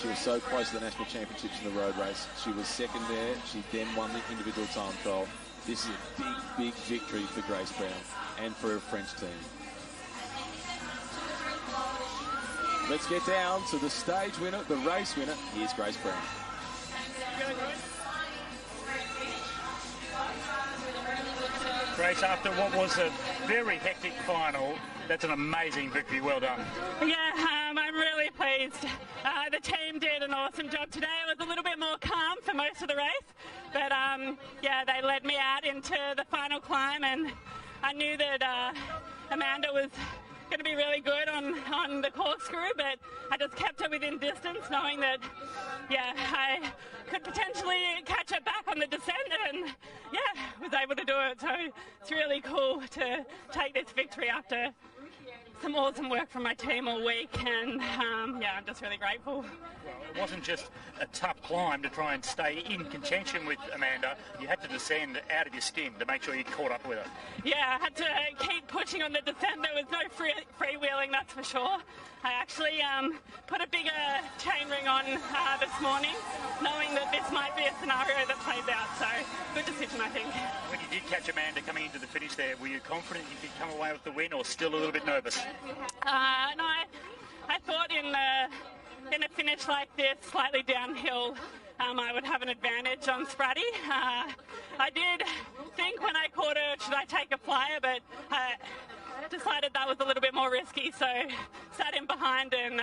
She was so close to the national championships in the road race. She was second there. She then won the individual time trial. This is a big, big victory for Grace Brown and for her French team. Let's get down to the stage winner, the race winner. Here's Grace Brown. Grace, after what was a very hectic final, that's an amazing victory. Well done. Yeah, I'm really pleased. The team did an awesome job today. It was a little bit more calm for most of the race, but yeah, they led me out into the final climb, and I knew that Amanda was going to be really good on the corkscrew, but I just kept her within distance, knowing that, yeah, I could potentially catch her back on the descent, and yeah, was able to do it. So it's really cool to take this victory after some awesome work from my team all week, and yeah, I'm just really grateful. Well, it wasn't just a tough climb to try and stay in contention with Amanda. You had to descend out of your skin to make sure you caught up with her. Yeah, I had to keep pushing on the descent. There was no freewheeling, that's for sure. I actually put a bigger chain ring on this morning, knowing that this might be a scenario that plays out. So, good decision, I think. When you did catch Amanda coming into the finish there, were you confident you could come away with the win, or still a little bit nervous? No, I thought in a finish like this, slightly downhill, I would have an advantage on Spratty. I did think when I caught her, should I take a flyer, but I decided that was a little bit more risky, so sat in behind and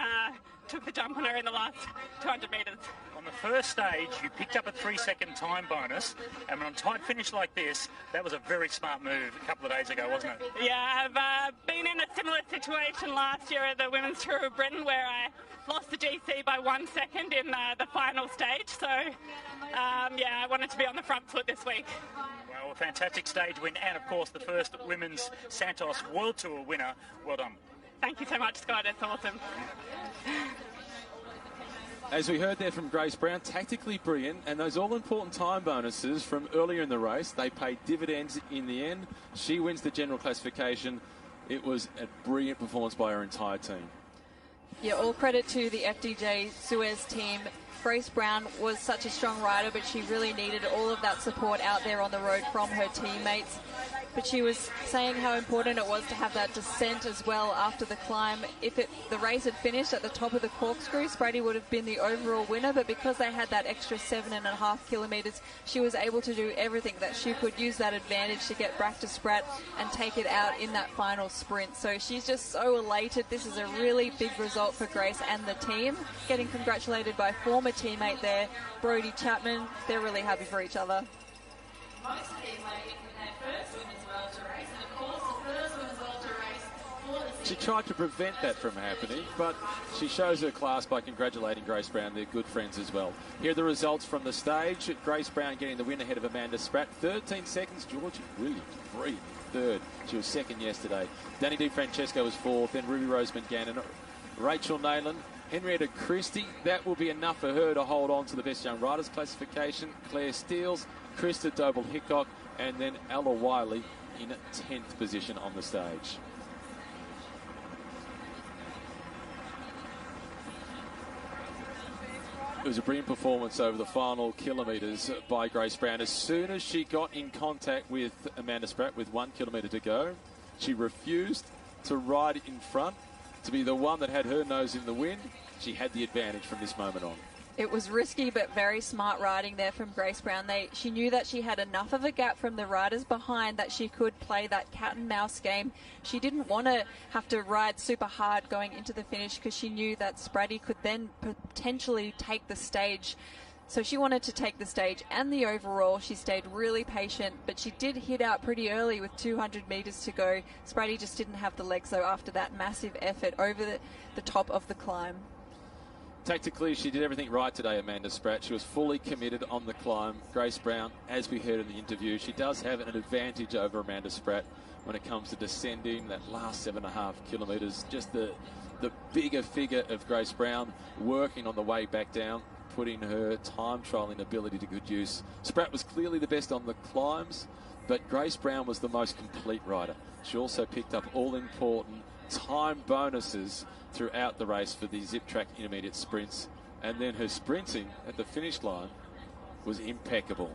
took the jump on her in the last 200 metres. On the first stage, you picked up a 3-second time bonus, and on a tight finish like this, that was a very smart move a couple of days ago, wasn't it? Yeah, I've been in a similar situation last year at the Women's Tour of Britain where I lost the GC by 1 second in the final stage. So, I wanted to be on the front foot this week. Well, a fantastic stage win, and of course the first Women's Santos World Tour winner. Well done. Thank you so much, Scott. It's awesome. As we heard there from Grace Brown, tactically brilliant, and those all-important time bonuses from earlier in the race, they paid dividends in the end. She wins the general classification. It was a brilliant performance by her entire team. Yeah, all credit to the FDJ Suez team. Grace Brown was such a strong rider, but she really needed all of that support out there on the road from her teammates. But she was saying how important it was to have that descent as well after the climb. If the race had finished at the top of the corkscrew, Spratty would have been the overall winner, but because they had that extra 7.5 kilometres, she was able to do everything that she could, use that advantage to get back to Sprat and take it out in that final sprint. So she's just so elated. This is a really big result for Grace and the team. Getting congratulated by former teammate there, Brodie Chapman. They're really happy for each other. Most of these ladies in their first Women's World Tour race, and of course the first Women's World Tour race for the... She tried to prevent that from happening, but she shows her class by congratulating Grace Brown. They're good friends as well. Here are the results from the stage. Grace Brown getting the win ahead of Amanda Spratt. 13 seconds. Georgie Williams, breathing third. She was second yesterday. Danny DiFrancesco was fourth. Then Ruby Roseman Gannon. Rachel Nayland. Henrietta Christie. That will be enough for her to hold on to the Best Young Riders classification. Claire Steels, Krista Doble-Hickok, and then Ella Wiley in 10th position on the stage. It was a brilliant performance over the final kilometres by Grace Brown. As soon as she got in contact with Amanda Spratt with 1 kilometre to go, she refused to ride in front, to be the one that had her nose in the wind. She had the advantage from this moment on. It was risky but very smart riding there from Grace Brown. She knew that she had enough of a gap from the riders behind that she could play that cat and mouse game. She didn't want to have to ride super hard going into the finish because she knew that Spratty could then potentially take the stage. So she wanted to take the stage and the overall. She stayed really patient, but she did hit out pretty early with 200 metres to go. Spratty just didn't have the legs though after that massive effort over the top of the climb. Tactically, she did everything right today, Amanda Spratt. She was fully committed on the climb. Grace Brown, as we heard in the interview, she does have an advantage over Amanda Spratt when it comes to descending that last 7.5 kilometres. Just the bigger figure of Grace Brown working on the way back down, putting her time trialling ability to good use. Spratt was clearly the best on the climbs, but Grace Brown was the most complete rider. She also picked up all-important time bonuses throughout the race for the Zip Track intermediate sprints, and then her sprinting at the finish line was impeccable.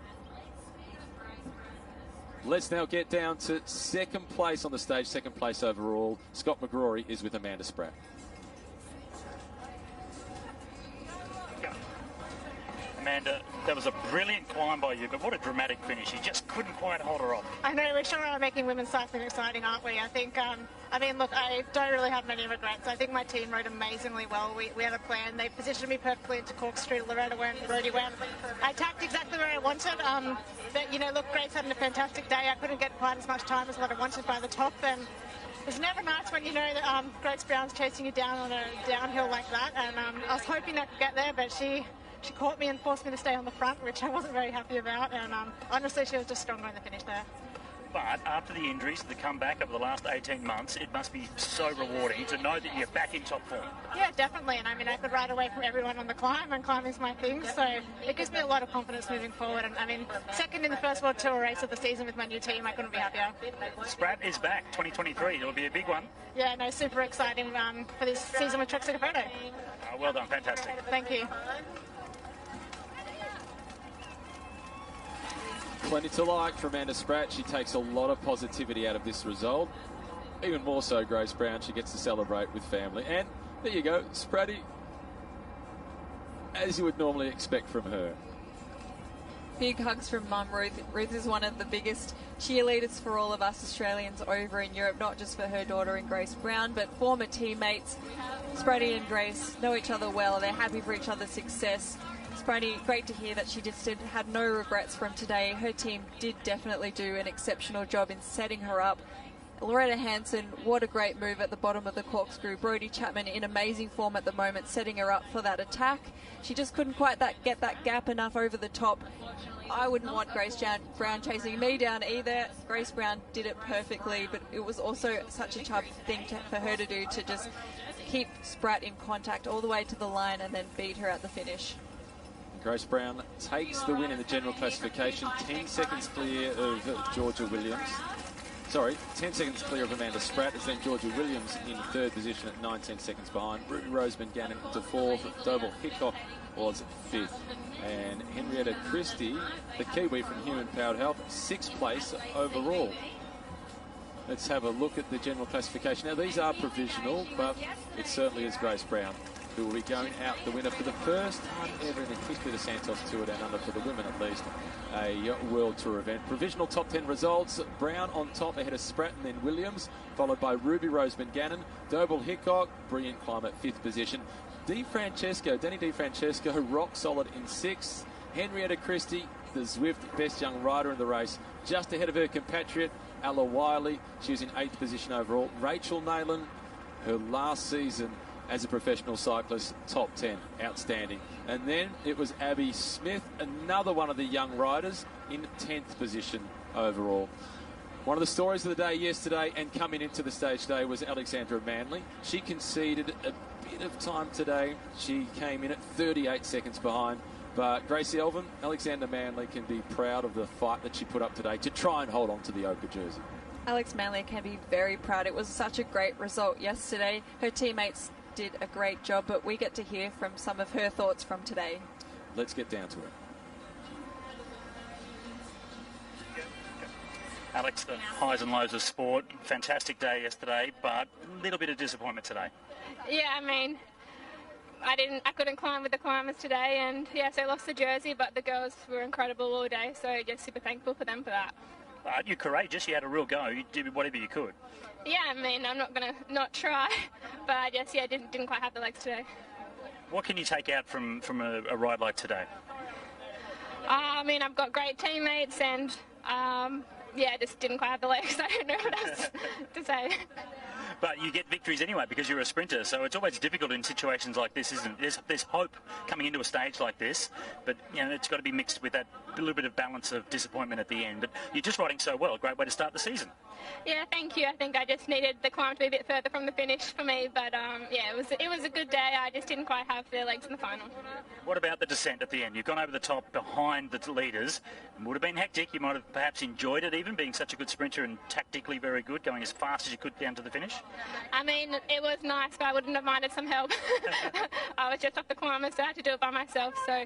Let's now get down to second place on the stage, second place overall. Scott McGrory is with Amanda Spratt. Amanda, that was a brilliant climb by you, but what a dramatic finish. You just couldn't quite hold her off. I know, we sure are making women's cycling exciting, aren't we? I think, look, I don't really have many regrets. I think my team rode amazingly well. We had a plan. They positioned me perfectly into corkscrew. Loretta went, Brodie went. I tacked exactly where I wanted. But, look, Grace had a fantastic day. I couldn't get quite as much time as what I wanted by the top, and it's never nice when you know that Grace Brown's chasing you down on a downhill like that, and I was hoping I could get there, but she caught me and forced me to stay on the front, which I wasn't very happy about, and honestly she was just stronger in the finish there. But after the injuries, the comeback over the last 18 months, it must be so rewarding to know that you're back in top form. Yeah, definitely, and I could ride away from everyone on the climb, and climbing's my thing, so it gives me a lot of confidence moving forward, and second in the first World Tour race of the season with my new team, I couldn't be happier. Spratt is back, 2023, it'll be a big one. Yeah, no, super exciting for this season with Trek Photo. Well done, fantastic. Thank you. Plenty to like for Amanda Spratt. She takes a lot of positivity out of this result. Even more so, Grace Brown. She gets to celebrate with family. And there you go, Spratty, as you would normally expect from her. Big hugs from Mum Ruth. Ruth is one of the biggest cheerleaders for all of us Australians over in Europe, not just for her daughter and Grace Brown, but former teammates. Spratty and Grace know each other well. They're happy for each other's success. Franny, great to hear that she just had no regrets from today. Her team did definitely do an exceptional job in setting her up. Loretta Hanson, what a great move at the bottom of the corkscrew. Brodie Chapman in amazing form at the moment, setting her up for that attack. She just couldn't quite get that gap enough over the top. I wouldn't want Grace Brown chasing me down either. Grace Brown did it perfectly, but it was also such a tough thing for her to do, to just keep Spratt in contact all the way to the line and then beat her at the finish. Grace Brown takes the win in the general classification, 10 seconds clear of Georgia Williams. Sorry, 10 seconds clear of Amanda Spratt, as then Georgia Williams in third position at 19 seconds behind. Ruby Roseman Gannon to fourth. Doble Hickok was fifth. And Henrietta Christie, the Kiwi from Human Powered Health, sixth place overall. Let's have a look at the general classification. Now, these are provisional, but it certainly is Grace Brown who will be going out the winner for the first time ever in the history of the Santos Tour Down Under, for the women at least, a World Tour event. Provisional top 10 results: Brown on top ahead of Spratt and then Williams, followed by Ruby Roseman Gannon. Doble Hickok, brilliant climb at fifth position. Danny DiFrancesco, rock solid in sixth. Henrietta Christie, the Zwift best young rider in the race, just ahead of her compatriot Ella Wiley. She was in eighth position overall. Rachel Neylan, her last season as a professional cyclist, top 10, outstanding. And then it was Abby Smith, another one of the young riders, in 10th position overall. One of the stories of the day yesterday and coming into the stage today was Alexandra Manley. She conceded a bit of time today. She came in at 38 seconds behind. But Gracie Elvin, Alexander Manley can be proud of the fight that she put up today to try and hold on to the Ochre jersey. Alex Manley can be very proud. It was such a great result yesterday. Her teammates did a great job, but we get to hear from some of her thoughts from today. Let's get down to it. Alex, the highs and lows of sport. Fantastic day yesterday, but a little bit of disappointment today. Yeah, I mean, I couldn't climb with the climbers today, and yeah, so I lost the jersey, but the girls were incredible all day, so just super thankful for them for that. You're courageous. You had a real go. You did whatever you could. Yeah, I mean, I'm not going to not try, but I just, yeah, didn't quite have the legs today. What can you take out from a ride like today? I mean, I've got great teammates, and yeah, just didn't quite have the legs. I don't know what else to say. But you get victories anyway because you're a sprinter, so it's always difficult in situations like this, isn't it? There's hope coming into a stage like this, but you know, it's got to be mixed with that little bit of balance of disappointment at the end. But you're just riding so well. Great way to start the season. Yeah, thank you. I think I just needed the climb to be a bit further from the finish for me, but yeah, it was a good day. I just didn't quite have the legs in the final. What about the descent at the end? You've gone over the top behind the leaders. It would have been hectic. You might have perhaps enjoyed it, even being such a good sprinter and tactically very good, going as fast as you could down to the finish. I mean, it was nice, but I wouldn't have minded some help. I was just off the climbers, so I had to do it by myself. So,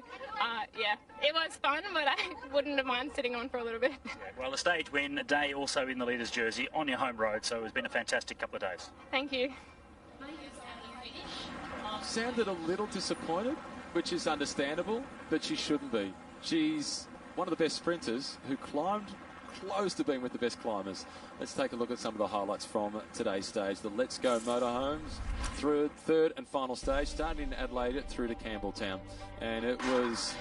yeah, it was fun, but I wouldn't have minded sitting on for a little bit. Yeah, well, a stage win, a day also in the leader's jersey on your home road, so it's been a fantastic couple of days. Thank you. Sounded a little disappointed, which is understandable, but she shouldn't be. She's one of the best sprinters who climbed close to being with the best climbers. Let's take a look at some of the highlights from today's stage. The Let's Go motorhomes through third and final stage, starting in Adelaide through to Campbelltown. And it was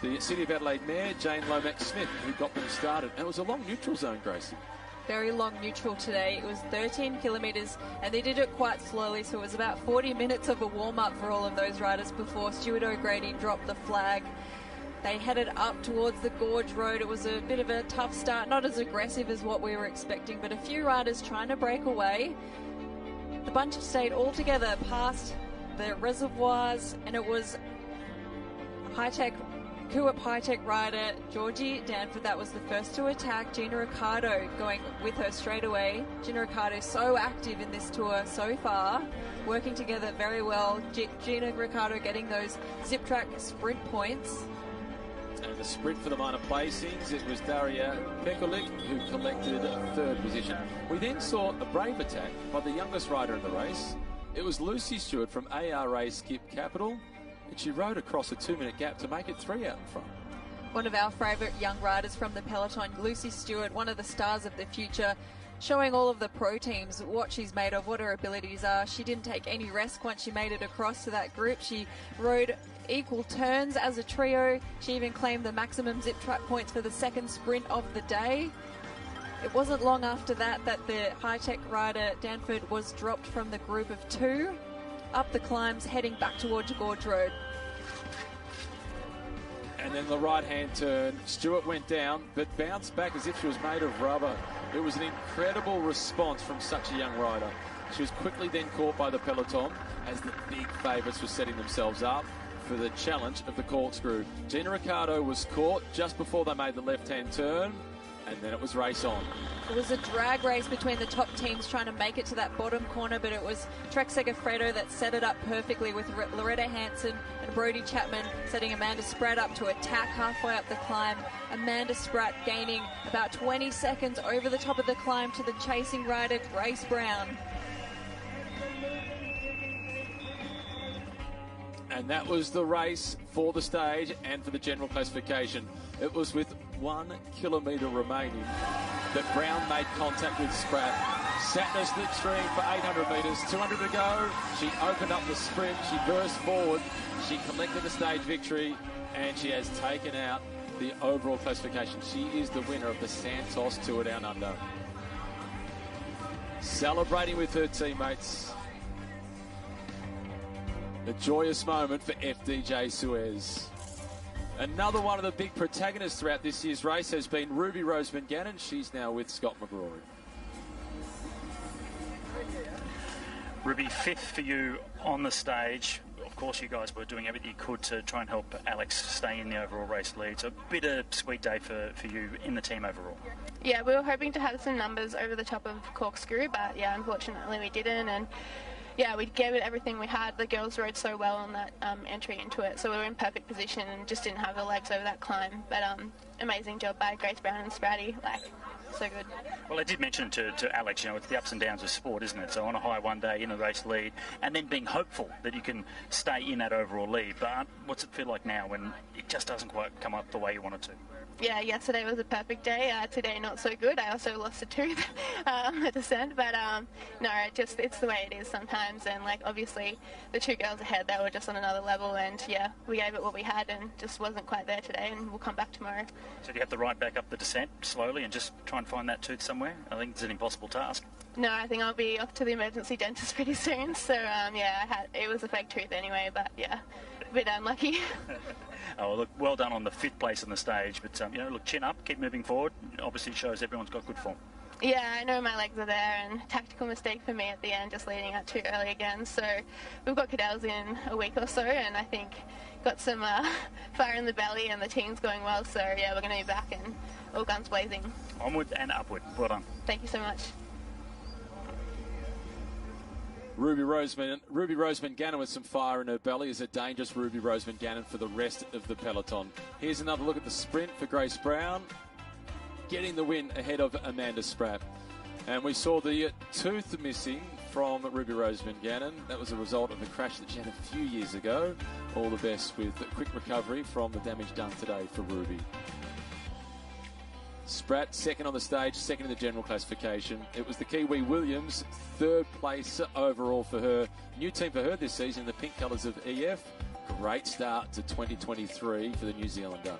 the City of Adelaide Mayor, Jane Lomax-Smith, who got them started. And it was a long neutral zone, Gracie. Very long neutral today. It was 13 kilometres and they did it quite slowly, so it was about 40 minutes of a warm-up for all of those riders before Stuart O'Grady dropped the flag. They headed up towards the Gorge Road. It was a bit of a tough start, not as aggressive as what we were expecting, but a few riders trying to break away. The bunch stayed all together past the reservoirs, and it was Kuup high-tech rider Georgie Danford that was the first to attack. Gina Ricciardo going with her straight away. Gina Ricciardo so active in this tour so far, working together very well. Gina Ricciardo getting those zip track sprint points. And the sprint for the minor placings, it was Daria Pekulik who collected third position. We then saw a brave attack by the youngest rider in the race. It was Lucy Stewart from ARA Skip Capital, and she rode across a 2-minute gap to make it 3 out in front. One of our favourite young riders from the peloton, Lucy Stewart, one of the stars of the future, showing all of the pro teams what she's made of, what her abilities are. She didn't take any rest once she made it across to that group. She rode equal turns as a trio. She even claimed the maximum zip track points for the second sprint of the day. It wasn't long after that the high-tech rider Danford was dropped from the group of 2 up the climbs heading back towards Gorge Road. And then the right-hand turn, Stewart went down, but bounced back as if she was made of rubber. It was an incredible response from such a young rider. She was quickly then caught by the peloton as the big favourites were setting themselves up for the challenge of the corkscrew. Gina Ricciardo was caught just before they made the left-hand turn, and then it was race on. It was a drag race between the top teams trying to make it to that bottom corner, but it was Trek Segafredo that set it up perfectly with Loretta Hanson and Brodie Chapman setting Amanda Spratt up to attack halfway up the climb. Amanda Spratt gaining about 20 seconds over the top of the climb to the chasing rider Grace Brown. And that was the race for the stage and for the general classification. It was with 1 kilometre remaining that Brown made contact with Spratt. Sat in her slipstream for 800 metres, 200 to go. She opened up the sprint, she burst forward, she collected the stage victory, and she has taken out the overall classification. She is the winner of the Santos Tour Down Under. Celebrating with her teammates. A joyous moment for FDJ Suez. Another one of the big protagonists throughout this year's race has been Ruby Roseman Gannon. She's now with Scott McGrory. Ruby, 5th for you on the stage. Of course, you guys were doing everything you could to try and help Alex stay in the overall race lead. So a bit of a sweet day for you in the team overall. Yeah, we were hoping to have some numbers over the top of corkscrew, but yeah, unfortunately we didn't. And yeah, we gave it everything we had. The girls rode so well on that entry into it, so we were in perfect position and just didn't have the legs over that climb. But amazing job by Grace Brown and Spratty, so good. Well, I did mention to Alex, it's the ups and downs of sport, isn't it? So on a high one day in a race lead, and then being hopeful that you can stay in that overall lead. But what's it feel like now when it just doesn't quite come up the way you want it to? Yeah, yesterday was a perfect day. Today not so good. I also lost a tooth at descent, but no, it's the way it is sometimes. And obviously the 2 girls ahead, they were just on another level, and yeah, we gave it what we had and just wasn't quite there today, and we'll come back tomorrow. So do you have to ride back up the descent slowly and just try and find that tooth somewhere? I think it's an impossible task. No, I think I'll be off to the emergency dentist pretty soon. So yeah, it was a fake tooth anyway, but yeah, a bit unlucky. Oh, look, well done on the 5th place on the stage, but look, chin up, keep moving forward. Obviously shows everyone's got good form. Yeah, I know my legs are there, and tactical mistake for me at the end, just leading out too early again. So we've got Cadell's in a week or so, and I think got some fire in the belly, and the team's going well. So yeah, we're going to be back and all guns blazing. Onward and upward. Well done. Thank you so much. Ruby Roseman Gannon with some fire in her belly is a dangerous Ruby Roseman Gannon for the rest of the peloton. Here's another look at the sprint for Grace Brown, getting the win ahead of Amanda Spratt. And we saw the tooth missing from Ruby Roseman Gannon. That was a result of a crash that she had a few years ago. All the best with quick recovery from the damage done today for Ruby. Spratt, 2nd on the stage, 2nd in the general classification. It was the Kiwi Williams, 3rd place overall for her. New team for her this season, the pink colours of EF. Great start to 2023 for the New Zealander.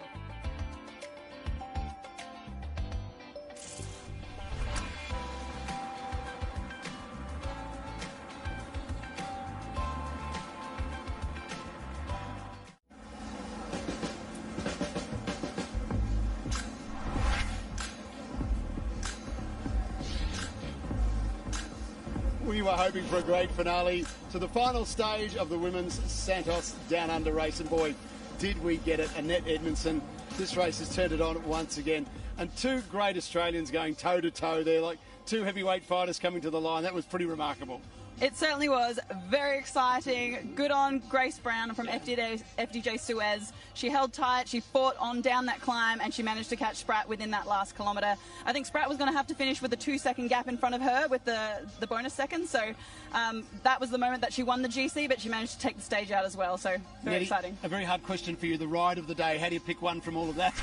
We were hoping for a great finale to the final stage of the women's Santos Down Under race, and boy, did we get it. Annette Edmondson, this race has turned it on once again, and 2 great Australians going toe-to-toe there, like 2 heavyweight fighters coming to the line. That was pretty remarkable. It certainly was very exciting. Good on Grace Brown from FDJ Suez. She held tight, she fought on down that climb, and she managed to catch Spratt within that last kilometre. I think Spratt was going to have to finish with a 2-second gap in front of her with the bonus seconds, so that was the moment that she won the GC, but she managed to take the stage out as well, so very exciting. A very hard question for you, the ride of the day. How do you pick one from all of that?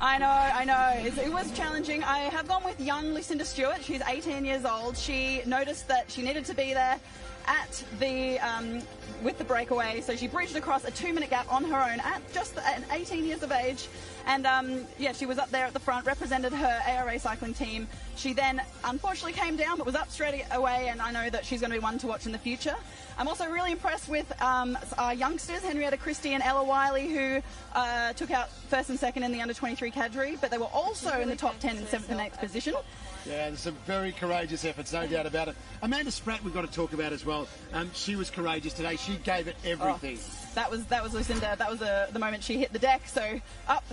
I know. It was challenging. I have gone with young Lucinda Stewart. She's 18 years old. She noticed that she needed to be there. at the with the breakaway. So she bridged across a 2-minute gap on her own at just 18 years of age. And yeah, she was up there at the front, represented her ARA cycling team. She then unfortunately came down, but was up straight away, and I know that she's going to be one to watch in the future. I'm also really impressed with our youngsters, Henrietta Christie and Ella Wiley, who took out first and second in the under-23 category, but they were also in the top 10 in 7th and 8th position. Yeah, there's some very courageous efforts, no doubt about it. Amanda Spratt we've got to talk about as well. She was courageous today. She gave it everything. Oh, that was Lucinda. That was the moment she hit the deck. So up,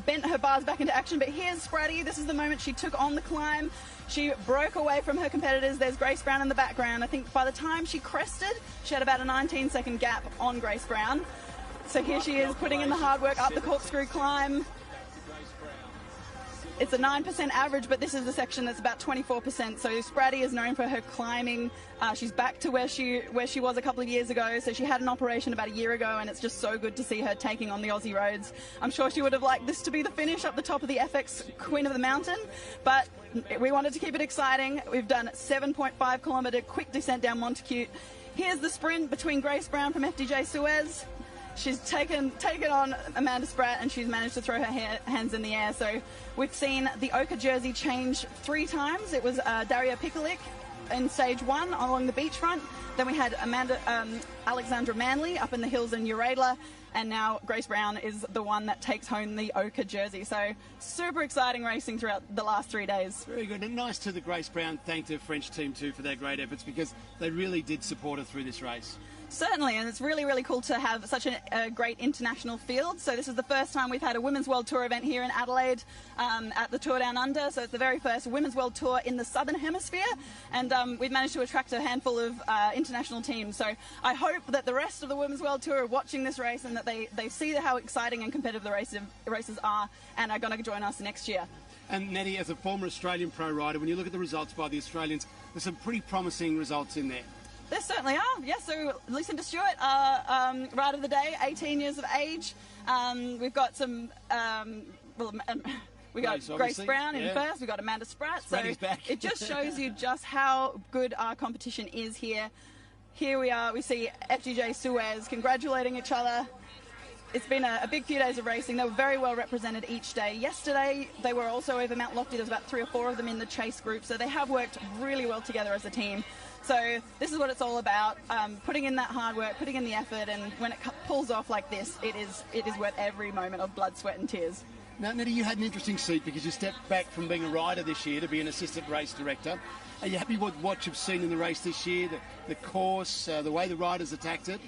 bent her bars back into action. But here's Spratty. This is the moment she took on the climb. She broke away from her competitors. There's Grace Brown in the background. I think by the time she crested, she had about a 19-second gap on Grace Brown. So here she is putting in the hard work up the corkscrew climb. It's a 9% average, but this is the section that's about 24%. So Spratty is known for her climbing. She's back to where she was a couple of years ago. So she had an operation about a year ago, and it's just so good to see her taking on the Aussie roads. I'm sure she would have liked this to be the finish up the top of the FX Queen of the Mountain, but we wanted to keep it exciting. We've done a 7.5 kilometre quick descent down Montacute. Here's the sprint between Grace Brown from FDJ Suez. She's taken on Amanda Spratt, and she's managed to throw her hands in the air. So we've seen the Oka jersey change 3 times. It was Daria Pikalik in stage 1 along the beachfront. Then we had Alexandra Manley up in the hills in Uradla. And now Grace Brown is the one that takes home the Oka jersey. So super exciting racing throughout the last 3 days. Very good. And nice to the Grace Brown thanked her French team too for their great efforts, because they really did support her through this race. Certainly, and it's really, really cool to have such a great international field. So this is the first time we've had a Women's World Tour event here in Adelaide at the Tour Down Under. So it's the very first Women's World Tour in the Southern Hemisphere. And we've managed to attract a handful of international teams. So I hope that the rest of the Women's World Tour are watching this race, and that they see how exciting and competitive the races are, and are going to join us next year. And Nettie, as a former Australian pro rider, when you look at the results by the Australians, there's some pretty promising results in there. There certainly are. Yes, so Lucinda Stewart, Rider of the Day, 18 years of age. We've got some, we got Grace Brown in first. We've got Amanda Spratt. Spratty's back. It just shows you just how good our competition is here. Here we are. We see FDJ Suez congratulating each other. It's been a big few days of racing. They were very well represented each day. Yesterday, they were also over Mount Lofty. There was about 3 or 4 of them in the chase group. So they have worked really well together as a team. So this is what it's all about, putting in that hard work, putting in the effort, and when it pulls off like this, it is worth every moment of blood, sweat and tears. Now, Nettie, you had an interesting seat because you stepped back from being a rider this year to be an assistant race director. Are you happy with what you've seen in the race this year, the course, the way the riders attacked it?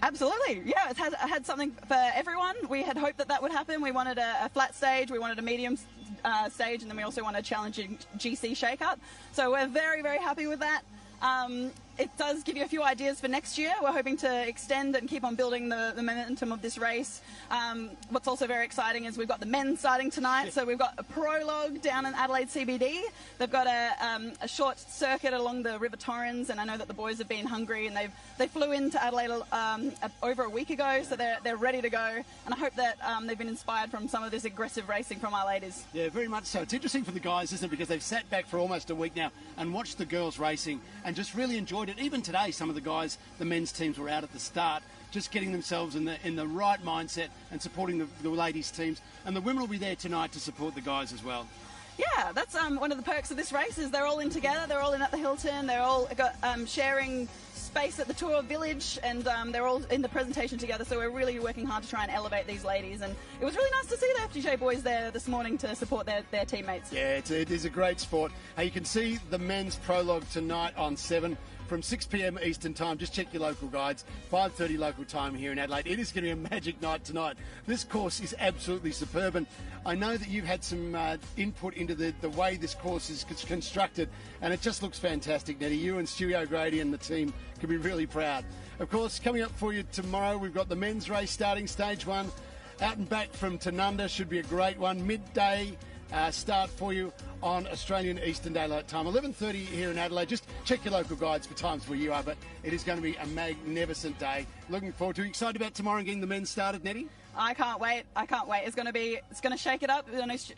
Absolutely, yeah, it had something for everyone. We had hoped that would happen. We wanted a flat stage, we wanted a medium stage, and then we also wanted a challenging GC shake-up. So we're very, very happy with that. It does give you a few ideas for next year. We're hoping to extend and keep on building the momentum of this race. What's also very exciting is we've got the men starting tonight. So we've got a prologue down in Adelaide CBD. They've got a short circuit along the River Torrens, and I know that the boys have been hungry, and they flew into Adelaide over a week ago, so they're ready to go. And I hope that they've been inspired from some of this aggressive racing from our ladies. Yeah, very much so. It's interesting for the guys, isn't it? Because they've sat back for almost a week now and watched the girls racing and just really enjoyed it. Even today, some of the guys, the men's teams were out at the start, just getting themselves in the right mindset and supporting the ladies' teams. And the women will be there tonight to support the guys as well. Yeah, that's one of the perks of this race is they're all in together. They're all in at the Hilton. They're all got sharing space at the Tour Village, and they're all in the presentation together. So we're really working hard to try and elevate these ladies. And it was really nice to see the FDJ boys there this morning to support their teammates. Yeah, it is a great sport. Hey, you can see the men's prologue tonight on 7 from 6 p.m. Eastern Time. Just check your local guides. 5:30 local time here in Adelaide. It is going to be a magic night tonight. This course is absolutely superb, and I know that you've had some input into the way this course is constructed, and it just looks fantastic, Nettie. You and Stewie O'Grady and the team can be really proud. Of course, coming up for you tomorrow, we've got the men's race starting, stage 1. Out and back from Tanunda should be a great one. Midday start for you on Australian Eastern Daylight Time. 11:30 here in Adelaide. Just check your local guides for times where you are, but it is going to be a magnificent day. Looking forward to it. Excited about tomorrow and getting the men started, Nettie? I can't wait. It's going to shake it up. Race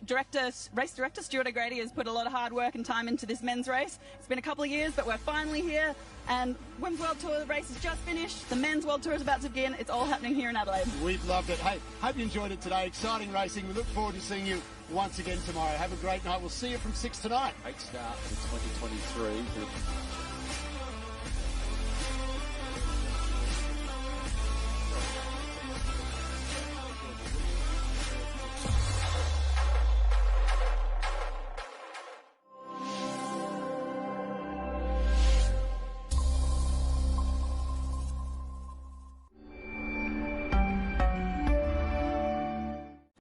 director Stuart O'Grady has put a lot of hard work and time into this men's race. It's been a couple of years, but we're finally here. And Women's World Tour race is just finished. The Men's World Tour is about to begin. It's all happening here in Adelaide. We've loved it. Hey, hope you enjoyed it today. Exciting racing. We look forward to seeing you once again tomorrow. Have a great night. We'll see you from 6 tonight. Great start to 2023.